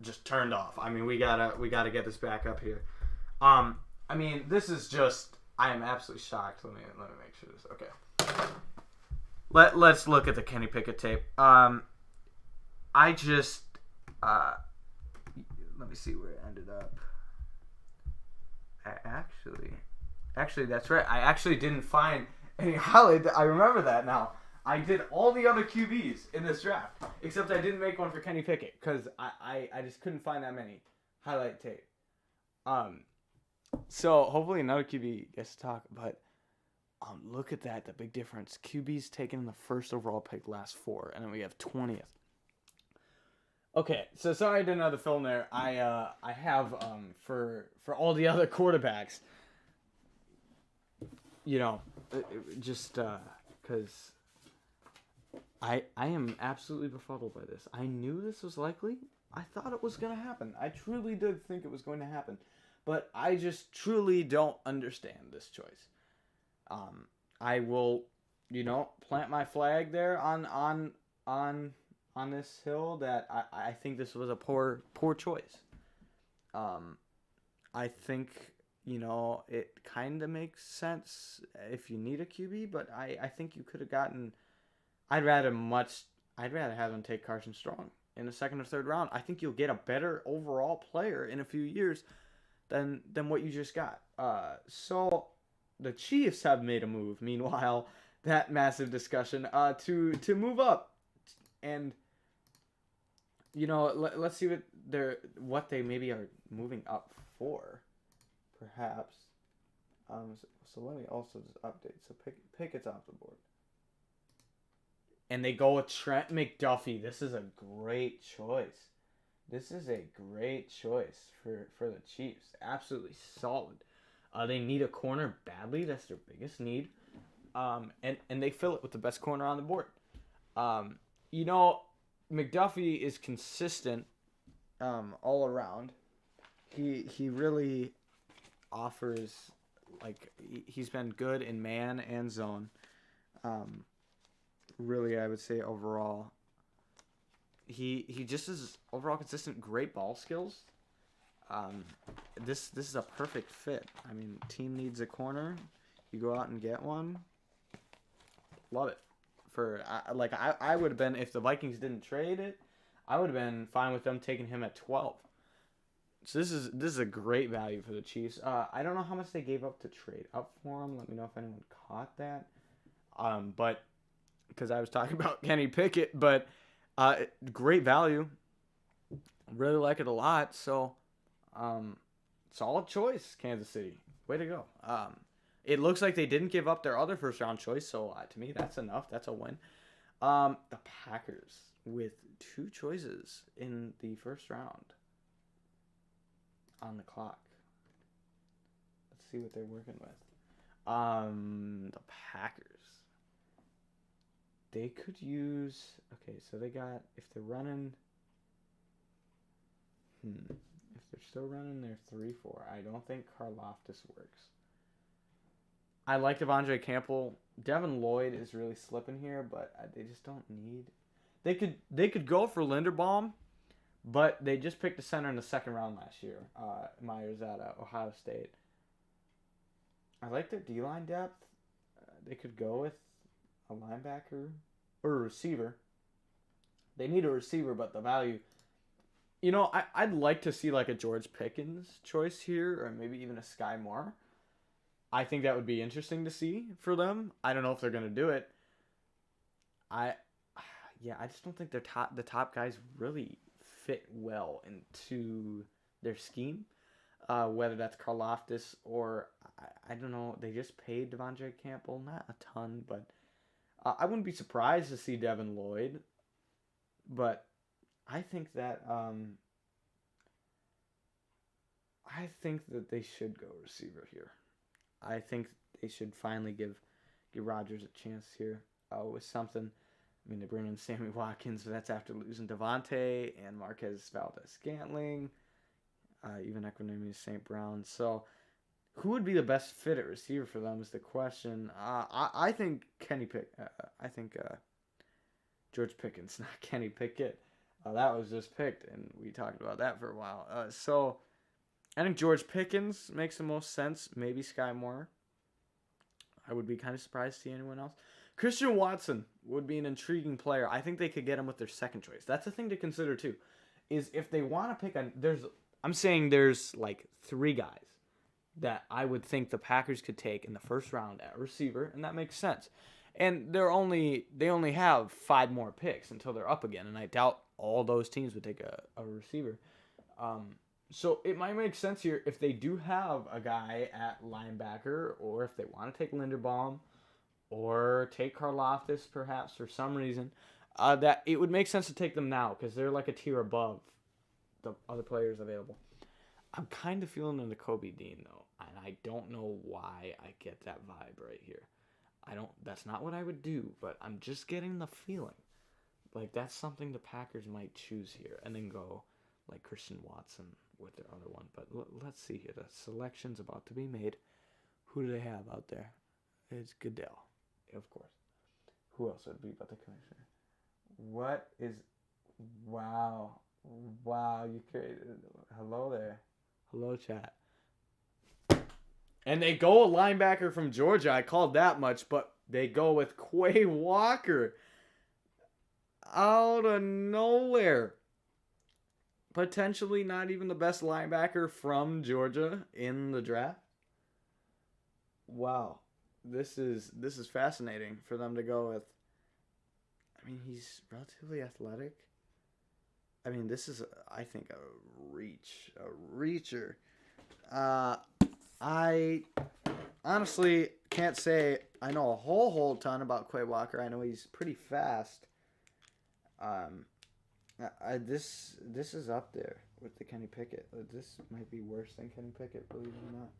just turned off. I mean, we gotta get this back up here. This is just. I am absolutely shocked. Let me make sure this. Okay. Let's look at the Kenny Pickett tape. Let me see where it ended up. Actually, that's right. I actually didn't find any highlight. I remember that now. I did all the other QBs in this draft, except I didn't make one for Kenny Pickett because I just couldn't find that many highlight tape. So hopefully another QB gets to talk. But look at that, the big difference. QB's taken in the first overall pick last 4, and then we have 20th. Okay, so sorry I didn't have the film there. I have for all the other quarterbacks, just because I am absolutely befuddled by this. I knew this was likely. I thought it was going to happen. I truly did think it was going to happen, but I just truly don't understand this choice. I will, plant my flag there on this hill that I think this was a poor choice. I think, it kind of makes sense if you need a QB, but I think you could have gotten, I'd rather have him take Carson Strong in the 2nd or 3rd round. I think you'll get a better overall player in a few years than what you just got. So the Chiefs have made a move. Meanwhile, that massive discussion to move up. And let's see what they maybe are moving up for, perhaps. So let me also just update. So Pickett's off the board, and they go with Trent McDuffie. This is a great choice. This is a great choice for the Chiefs. Absolutely solid. They need a corner badly. That's their biggest need. And they fill it with the best corner on the board. McDuffie is consistent all around. He really offers, he's been good in man and zone. Really, I would say overall, he just is overall consistent, great ball skills. This is a perfect fit. I mean, team needs a corner, you go out and get one. Love it. I would have been, if the Vikings didn't trade it, I would have been fine with them taking him at 12. So this is a great value for the Chiefs. I don't know how much they gave up to trade up for him. Let me know if anyone caught that. But because I was talking about Kenny Pickett, but great value. Really like it a lot. So solid choice, Kansas City. Way to go. It looks like they didn't give up their other first round choice, so to me that's enough. That's a win. The Packers with 2 choices in the first round on the clock. Let's see what they're working with. The Packers. They could use, okay, so they got, if they're running, if they're still running their 3-4, I don't think Karlaftis works. I like Devondre Campbell. Devin Lloyd is really slipping here, but they just don't need. They could go for Linderbaum, but they just picked a center in the second round last year. Myers at Ohio State. I like their D-line depth. They could go with a linebacker or a receiver. They need a receiver, but the value. I'd like to see like a George Pickens choice here, or maybe even a Sky Moore. I think that would be interesting to see for them. I don't know if they're going to do it. I just don't think the top guys really fit well into their scheme. Whether that's Karlaftis or I don't know. They just paid Devondre Campbell, not a ton, but I wouldn't be surprised to see Devin Lloyd. But I think that they should go receiver here. I think they should finally give Rodgers a chance here with something. I mean, they bring in Sammy Watkins, but that's after losing Devontae and Marquez Valdez-Scantling, even Equanimeous St. Brown. So, who would be the best fit at receiver for them is the question. I think George Pickens, not Kenny Pickett. That was just picked, and we talked about that for a while. So, I think George Pickens makes the most sense. Maybe Sky Moore. I would be kind of surprised to see anyone else. Christian Watson would be an intriguing player. I think they could get him with their second choice. That's a thing to consider too. Is if they want to pick I'm saying there's like 3 guys that I would think the Packers could take in the first round at receiver, and that makes sense. And they only have 5 more picks until they're up again, and I doubt all those teams would take a receiver. So it might make sense here if they do have a guy at linebacker, or if they want to take Linderbaum, or take Karlaftis perhaps for some reason, that it would make sense to take them now because they're like a tier above the other players available. I'm kind of feeling in the Kobe Dean though, and I don't know why I get that vibe right here. That's not what I would do, but I'm just getting the feeling. Like that's something the Packers might choose here and then go like Christian Watson with their other one. But let's see here. The selection's about to be made. Who do they have out there? It's Goodell, of course. Who else would be but the commissioner? Wow, you created. Hello there. Hello, chat. And they go a linebacker from Georgia. I called that much, but they go with Quay Walker. Out of nowhere. Potentially not even the best linebacker from Georgia in the draft. Wow. This is fascinating for them to go with. I mean, he's relatively athletic. I mean, this is, I think, a reacher. I honestly can't say I know a whole ton about Quay Walker. I know he's pretty fast. This is up there with the Kenny Pickett. This might be worse than Kenny Pickett, believe it or not.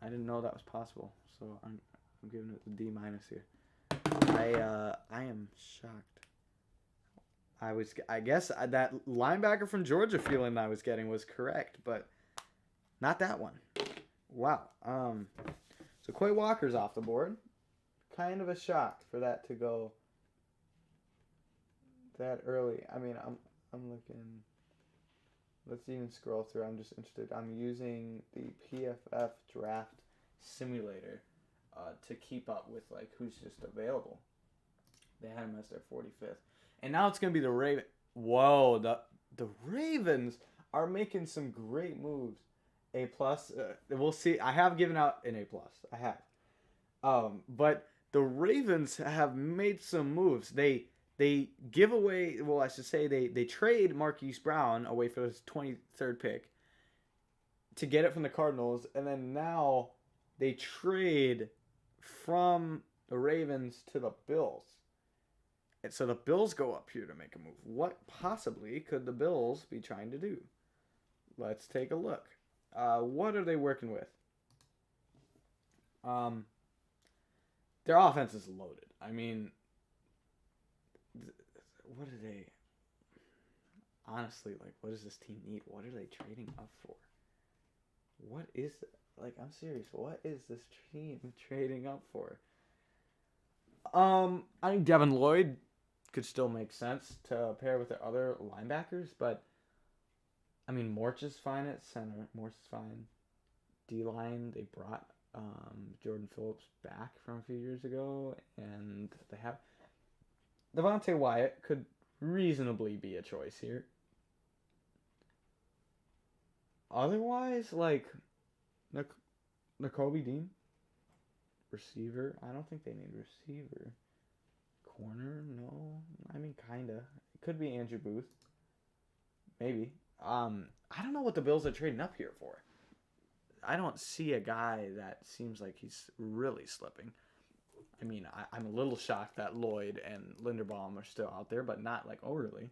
I didn't know that was possible. So I'm giving it the D- here. I am shocked. I guess that linebacker from Georgia feeling I was getting was correct, but not that one. Wow. So Quay Walker's off the board. Kind of a shock for that to go that early. I mean, I'm looking. Let's even scroll through. I'm just interested. I'm using the PFF draft simulator to keep up with like who's just available. They had him as their 45th, and now it's gonna be the Raven. Whoa, the Ravens are making some great moves. A plus. We'll see. I have given out an A plus. I have, but the Ravens have made some moves. They give away. Well, I should say they trade Marquis Brown away for his 23rd pick to get it from the Cardinals, and then now they trade from the Ravens to the Bills. And so the Bills go up here to make a move. What possibly could the Bills be trying to do? Let's take a look. What are they working with? Their offense is loaded. I mean, what do they... Honestly, like, what does this team need? What are they trading up for? What is... Like, I'm serious. What is this team trading up for? I think Devin Lloyd could still make sense to pair with their other linebackers, but I mean, Morch is fine at center. Morch is fine. D-line, they brought Jordan Phillips back from a few years ago, and they have Devontae Wyatt could reasonably be a choice here. Otherwise, like Nakobe Dean, receiver. I don't think they need receiver. Corner, no. I mean, kinda. It could be Andrew Booth. Maybe. I don't know what the Bills are trading up here for. I don't see a guy that seems like he's really slipping. I mean, I'm a little shocked that Lloyd and Linderbaum are still out there, but not like overly.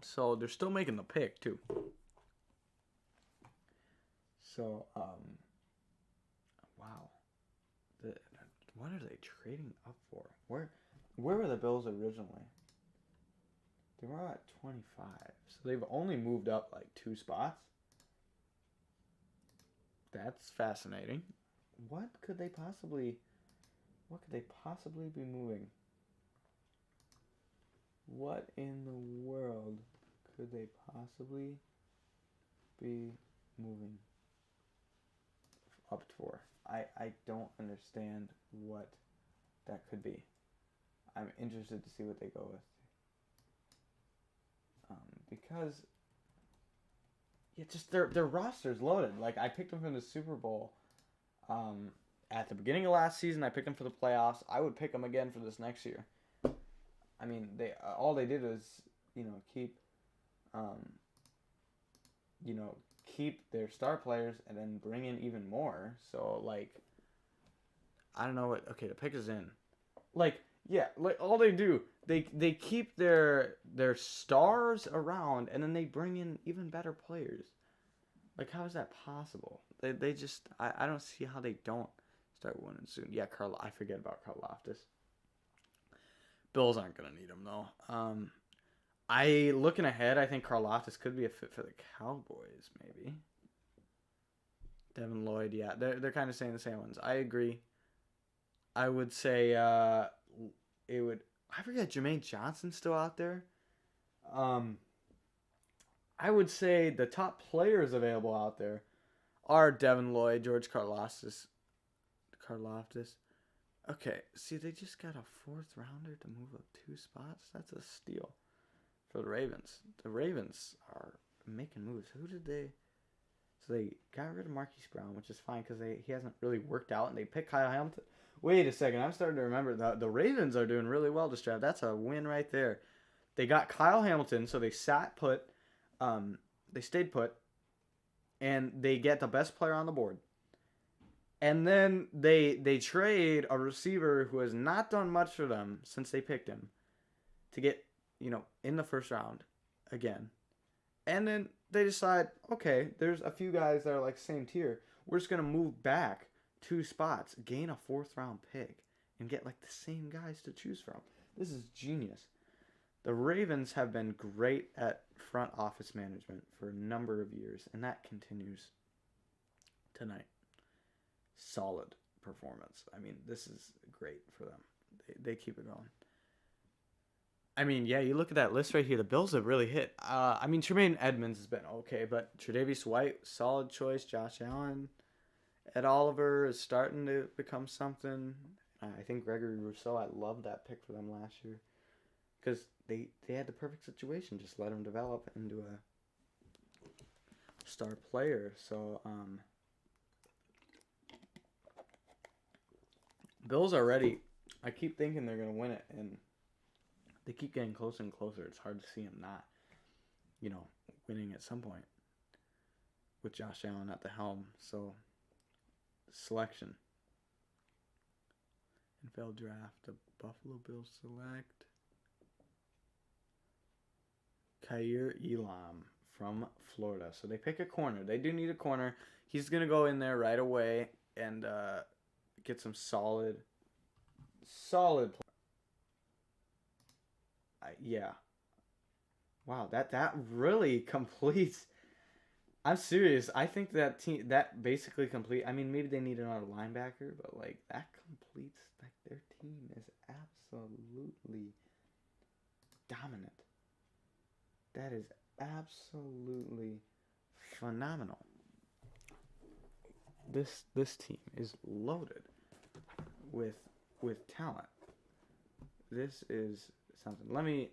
So they're still making the pick too. So, wow. What are they trading up for? Where were the Bills originally? They were at 25. So they've only moved up like 2 spots. That's fascinating. What could they possibly be moving? What in the world could they possibly be moving up for? I don't understand what that could be. I'm interested to see what they go with. Because just their roster's loaded. Like, I picked them from the Super Bowl at the beginning of last season. I picked them for the playoffs. I would pick them again for this next year. I mean, all they did was, keep their star players and then bring in even more. So, like, I don't know what. Okay, the pick is in. Like, yeah, like all they do, they keep their stars around and then they bring in even better players. Like, how is that possible? They just I don't see how they don't start winning soon. Yeah, I forget about Karlaftis. Bills aren't gonna need him though. Looking ahead, I think Karlaftis could be a fit for the Cowboys, maybe. Devin Lloyd, yeah, they're kind of saying the same ones. I agree. I would say it would. I forget Jermaine Johnson's still out there. I would say the top players available out there are Devin Lloyd, George Karlaftis. Okay, see, they just got a 4th rounder to move up 2 spots. That's a steal for the Ravens. The Ravens are making moves. Who did they? So they got rid of Marquis Brown, which is fine because he hasn't really worked out, and they picked Kyle Hamilton. Wait a second, I'm starting to remember the Ravens are doing really well this draft. That's a win right there. They got Kyle Hamilton, so they sat put. They stayed put, and they get the best player on the board. And then they trade a receiver who has not done much for them since they picked him to get, in the first round again. And then they decide, okay, there's a few guys that are like same tier. We're just going to move back 2 spots, gain a 4th round pick, and get like the same guys to choose from. This is genius. The Ravens have been great at front office management for a number of years, and that continues tonight. Solid performance. I mean, this is great for them. They keep it going. I mean, yeah, you look at that list right here. The Bills have really hit. I mean, Tremaine Edmonds has been okay, but Tre'Davious White, solid choice. Josh Allen, Ed Oliver is starting to become something. I think Gregory Rousseau, I loved that pick for them last year because they had the perfect situation. Just let him develop into a star player. So, Bills are ready. I keep thinking they're going to win it, and they keep getting closer and closer. It's hard to see them not, winning at some point with Josh Allen at the helm. So, selection. NFL draft. The Buffalo Bills select Kaiir Elam from Florida. So, they pick a corner. They do need a corner. He's going to go in there right away and get some solid play. Yeah. Wow, that really completes. I'm serious. I think that team that basically complete. I mean, maybe they need another linebacker, but like that completes. Like their team is absolutely dominant. That is absolutely phenomenal. This team is loaded with talent. This is something. Let me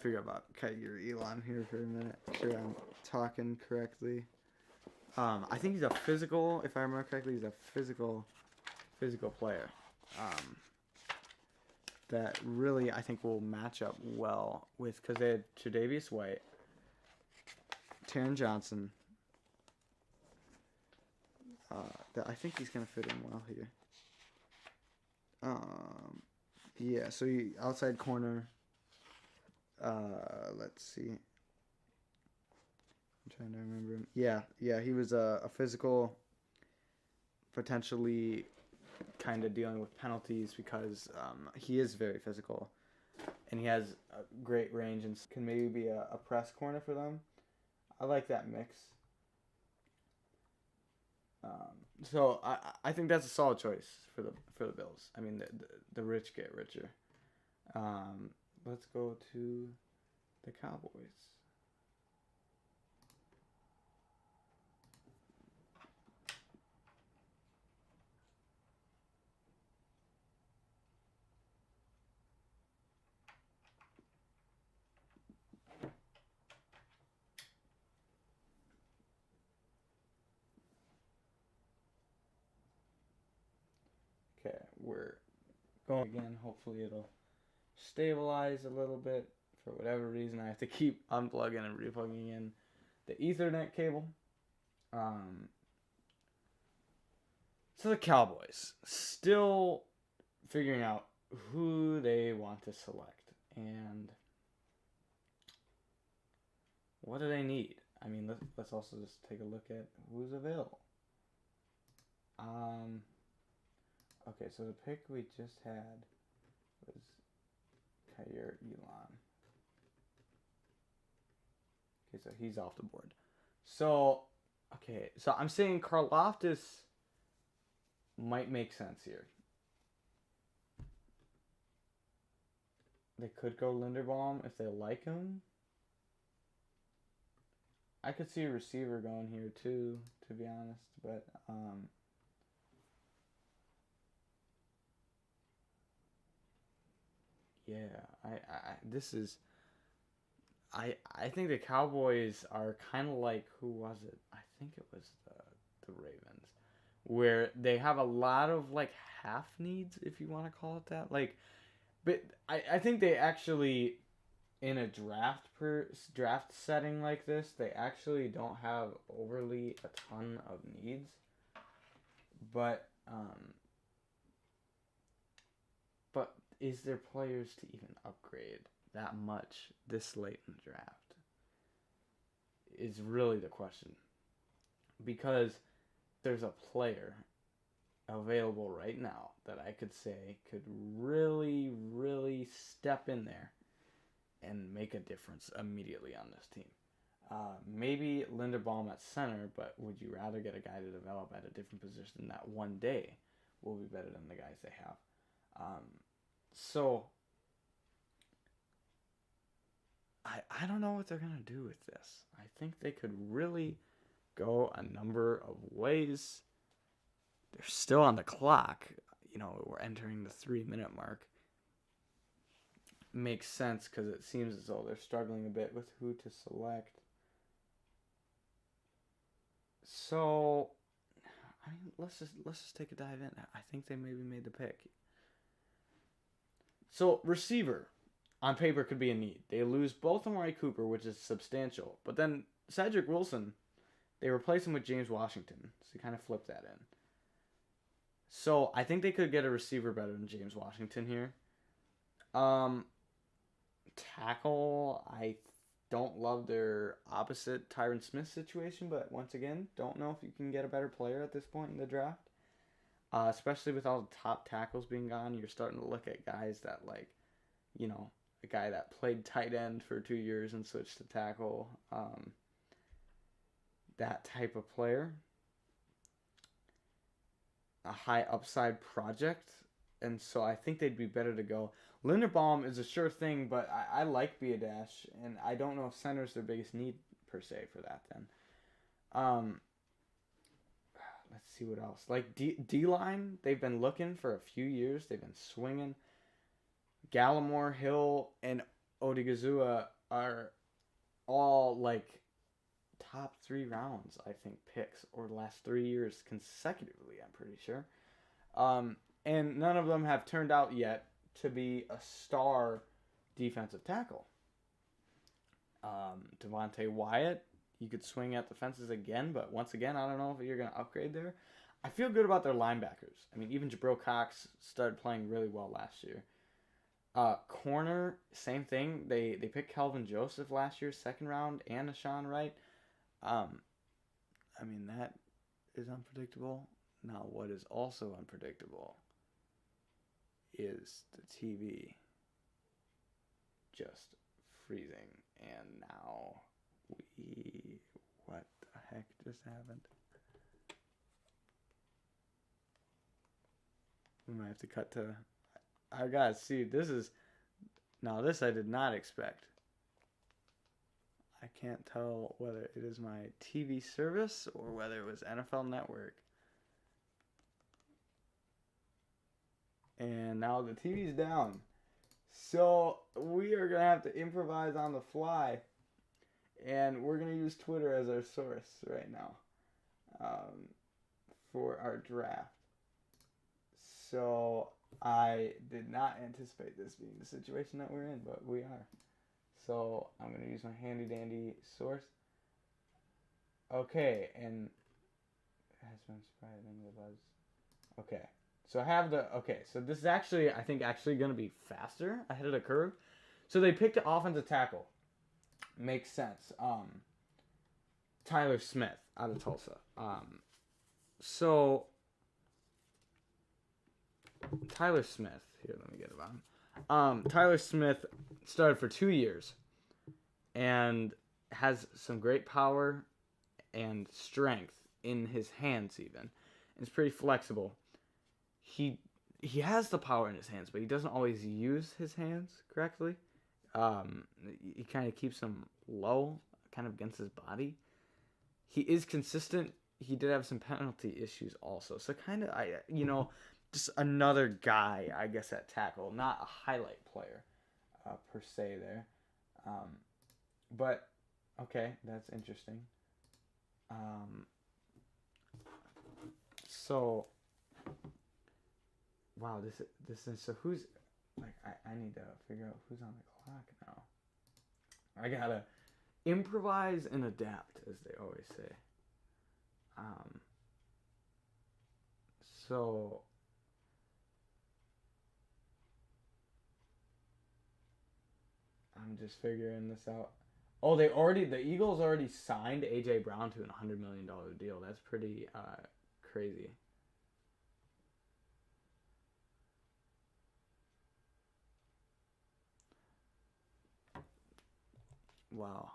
figure out Kaiir Elam here for a minute. Make sure I'm talking correctly. I think he's a physical. If I remember correctly, he's a physical player. That really I think will match up well with because they had Tre'Davious White, Taron Johnson. That I think he's gonna fit in well here. Yeah. So he outside corner. Let's see. I'm trying to remember him. Yeah, he was a physical, potentially kind of dealing with penalties because he is very physical, and he has a great range and can maybe be a press corner for them. I like that mix. So I think that's a solid choice for the Bills. I mean the rich get richer. Let's go to the Cowboys. Okay, we're going again. Hopefully it'll stabilize a little bit. For whatever reason, I have to keep unplugging and replugging in the Ethernet cable. So the Cowboys still figuring out who they want to select and what do they need. I mean, let's also just take a look at who's available. Okay, so the pick we just had was Kaiir Elam. Okay, so he's off the board. So I'm saying Karlaftis might make sense here. They could go Linderbaum if they like him. I could see a receiver going here too, to be honest, but I think the Cowboys are kind of like, who was it? I think it was the Ravens, where they have a lot of like half needs, if you want to call it that. Like, but I think they actually, in a draft setting like this, they actually don't have overly a ton of needs, but is there players to even upgrade that much this late in the draft? is really the question. Because there's a player available right now that I could say could really, really step in there and make a difference immediately on this team. Maybe Linderbaum at center, but would you rather get a guy to develop at a different position that one day will be better than the guys they have? So I don't know what they're going to do with this. I think they could really go a number of ways. They're still on the clock. You know, we're entering the 3-minute mark. Makes sense because it seems as though they're struggling a bit with who to select. So, I mean, let's just take a dive in. I think they maybe made the pick. So, receiver, on paper, could be a need. They lose both Amari Cooper, which is substantial. But then Cedric Wilson, they replace him with James Washington. So, you kind of flip that in. So, I think they could get a receiver better than James Washington here. Tackle, I don't love their opposite Tyron Smith situation, but once again, don't know if you can get a better player at this point in the draft. Especially with all the top tackles being gone, you're starting to look at guys that, like, you know, a guy that played tight end for 2 years and switched to tackle. That type of player. A high upside project. And so I think they'd be better to go. Linderbaum is a sure thing, but I like Biadash, and I don't know if center's their biggest need per se for that then. Let's see what else. Like D-line, they've been looking for a few years. They've been swinging. Gallimore, Hill, and Odigizua are all like top 3 rounds, I think, picks over the last 3 years consecutively, I'm pretty sure. And none of them have turned out yet to be a star defensive tackle. Devontae Wyatt, you could swing at the fences again, but once again, I don't know if you're going to upgrade there. I feel good about their linebackers. I mean, even Jabril Cox started playing really well last year. Corner, same thing. They picked Kelvin Joseph last year, 2nd round, and Ashawn Wright. I mean, that is unpredictable. Now, what is also unpredictable is the TV just freezing, and now what the heck just happened? We might have to cut to, I gotta see, this I did not expect. I can't tell whether it is my TV service or whether it was NFL Network. And now the TV's down. So we are going to have to improvise on the fly. And we're going to use Twitter as our source right now for our draft. So I did not anticipate this being the situation that we're in, but we are. So I'm going to use my handy dandy source. Okay, and it has been spreading the buzz. Okay. So I have so this is actually, I think, going to be faster ahead of the curve. So they picked an offensive tackle. Makes sense. Tyler Smith out of Tulsa. So Tyler Smith, here, let me get about him. Tyler Smith started for 2 years and has some great power and strength in his hands even. It's pretty flexible. He has the power in his hands, but he doesn't always use his hands correctly. He kind of keeps them low, kind of against his body. He is consistent. He did have some penalty issues also. So kind of, just another guy, I guess, at tackle. Not a highlight player, per se there. But, okay, that's interesting. So... Wow, this is, so who's, like, I need to figure out who's on the clock now. I gotta improvise and adapt, as they always say. So, I'm just figuring this out. Oh, the Eagles already signed AJ Brown to a $100 million deal. That's pretty crazy. Wow.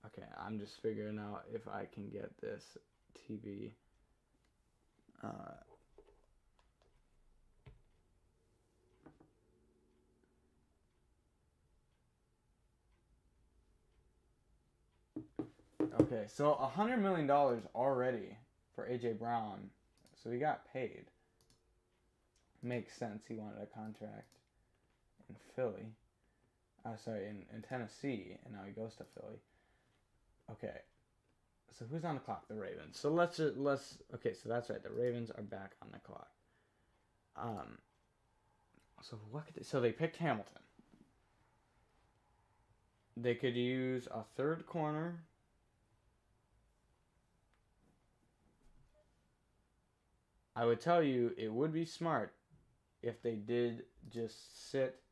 Okay, I'm just figuring out if I can get this TV. Okay, so $100 million already for AJ Brown. So he got paid. Makes sense. He wanted a contract in Philly. In Tennessee, and now he goes to Philly. Okay, so who's on the clock? The Ravens. So let's. Okay, so that's right. The Ravens are back on the clock. So they picked Hamilton. They could use a third corner. I would tell you it would be smart if they did just sit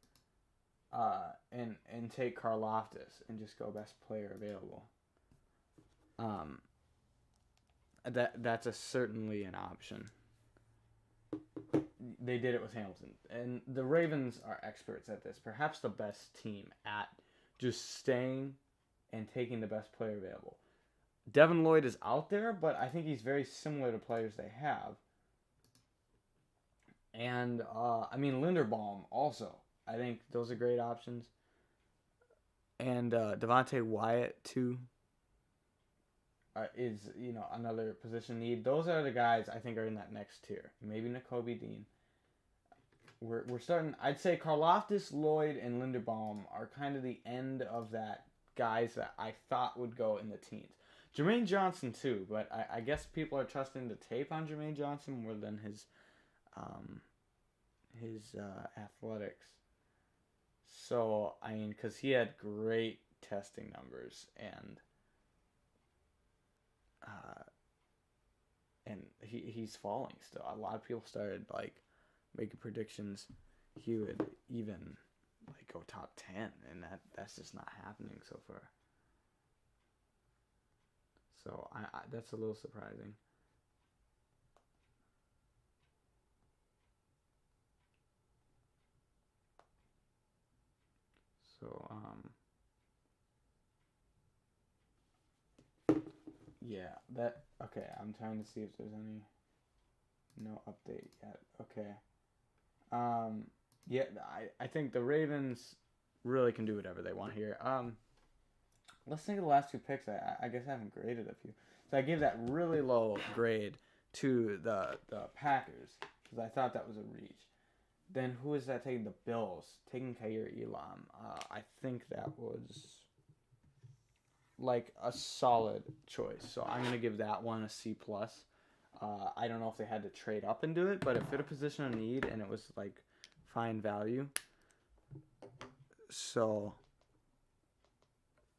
and take Karlaftis and just go best player available. That's certainly an option. They did it with Hamilton, and the Ravens are experts at this. Perhaps the best team at just staying and taking the best player available. Devin Lloyd is out there, but I think he's very similar to players they have. And Linderbaum also. I think those are great options. And Devontae Wyatt too is another position need. Those are the guys I think are in that next tier. Maybe Nakobe Dean. We're starting. I'd say Karlaftis, Lloyd, and Linderbaum are kind of the end of that guys that I thought would go in the teens. Jermaine Johnson too, but I guess people are trusting the tape on Jermaine Johnson more than his athletics. So because he had great testing numbers and he's falling still. A lot of people started making predictions he would even go top 10, and that's just not happening so far. So I that's a little surprising. So okay. I'm trying to see if there's no update yet. Okay. I think the Ravens really can do whatever they want here. Let's think of the last two picks. I guess I haven't graded a few. So I gave that really low grade to the Packers because I thought that was a reach. Then who is that taking? The Bills taking Kaiir Elam. I think that was a solid choice. So I'm gonna give that one a C+. I don't know if they had to trade up and do it, but it fit a position of need and it was fine value. So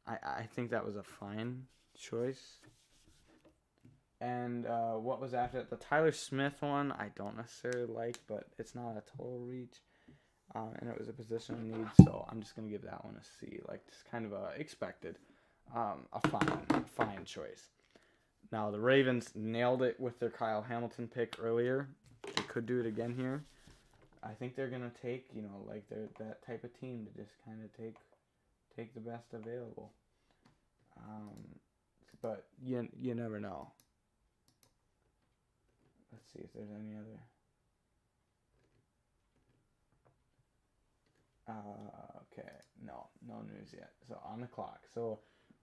I think that was a fine choice. And what was after it? The Tyler Smith one I don't necessarily like, but it's not a total reach. And it was a position of need, so I'm just going to give that one a C. Just kind of expected. A fine choice. Now, the Ravens nailed it with their Kyle Hamilton pick earlier. They could do it again here. I think they're going to take, they're that type of team to just kind of take the best available. But you never know. Let's see if there's any other. Okay, no news yet. So on the clock. So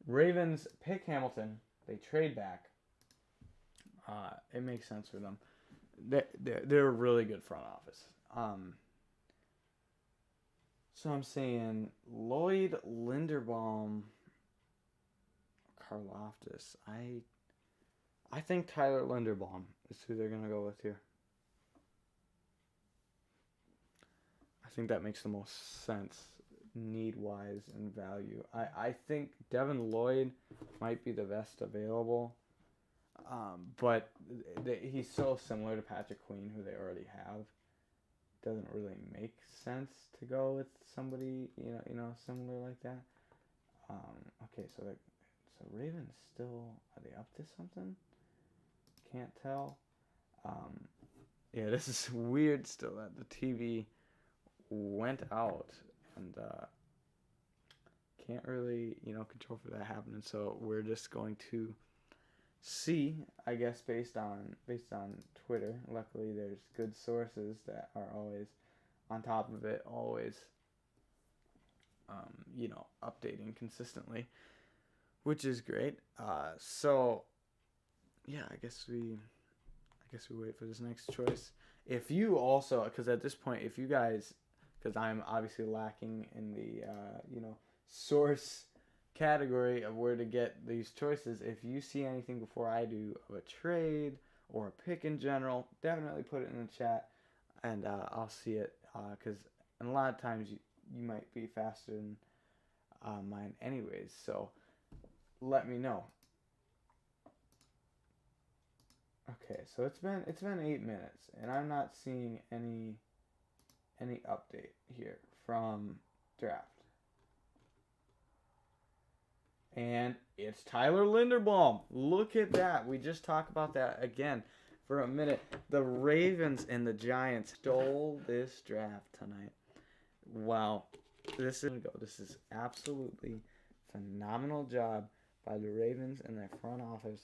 Ravens pick Hamilton. They trade back. It makes sense for them. They're a really good front office. So I'm saying Lloyd, Linderbaum, Karlaftis. I think Tyler Linderbaum is who they're gonna go with here. I think that makes the most sense need-wise and value. I think Devin Lloyd might be the best available, but he's so similar to Patrick Queen, who they already have, doesn't really make sense to go with somebody, similar like that. Okay, so Ravens still, are they up to something? Can't tell. Yeah, this is weird still that the TV went out and can't really, control for that happening. So we're just going to see, I guess, based on Twitter. Luckily, there's good sources that are always on top of it, always, updating consistently, which is great. So yeah, I guess we wait for this next choice. If you also, because at this point, if you guys, because I'm obviously lacking in the source category of where to get these choices, if you see anything before I do of a trade or a pick in general, definitely put it in the chat, and I'll see it, because a lot of times you might be faster than mine anyways, so let me know. Okay, so it's been 8 minutes, and I'm not seeing any update here from draft. And it's Tyler Linderbaum. Look at that. We just talked about that again for a minute. The Ravens and the Giants stole this draft tonight. Wow. This is absolutely phenomenal job by the Ravens and their front office.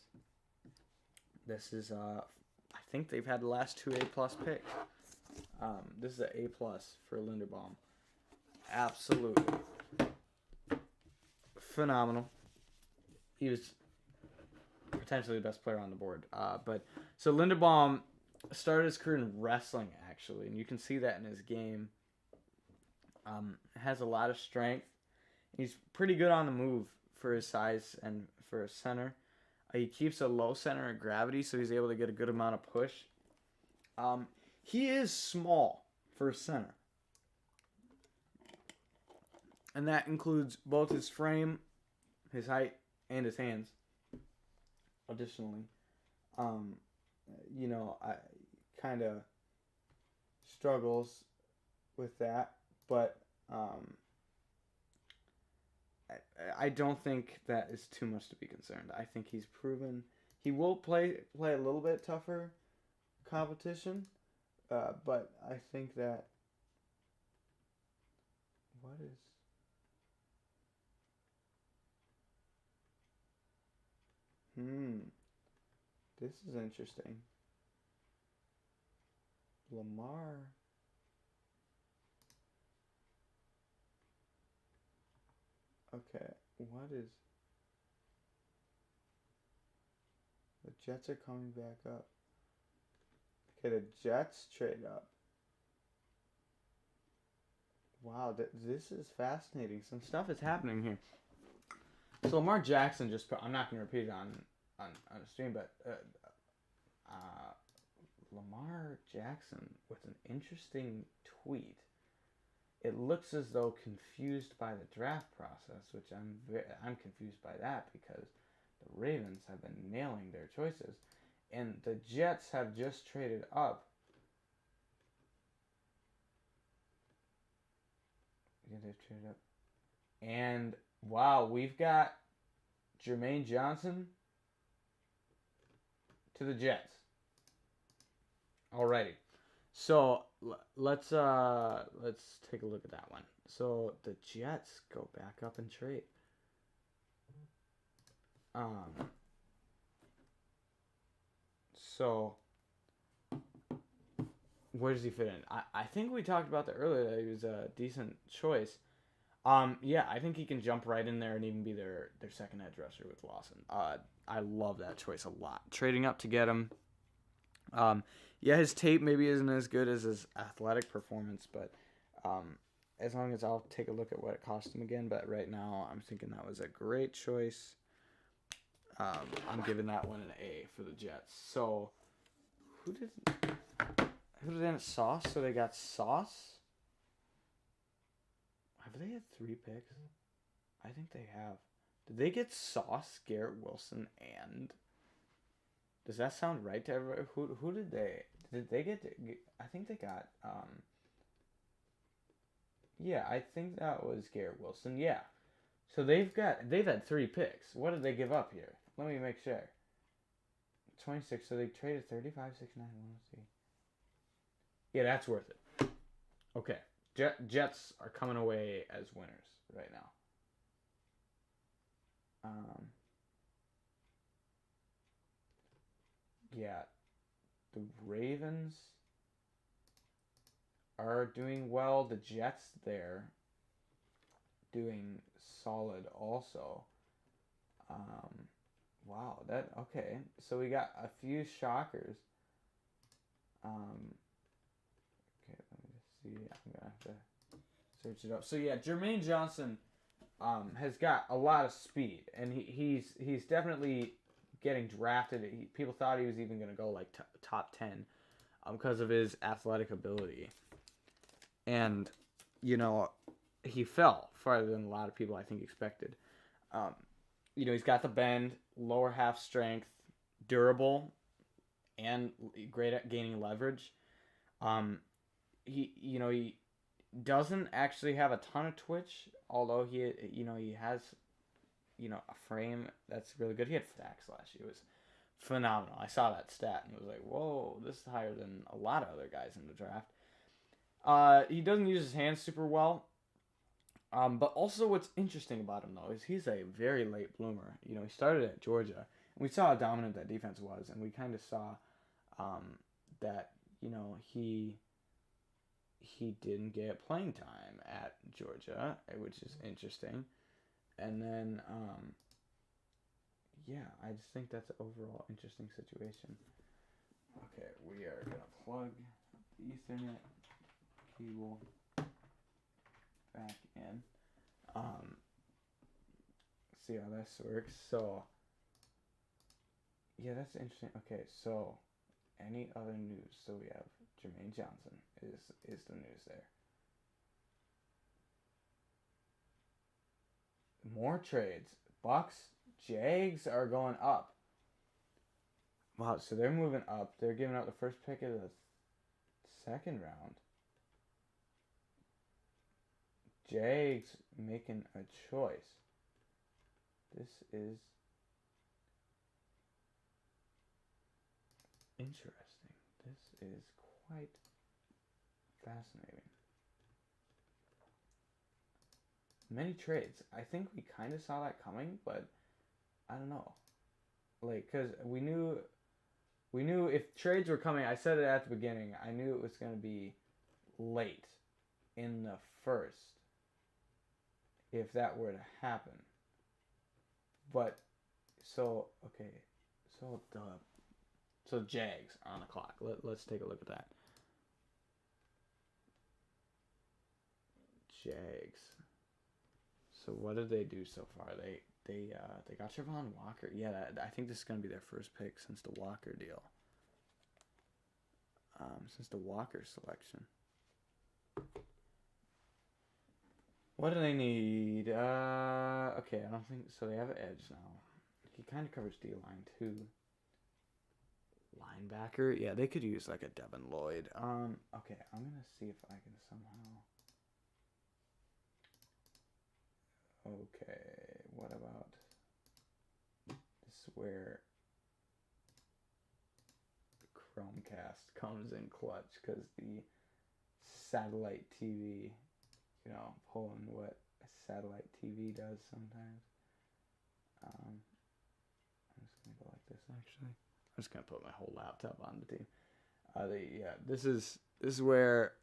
This is, I think they've had the last 2 A+ picks. This is an A+ for Linderbaum. Absolutely phenomenal. He was potentially the best player on the board. So Linderbaum started his career in wrestling, actually, and you can see that in his game. Has a lot of strength. He's pretty good on the move for his size and for a center. He keeps a low center of gravity, so he's able to get a good amount of push. He is small for a center. And that includes both his frame, his height, and his hands. Additionally, I kind of struggles with that, but I don't think that is too much to be concerned. I think he's proven he will play a little bit tougher competition, but I think that this is interesting. Lamar. Okay, what is... The Jets are coming back up. Okay, the Jets trade up. Wow, this is fascinating. Some stuff is happening here. So Lamar Jackson just put... I'm not going to repeat it on the stream, but Lamar Jackson with an interesting tweet. It looks as though confused by the draft process, which I'm confused by that because the Ravens have been nailing their choices, and the Jets have just traded up. Yeah, they've traded up, and wow, we've got Jermaine Johnson to the Jets. Alrighty. So let's take a look at that one. So the Jets go back up and trade. So where does he fit in? I think we talked about that earlier, that he was a decent choice. Yeah, I think he can jump right in there and even be their second edge rusher with Lawson. I love that choice a lot. Trading up to get him. Yeah, his tape maybe isn't as good as his athletic performance, but as long as I'll take a look at what it cost him again. But right now, I'm thinking that was a great choice. I'm giving that one an A for the Jets. So, who did end Sauce? So they got Sauce. Have they had 3 picks? I think they have. Did they get Sauce, Garrett Wilson, and... Does that sound right to everybody? Who did they get? I think they got Yeah, I think that was Garrett Wilson. Yeah. So they've had 3 picks. What did they give up here? Let me make sure. 26. So they traded 35, 69. Let's see. Yeah, that's worth it. Okay. Jets are coming away as winners right now. Yeah, the Ravens are doing well. The Jets there doing solid also. Wow, okay. So we got a few shockers. Okay, let me just see. I'm gonna have to search it up. So yeah, Jermaine Johnson has got a lot of speed, and he's definitely getting drafted. People thought he was even gonna go like top 10 because of his athletic ability, and he fell farther than a lot of people I think expected. He's got the bend, lower half strength, durable, and great at gaining leverage. He doesn't actually have a ton of twitch, although he has a frame that's really good. He had sack slash. It was phenomenal. I saw that stat and was like, whoa, this is higher than a lot of other guys in the draft. He doesn't use his hands super well. But also what's interesting about him, though, is he's a very late bloomer. He started at Georgia, and we saw how dominant that defense was, and we kind of saw that, he didn't get playing time at Georgia, which is interesting. And then, I just think that's an overall interesting situation. Okay, we are going to plug the Ethernet cable back in. See how this works. So, yeah, that's interesting. Okay, so any other news? So we have Jermaine Johnson is the news there. More trades. Bucks, Jags are going up. Wow, so they're moving up. They're giving up the first pick of the second round. Jags making a choice. This is interesting. This is quite fascinating. Many trades. I think we kind of saw that coming, but I don't know. Because we knew if trades were coming, I said it at the beginning, I knew it was going to be late in the first if that were to happen. But, so Jags on the clock. Let's take a look at that. Jags. So what did they do so far? They got Javon Walker. Yeah, I think this is going to be their first pick since the Walker deal. Since the Walker selection. What do they need? Okay, I don't think so. They have an edge now. He kind of covers D-line too. Linebacker? Yeah, they could use like a Devin Lloyd. Okay, I'm gonna see if I can somehow. Okay, what about this is where the Chromecast comes in clutch because the satellite TV, pulling what a satellite TV does sometimes. I'm just gonna go like this actually. I'm just gonna put my whole laptop on the team. This is where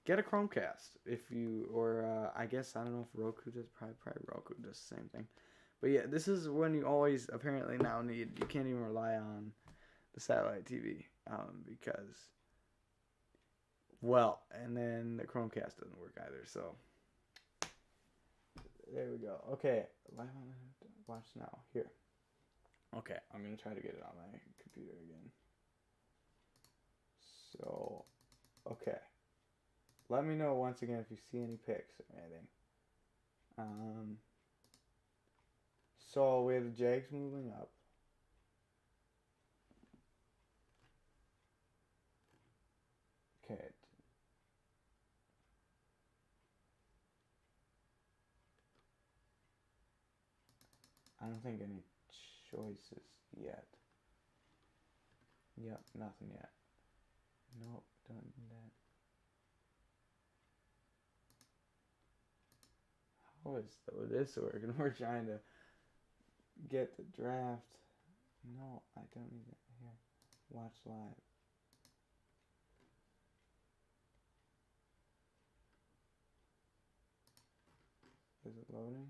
get a Chromecast if you, or I guess, I don't know if Roku does, probably Roku does the same thing. But yeah, this is when you always apparently now you can't even rely on the satellite TV because, well, and then the Chromecast doesn't work either, so there we go. Okay, watch now, here. Okay, I'm going to try to get it on my computer again. So, okay. Let me know once again if you see any pics or anything. So we have the Jags moving up. Okay. I don't think any choices yet. Yep, nothing yet. Nope, don't do that. How is this working? We're trying to get the draft. No, I don't need it. Here, watch live. Is it loading?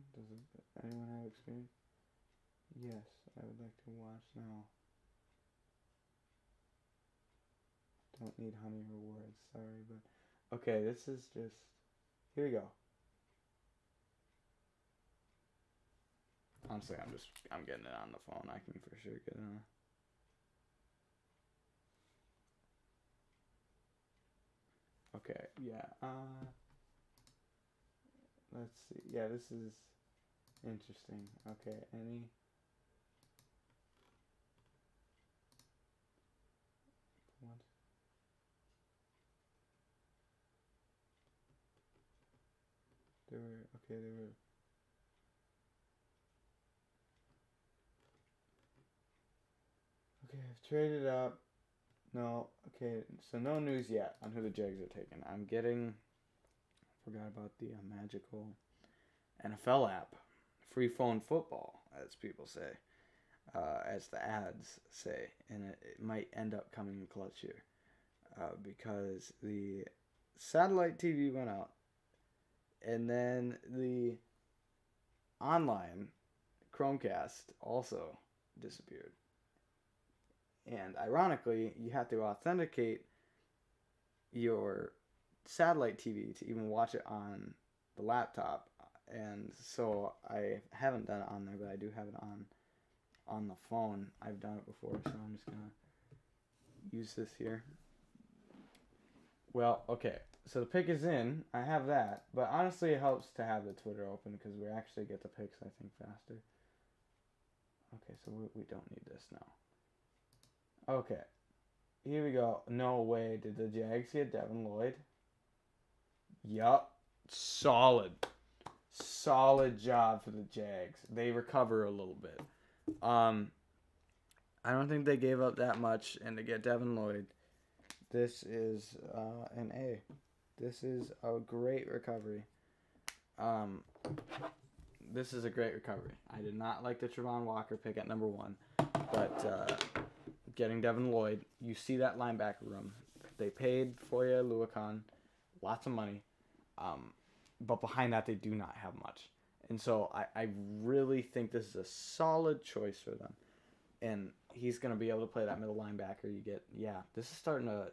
Anyone have experience? Yes, I would like to watch now. Don't need honey rewards, sorry, but okay, this is just, here we go. Honestly, I'm getting it on the phone. I can for sure get it on. Okay, yeah, let's see. Yeah, this is interesting. Okay, any... What? There were... Okay, I've traded up. No, okay, so no news yet on who the Jags are taking. Forgot about the magical NFL app. Free phone football, as people say. As the ads say. And it might end up coming in clutch here. Because the satellite TV went out. And then the online Chromecast also disappeared. And ironically, you have to authenticate your satellite TV to even watch it on the laptop. And so I haven't done it on there, but I do have it on the phone. I've done it before, so I'm just going to use this here. Well, okay. So the pick is in. I have that. But honestly, it helps to have the Twitter open because we actually get the picks, I think, faster. Okay, so we don't need this now. Okay, here we go. No way. Did the Jags get Devin Lloyd? Yup. Solid job for the Jags. They recover a little bit. I don't think they gave up that much, and to get Devin Lloyd, this is an A. This is a great recovery. This is a great recovery. I did not like the Travon Walker pick at number 1, but getting Devin Lloyd, you see that linebacker room. They paid Foye Oluokun lots of money, but behind that they do not have much. And so I really think this is a solid choice for them. And he's going to be able to play that middle linebacker. This is starting to...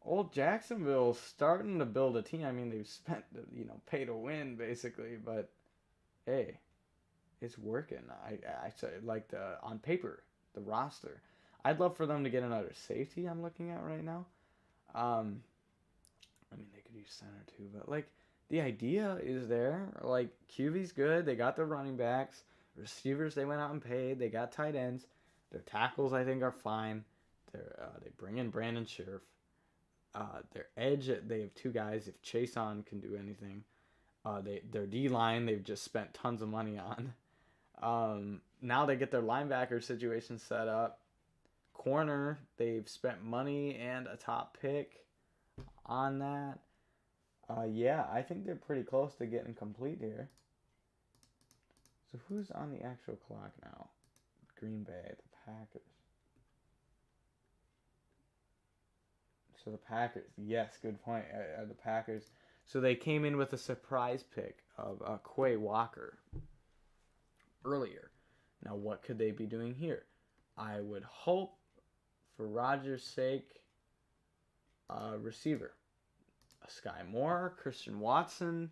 Old Jacksonville's starting to build a team. I mean, they've spent, pay to win, basically. But, hey, it's working. I like on paper, the roster. I'd love for them to get another safety I'm looking at right now. I mean, they could use center too. But, the idea is there. QB's good. They got their running backs. Receivers, they went out and paid. They got tight ends. Their tackles, I think, are fine. They bring in Brandon Scherf. Their edge, they have 2 guys. If Chason can do anything, their D-line, they've just spent tons of money on. Now they get their linebacker situation set up. Corner, they've spent money and a top pick on that. I think they're pretty close to getting complete here. So who's on the actual clock now? Green Bay, the Packers. So the Packers, yes, good point. The Packers. So they came in with a surprise pick of Quay Walker earlier. Now, what could they be doing here? I would hope, for Rodgers' sake, receiver. Sky Moore, Christian Watson.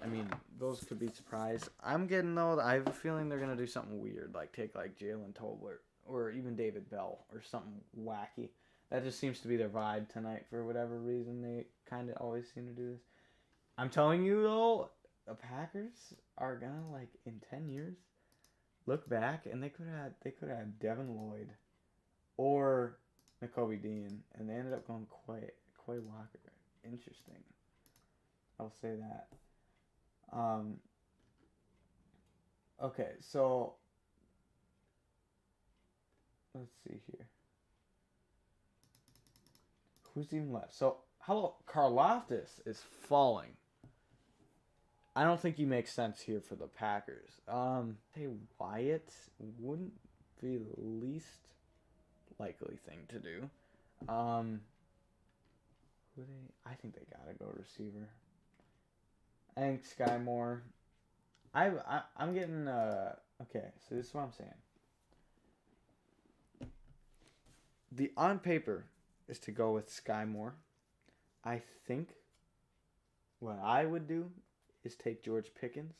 I mean, those could be surprise. I have a feeling they're going to do something weird, take Jalen Tolbert or even David Bell or something wacky. That just seems to be their vibe tonight for whatever reason. They kind of always seem to do this. I'm telling you, though, the Packers are going to, in 10 years, look back, and they could have had Devin Lloyd or Nakobe Dean, and they ended up going Quay Walker. Interesting. I'll say that. Okay, so let's see here. Who's even left? So how about Karlaftis is falling. I don't think he makes sense here for the Packers. Hey, Wyatt wouldn't be the least likely thing to do. I think they gotta go receiver. I think Sky Moore. I'm getting okay. So this is what I'm saying. The on paper is to go with Sky Moore. I think what I would do is take George Pickens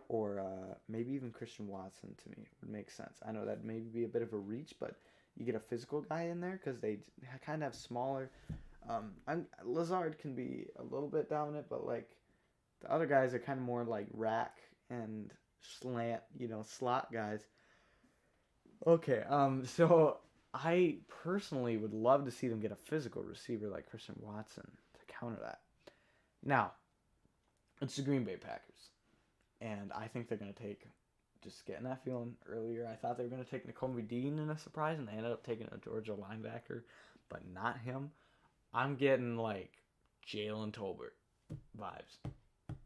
or maybe even Christian Watson. To me would make sense. I know that maybe be a bit of a reach, but you get a physical guy in there because they kind of have smaller. Lazard can be a little bit dominant, but like the other guys are kind of more like rack and slant, slot guys. Okay, so I personally would love to see them get a physical receiver like Christian Watson to counter that. Now, it's the Green Bay Packers, and I think they're going to take, just getting that feeling earlier, I thought they were going to take Nakobe Dean in a surprise, and they ended up taking a Georgia linebacker, but not him. I'm getting like Jalen Tolbert vibes.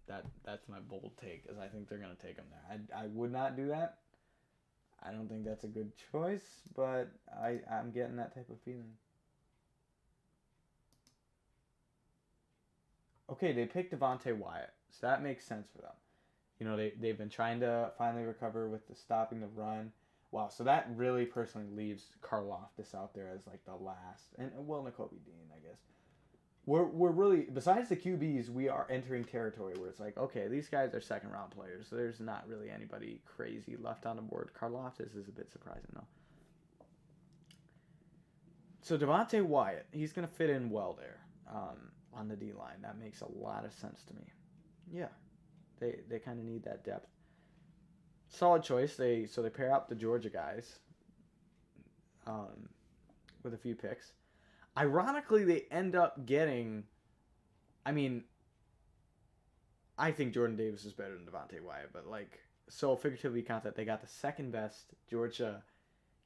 That's my bold take, is I think they're going to take him there. I would not do that. I don't think that's a good choice, but I'm getting that type of feeling. Okay, they picked Devontae Wyatt, so that makes sense for them. They've been trying to finally recover with the stopping the run. Wow, so that really personally leaves Karlaftis out there as like the last, and Nakobe Dean, I guess. We're really, besides the QBs, we are entering territory where it's like, okay, these guys are second round players, so there's not really anybody crazy left on the board. Karlaftis is a bit surprising though. So Devontae Wyatt, he's gonna fit in well there on the D line. That makes a lot of sense to me. Yeah, they kind of need that depth. Solid choice. They pair up the Georgia guys with a few picks. Ironically, they end up getting. I mean, I think Jordan Davis is better than Devontae Wyatt, but so figuratively count that they got the second best Georgia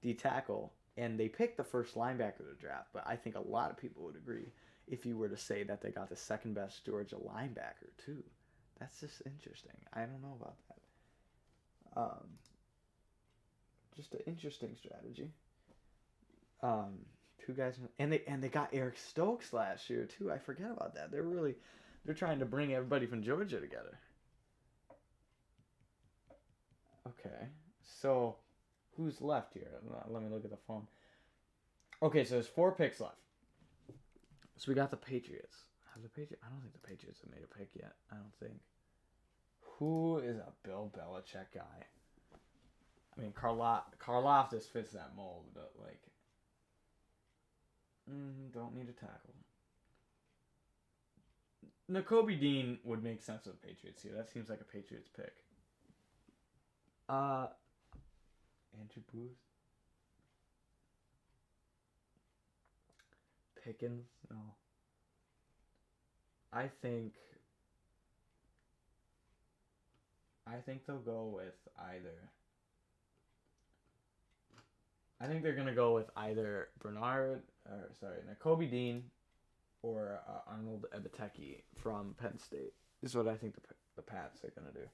D tackle, and they picked the first linebacker to draft. But I think a lot of people would agree if you were to say that they got the second best Georgia linebacker too. That's just interesting. I don't know about that. Just an interesting strategy. Two guys, and they got Eric Stokes last year too. I forget about that. They're trying to bring everybody from Georgia together. Okay, so who's left here? Let me look at the phone. Okay, so there's 4 picks left. So we got the Patriots. I don't think the Patriots have made a pick yet. I don't think. Who is a Bill Belichick guy? I mean, Karlaftis fits that mold, but don't need a tackle. Nakobe Dean would make sense with the Patriots here. That seems like a Patriots pick. Andrew Booth. Pickens? No. I think they'll go with either. I think they're gonna go with either Nakobe Dean or Arnold Ebiteki from Penn State. This is what I think the Pats are gonna do.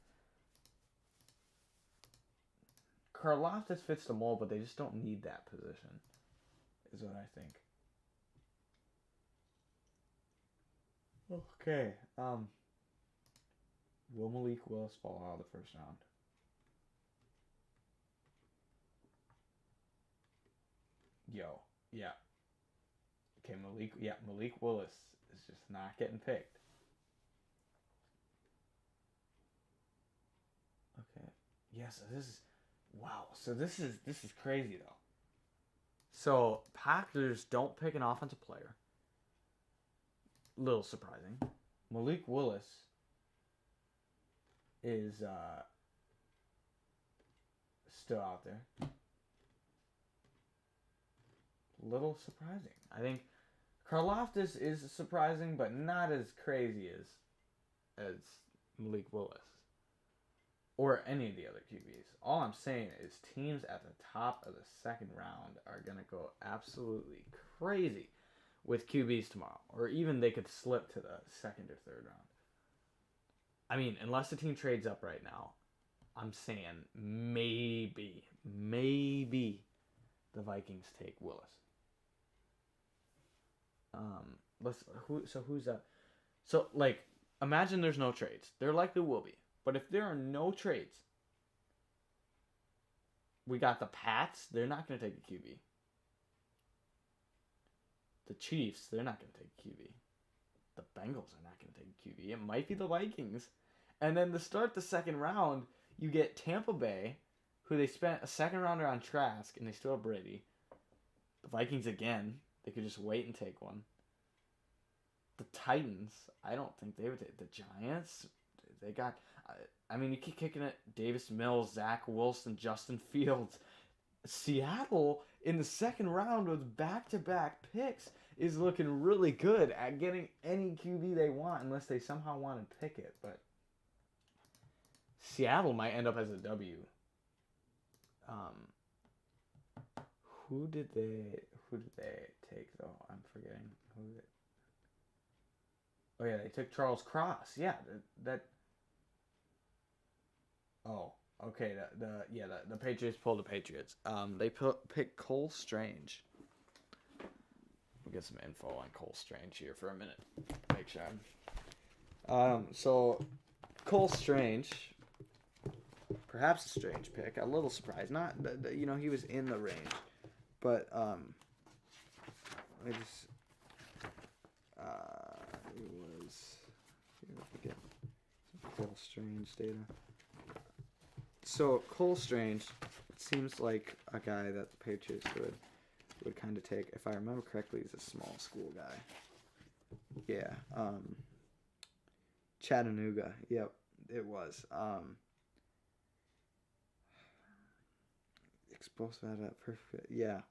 Karlaftis fits the mold, but they just don't need that position, is what I think. Okay. Will Malik Willis fall out of the first round? Yeah. Okay, Malik Willis is just not getting picked. Okay. Yeah, so this is crazy though. So Packers don't pick an offensive player. Little surprising. Malik Willis is still out there. Little surprising. I think Karlaftis is surprising, but not as crazy as Malik Willis. or any of the other QBs. All I'm saying is teams at the top of the second round are going to go absolutely crazy with QBs tomorrow. Or even they could slip to the second or third round. I mean, unless the team trades up right now, I'm saying maybe the Vikings take Willis. Who's up? So, like, imagine there's no trades. There likely will be. But if there are no trades, we got the Pats. They're not going to take a QB. The Chiefs, they're not going to take a QB. The Bengals are not going to take a QB. It might be the Vikings. And then to start the second round, you get Tampa Bay, who they spent a second rounder on Trask, and they still have Brady. The Vikings again. They could just wait and take one. The Titans, I don't think they would take. The Giants, they got... I mean, you keep kicking it. Davis Mills, Zach Wilson, Justin Fields. Seattle, in the second round with back-to-back picks, is looking really good at getting any QB they want, unless they somehow want to pick it. But Seattle might end up as a W. Who did they take, though? I'm forgetting. Oh, yeah, they took Charles Cross. Yeah, Oh, okay. The Patriots pulled the Patriots. They picked Cole Strange. We'll get some info on Cole Strange here for a minute. Make sure. So Cole Strange, perhaps a strange pick. A little surprised. Not, he was in the range, but it was. Let me get some Cole Strange data. So Cole Strange seems like a guy that the Patriots would kind of take. If I remember correctly, he's a small school guy. Yeah. Chattanooga. Yep, it was. Explosive at that perfect. Yeah.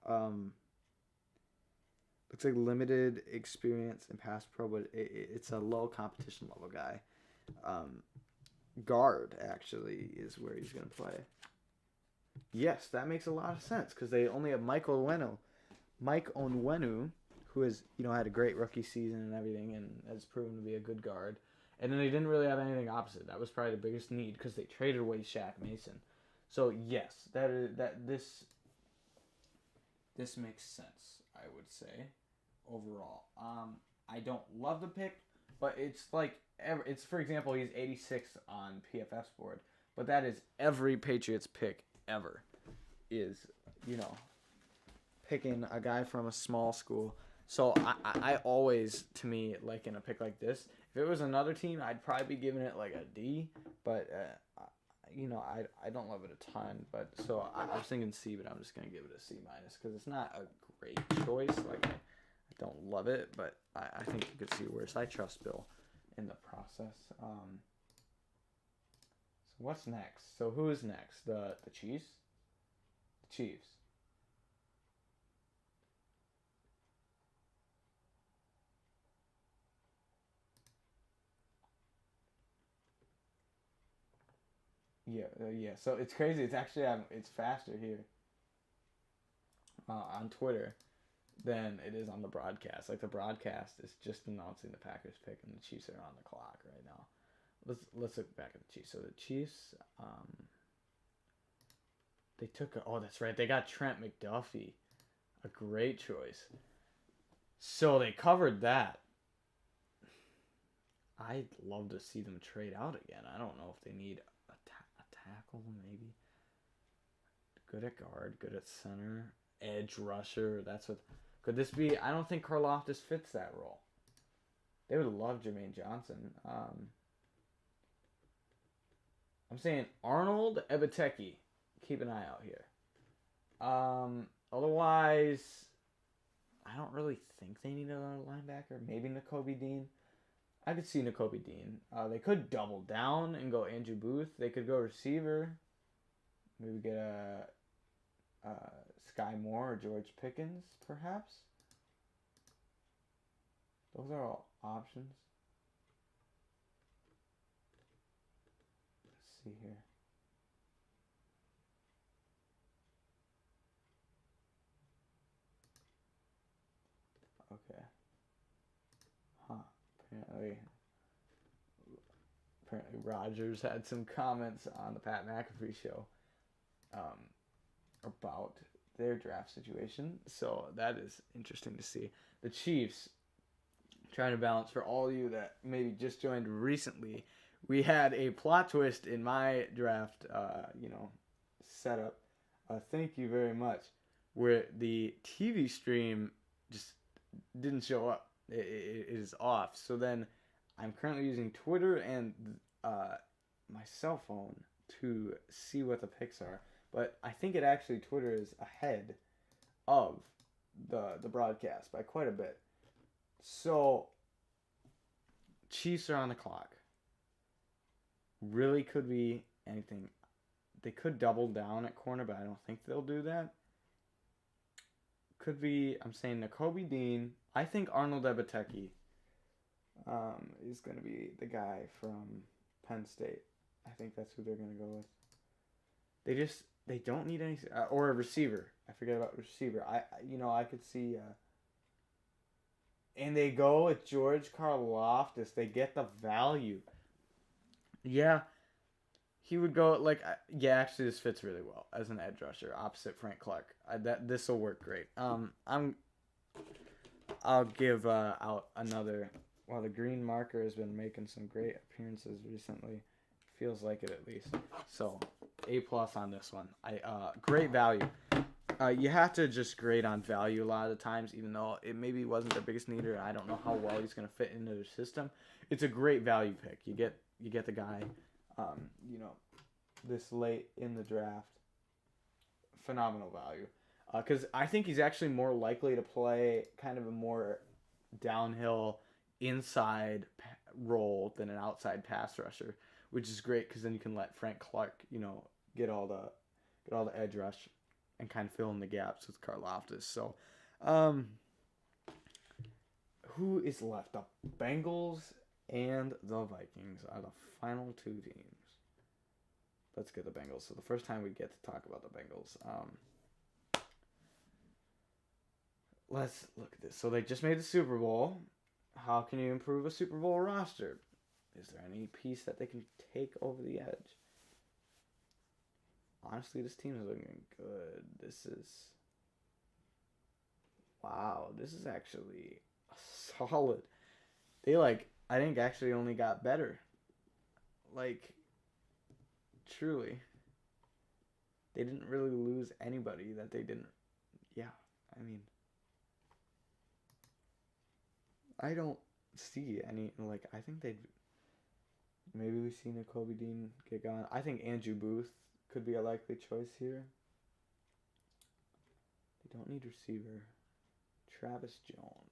Looks like limited experience in pass pro, but it's a low competition level guy. Guard, actually, is where he's going to play. Yes, that makes a lot of sense, because they only have Mike Onwenu, who has, had a great rookie season and everything, and has proven to be a good guard. And then they didn't really have anything opposite. That was probably the biggest need, because they traded away Shaq Mason. So, yes, this makes sense, I would say, overall. I don't love the pick, but it's like, it's, for example, he's 86th on PFF's board, but that is every Patriots pick ever is, picking a guy from a small school. So I always, to me, like in a pick like this, if it was another team, I'd probably be giving it like a D, but I don't love it a ton. But so I was thinking C, but I'm just gonna give it a C minus because it's not a great choice. Like I don't love it, but I think you could see worse. I trust Bill in the process. So what's next? So who is next? The Chiefs? The Chiefs. Yeah. So it's crazy. It's actually it's faster here on Twitter than it is on the broadcast. Like the broadcast is just announcing the Packers pick, and the Chiefs are on the clock right now. Let's look back at the Chiefs. So the Chiefs, they took. That's right. They got Trent McDuffie, a great choice. So they covered that. I'd love to see them trade out again. I don't know if they need a tackle, maybe. Good at guard, good at center, edge rusher. That's what. Could this be? I don't think Karlaftis fits that role. They would love Jermaine Johnson. I'm saying Arnold Ebiteki. Keep an eye out here. Otherwise, I don't really think they need another linebacker. Maybe Nakobe Dean. I could see Nakobe Dean. They could double down and go Andrew Booth. They could go receiver. Maybe get a Sky Moore or George Pickens, perhaps. Those are all options. Let's see here. apparently Rodgers had some comments on the Pat McAfee show about their draft situation. So that is interesting to see. The Chiefs, trying to balance for all of you that maybe just joined recently, we had a plot twist in my draft, setup. Thank you very much. Where the TV stream just didn't show up. It is off. So then I'm currently using Twitter and my cell phone to see what the picks are. But I think Twitter is ahead of the broadcast by quite a bit. So Chiefs are on the clock. Really could be anything. They could double down at corner, but I don't think they'll do that. Could be, I'm saying Nakobe Dean. I think Arnold Ebiteki is going to be the guy from Penn State. I think that's who they're going to go with. They don't need any, or a receiver. I forget about receiver. I could see, and they go with George Karlaftis. They get the value. Yeah. He would go actually this fits really well as an edge rusher opposite Frank Clark. This will work great. I'll give out another. Well, the green marker has been making some great appearances recently. Feels like it at least. So, A+ on this one. Great value. You have to just grade on value a lot of the times, even though it maybe wasn't their biggest need, or I don't know how well he's going to fit into their system. It's a great value pick. You get the guy. This late in the draft, phenomenal value. Because I think he's actually more likely to play kind of a more downhill inside role than an outside pass rusher, which is great because then you can let Frank Clark, get all the edge rush and kind of fill in the gaps with Karlaftis. So, who is left? The Bengals and the Vikings are the final two teams. Let's get the Bengals. So the first time we get to talk about the Bengals. Let's look at this. So they just made the Super Bowl. How can you improve a Super Bowl roster? Is there any piece that they can take over the edge? Honestly, this team is looking good. This is actually solid. They I think actually only got better. Truly. They didn't really lose anybody that they didn't. Yeah, I mean, I don't see any, I think maybe we see Nakobe Dean get gone. I think Andrew Booth could be a likely choice here. They don't need receiver. Travis Jones.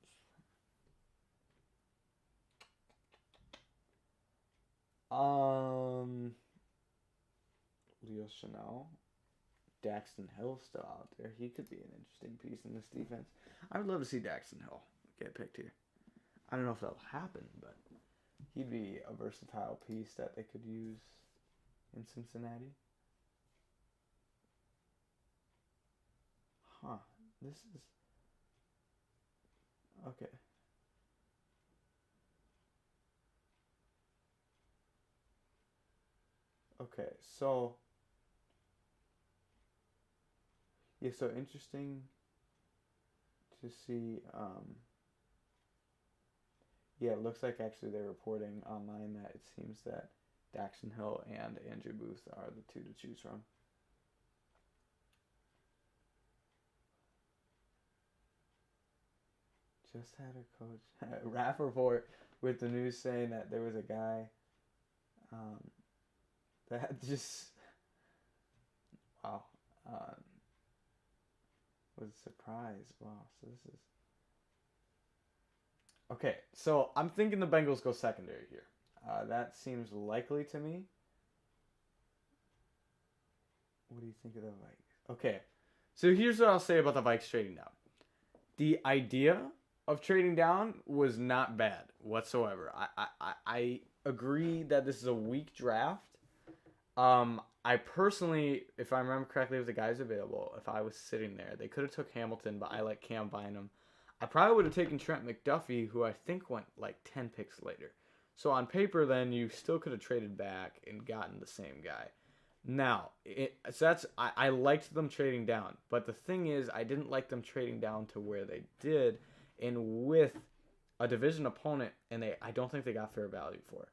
Leo Chanel. Daxton Hill still out there. He could be an interesting piece in this defense. I would love to see Daxton Hill get picked here. I don't know if that'll happen, but he'd be a versatile piece that they could use in Cincinnati. This is... Okay. Okay, so... Yeah, so interesting to see... Yeah, it looks like actually they're reporting online that it seems that Daxton Hill and Andrew Booth are the two to choose from. Just had a coach rap report with the news saying that there was a guy that just was surprised. Wow, so this is okay. So I'm thinking the Bengals go secondary here. That seems likely to me. What do you think of the Vikes? Okay, so here's what I'll say about the Vikes trading down. The idea of trading down was not bad whatsoever. I agree that this is a weak draft. I personally, if I remember correctly, if the guys available, if I was sitting there, they could have took Hamilton, but I like Cam Bynum. I probably would have taken Trent McDuffie, who I think went 10 picks later. So on paper, then you still could have traded back and gotten the same guy. Now, I liked them trading down, but the thing is, I didn't like them trading down to where they did, and with a division opponent, and I don't think they got fair value for it.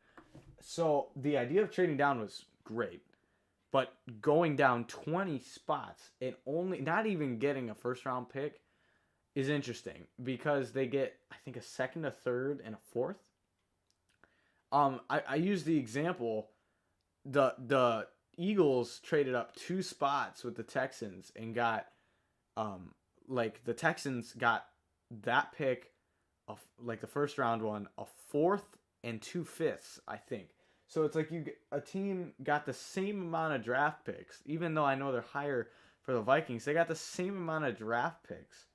So the idea of trading down was great, but going down 20 spots and only not even getting a first round pick is interesting because they get, I think, a second, a third, and a fourth. I use the example, the Eagles traded up 2 spots with the Texans and got, the Texans got that pick of like the first round one, a fourth and 2 fifths, I think. So it's like a team got the same amount of draft picks, even though I know they're higher for the Vikings. They got the same amount of draft picks,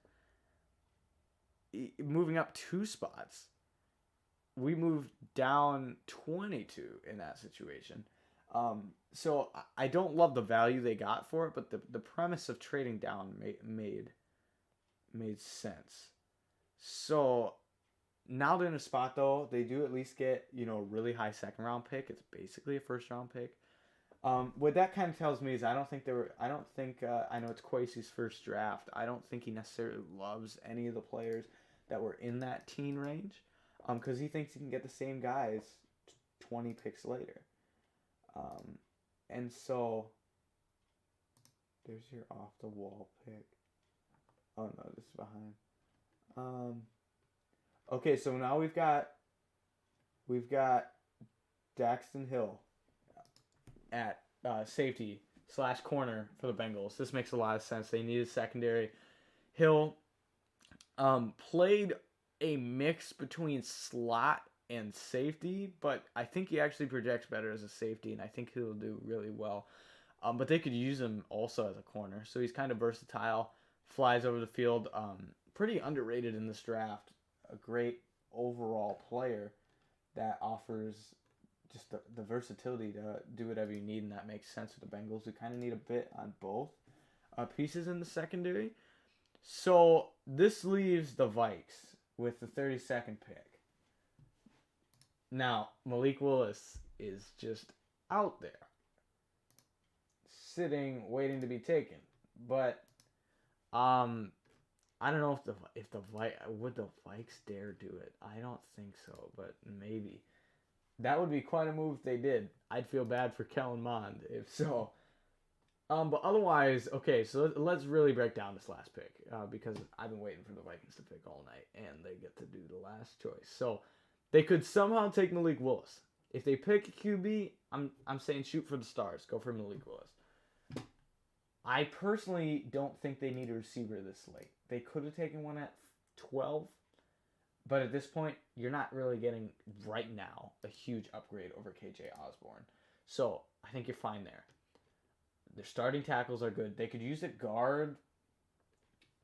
moving up 2 spots. We moved down 22 in that situation. So I don't love the value they got for it, but the premise of trading down made sense. So now they're in a spot, though. They do at least get, a really high second round pick. It's basically a first round pick. What that kind of tells me is I know it's Kwesi's first draft. I don't think he necessarily loves any of the players that were in that teen range, because he thinks he can get the same guys 20 picks later. And so there's your off the wall pick. Oh no, this is behind. Okay, so now we've got Daxton Hill at safety / corner for the Bengals. This makes a lot of sense. They needed secondary. Hill played a mix between slot and safety, but I think he actually projects better as a safety, and I think he'll do really well. But they could use him also as a corner, so he's kind of versatile, flies over the field. Pretty underrated in this draft. A great overall player that offers just the versatility to do whatever you need, and that makes sense with the Bengals, who kind of need a bit on both pieces in the secondary. So this leaves the Vikes with the 32nd pick. Now, Malik Willis is just out there, sitting, waiting to be taken. But I don't know if the Vikes dare do it. I don't think so, but maybe. That would be quite a move if they did. I'd feel bad for Kellen Mond if so. But otherwise, okay, so let's really break down this last pick, because I've been waiting for the Vikings to pick all night, and they get to do the last choice. So they could somehow take Malik Willis. If they pick a QB, I'm saying shoot for the stars. Go for Malik Willis. I personally don't think they need a receiver this late. They could have taken one at 12, but at this point, you're not really getting, right now, a huge upgrade over KJ Osborne. So I think you're fine there. Their starting tackles are good. They could use a guard,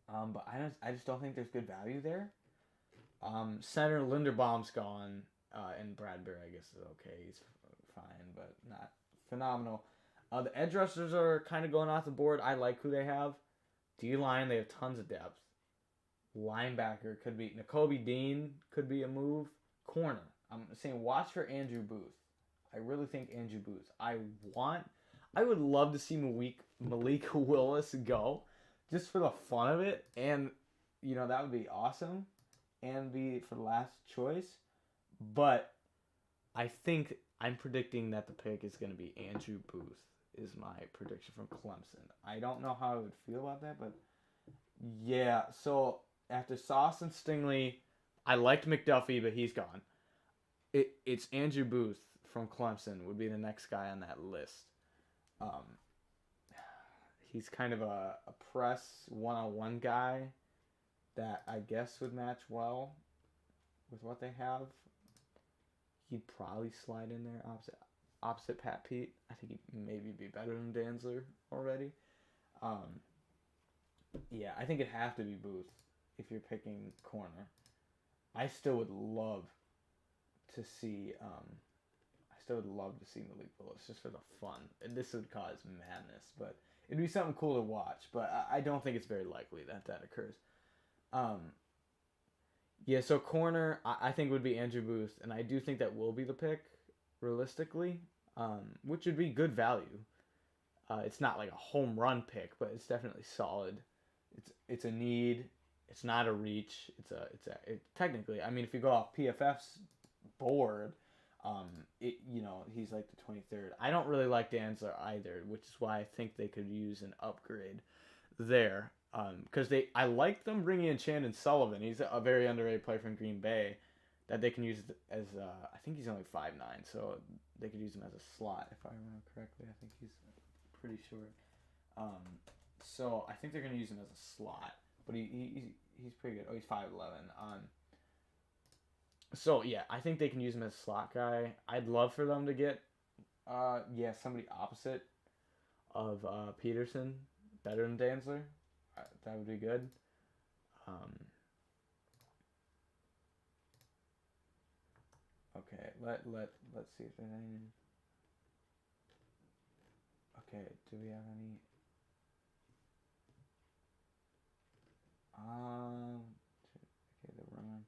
but I just don't think there's good value there. Center Linderbaum's gone, and Bradbury, I guess, is okay. He's fine, but not phenomenal. The edge rushers are kind of going off the board. I like who they have. D-line, they have tons of depth. Linebacker could be Nakobe Dean, could be a move. Corner, I'm saying watch for Andrew Booth. I really think Andrew Booth. I would love to see Malik Willis go, just for the fun of it, and that would be awesome, and be for the last choice. But I think I'm predicting that the pick is going to be Andrew Booth. Is my prediction from Clemson. I don't know how I would feel about that, but yeah. So after Sauce and Stingley, I liked McDuffie, but he's gone. It's Andrew Booth from Clemson would be the next guy on that list. He's kind of a press one-on-one guy that I guess would match well with what they have. He'd probably slide in there opposite Pat Pete. I think he'd maybe be better than Dantzler already. Yeah, I think it'd have to be Booth if you're picking corner. I still would love to see Malik Willis just for the fun. And this would cause madness, but it'd be something cool to watch. But I don't think it's very likely that occurs. Yeah, so corner, I think would be Andrew Booth, and I do think that will be the pick, realistically, which would be good value. It's not like a home run pick, but it's definitely solid. It's a need. It's not a reach. Technically. I mean, if you go off PFF's board, he's like the 23rd. I don't really like Danzler either, which is why I think they could use an upgrade there. Because I like them bringing in Chandon Sullivan. He's a very underrated player from Green Bay that they can use as I think he's only 5'9", so they could use him as a slot if I remember correctly. I think he's pretty short. So I think they're gonna use him as a slot, but he's pretty good. Oh, he's 5'11". So yeah, I think they can use him as a slot guy. I'd love for them to get somebody opposite of Peterson, better than Danzler. That would be good. Okay, let's see if there's any. Okay, do we have any? Okay, the run.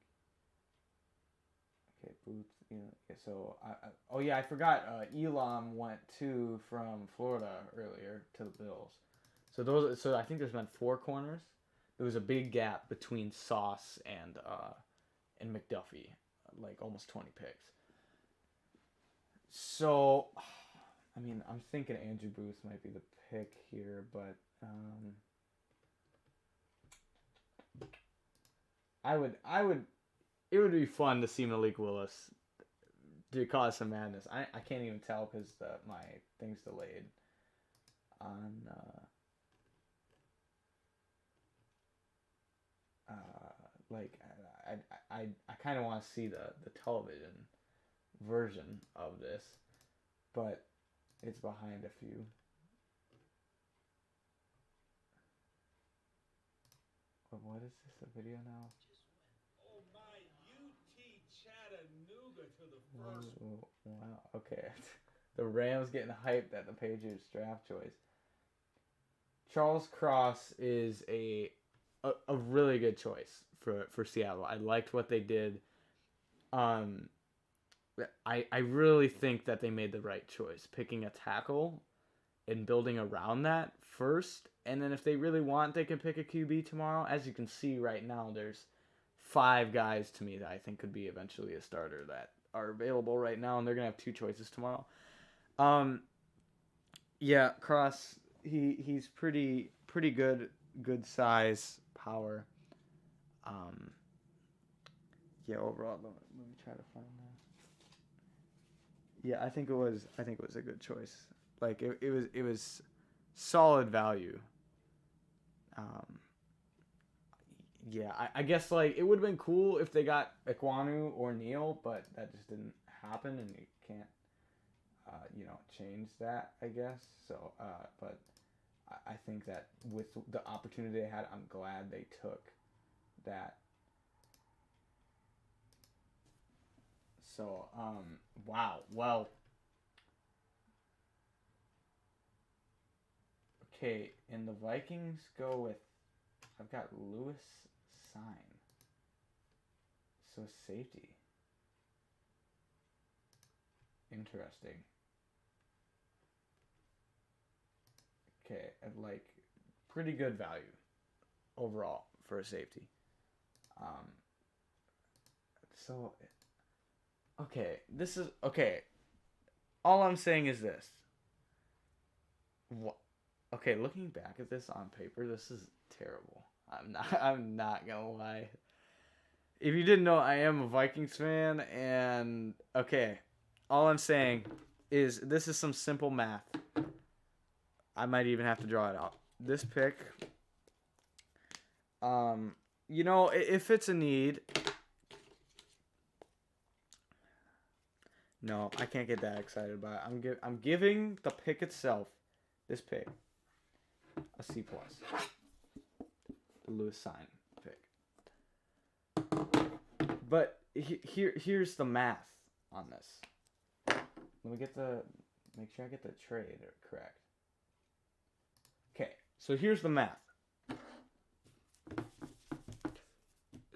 Okay, Booth. Yeah, so I forgot. Elam went from Florida earlier to the Bills. So I think there's been 4 corners. There was a big gap between Sauce and McDuffie, like almost 20 picks. So, I mean, I'm thinking Andrew Booth might be the pick here, but it would be fun to see Malik Willis to cause some madness. I can't even tell because my thing's delayed on I kind of want to see the television version of this, but it's behind a few. What is this, a video now? Oh my, UT Chattanooga to the first. Whoa, wow, okay. The Rams getting hyped at the Patriots draft choice. Charles Cross is a really good choice for Seattle. I liked what they did. I really think that they made the right choice, picking a tackle and building around that first. And then if they really want, they can pick a QB tomorrow. As you can see right now, there's 5 guys to me that I think could be eventually a starter that are available right now, and they're going to have 2 choices tomorrow. Yeah, Cross, he's pretty good size, power. Yeah, overall, let me try to find that. Yeah, I think it was a good choice. Like it was solid value. Yeah, I guess like it would have been cool if they got Ekwonu or Neal, but that just didn't happen, and you can't change that, I guess. So, but I think that with the opportunity they had, I'm glad they took that. So, wow. Well, okay, and the Vikings go with, I've got Lewis Sign. So safety. Interesting. Okay, and like pretty good value overall for a safety. So okay, this is okay. All I'm saying is this. What? Okay, looking back at this on paper, this is terrible. I'm not gonna lie. If you didn't know, I am a Vikings fan, and okay, all I'm saying is this is some simple math. I might even have to draw it out. This pick, if it's a need. No, I can't get that excited about it. I'm giving the pick itself, this pick, a C+. The Lewis Sign pick. But here's the math on this. Let me make sure I get the trade correct. Okay, so here's the math.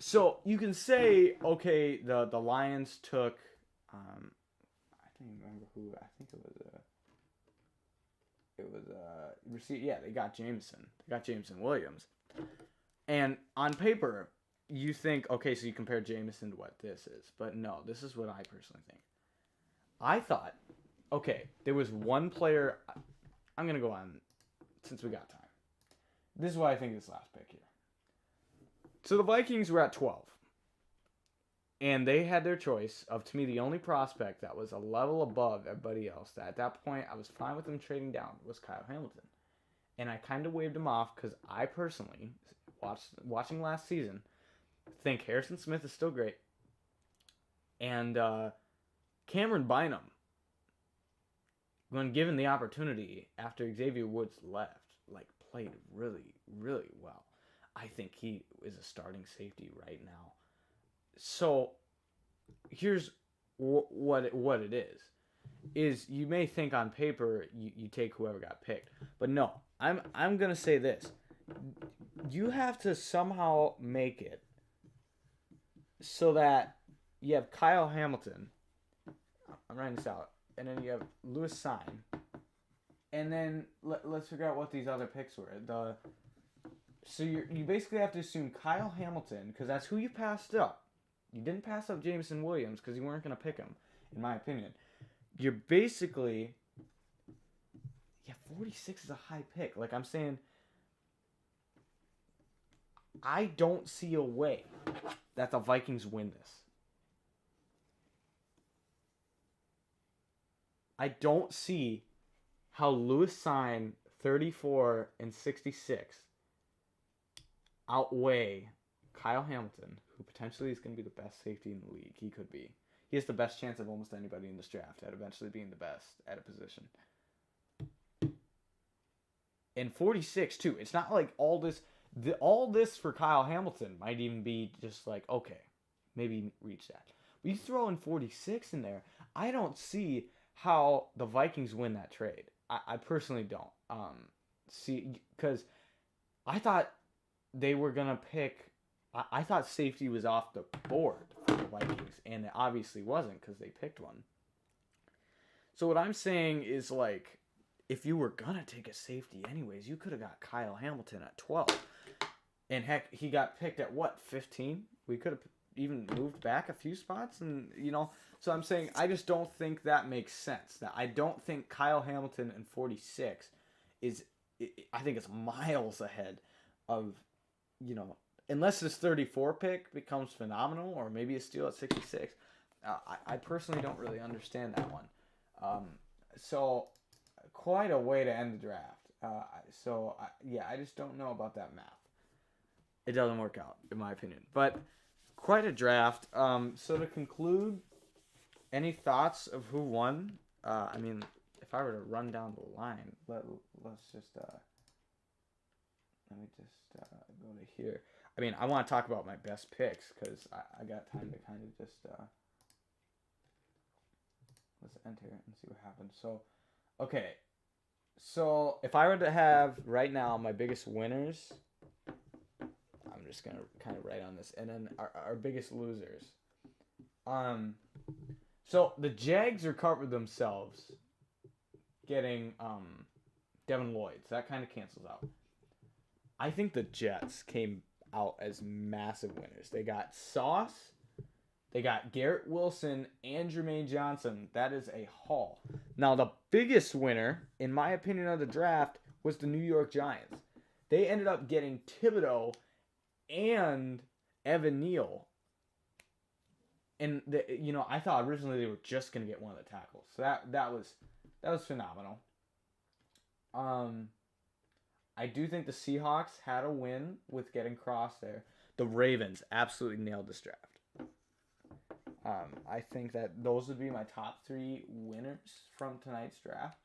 So you can say, okay, the Lions took, I don't even remember who. I think it was receive. Yeah, they got Jameson. They got Jameson Williams. And on paper, you think, okay, so you compare Jameson to what this is, but no, this is what I personally think. I thought, okay, there was one player. I'm gonna go on since we got time. This is what I think of this last pick here. So the Vikings were at 12. And they had their choice of, to me, the only prospect that was a level above everybody else. That at that point, I was fine with them trading down, was Kyle Hamilton. And I kind of waved him off because I personally, watching last season, think Harrison Smith is still great. And Cameron Bynum, when given the opportunity after Xavier Woods left, played really, really well. I think he is a starting safety right now. So here's what it is you may think on paper you take whoever got picked, but no, I'm gonna say this: you have to somehow make it so that you have Kyle Hamilton. I'm writing this out, and then you have Lewis Sign, and then let's figure out what these other picks were. So you basically have to assume Kyle Hamilton, because that's who you passed up. You didn't pass up Jameson Williams because you weren't going to pick him, in my opinion. You're basically... Yeah, 46 is a high pick. Like I'm saying, I don't see a way that the Vikings win this. I don't see how Lewis Sign, 34 and 66... outweigh Kyle Hamilton, who potentially is going to be the best safety in the league. He could be. He has the best chance of almost anybody in this draft at eventually being the best at a position. And 46 too. It's not like all this for Kyle Hamilton might even be just like, okay, maybe reach that. But you throw in 46 in there, I don't see how the Vikings win that trade. I personally don't. See, because I thought they were going to pick... I thought safety was off the board for the Vikings, and it obviously wasn't because they picked one. So what I'm saying is, like, if you were going to take a safety anyways, you could have got Kyle Hamilton at 12. And heck, he got picked at, 15? We could have even moved back a few spots, and, So I'm saying I just don't think that makes sense. That I don't think Kyle Hamilton and 46 is... I think it's miles ahead of... unless this 34 pick becomes phenomenal, or maybe a steal at 66, I personally don't really understand that one. So, quite a way to end the draft. I just don't know about that math. It doesn't work out, in my opinion. But, quite a draft. So, to conclude, any thoughts of who won? If I were to run down the line, let's just... Let me just go to here. I want to talk about my best picks because I got time to kind of just... let's enter and see what happens. So, okay. So, if I were to have, right now, my biggest winners, I'm just going to kind of write on this. And then our biggest losers. So, the Jags recovered themselves getting Devin Lloyd. So, that kind of cancels out. I think the Jets came out as massive winners. They got Sauce, they got Garrett Wilson, and Jermaine Johnson. That is a haul. Now, the biggest winner, in my opinion, of the draft was the New York Giants. They ended up getting Thibodeau and Evan Neal. And, I thought originally they were just going to get one of the tackles. So that was phenomenal. I do think the Seahawks had a win with getting Cross there. The Ravens absolutely nailed this draft. I think that those would be my top 3 winners from tonight's draft.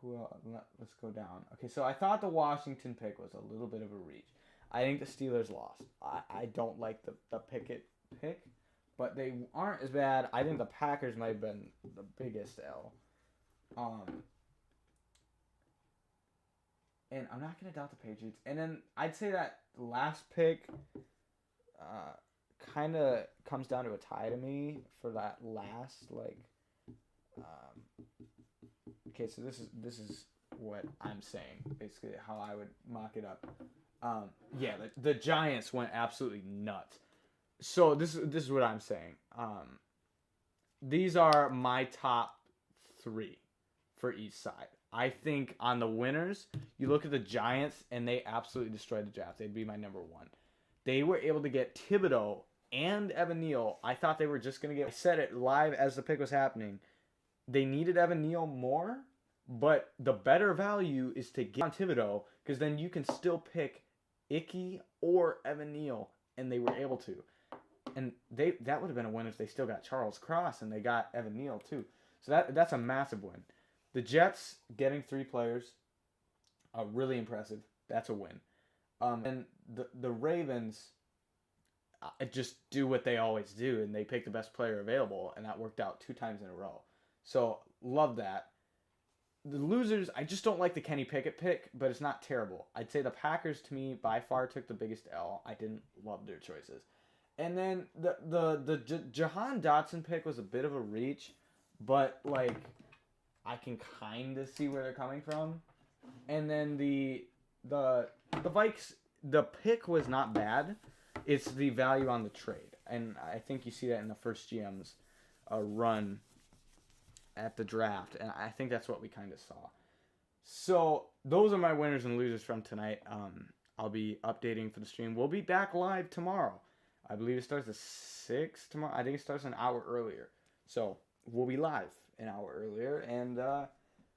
Let's go down. Okay, so I thought the Washington pick was a little bit of a reach. I think the Steelers lost. I don't like the Pickett pick, but they aren't as bad. I think the Packers might have been the biggest L. And I'm not going to doubt the Patriots. And then I'd say that last pick kind of comes down to a tie to me for that last, like... okay, so this is what I'm saying, basically how I would mock it up. Yeah, the Giants went absolutely nuts. So this is what I'm saying. These are my top 3 for each side. I think on the winners, you look at the Giants, and they absolutely destroyed the draft. They'd be my number 1. They were able to get Thibodeau and Evan Neal. I thought they were just going to get... I said it live as the pick was happening. They needed Evan Neal more, but the better value is to get on Thibodeau, because then you can still pick Icky or Evan Neal, and they were able to. And that would have been a win if they still got Charles Cross and they got Evan Neal too. So that's a massive win. The Jets getting 3 players, really impressive. That's a win. And the Ravens just do what they always do, and they pick the best player available, and that worked out 2 times in a row. So love that. The losers, I just don't like the Kenny Pickett pick, but it's not terrible. I'd say the Packers, to me, by far took the biggest L. I didn't love their choices. And then the Jahan Dotson pick was a bit of a reach, but like I can kind of see where they're coming from. And then the Vikes, the pick was not bad. It's the value on the trade, and I think you see that in the first GM's run at the draft, and I think that's what we kind of saw. So those are my winners and losers from tonight. I'll be updating for the stream. We'll be back live tomorrow. I believe it starts at 6 tomorrow. I think it starts an hour earlier. So we'll be live an hour earlier, and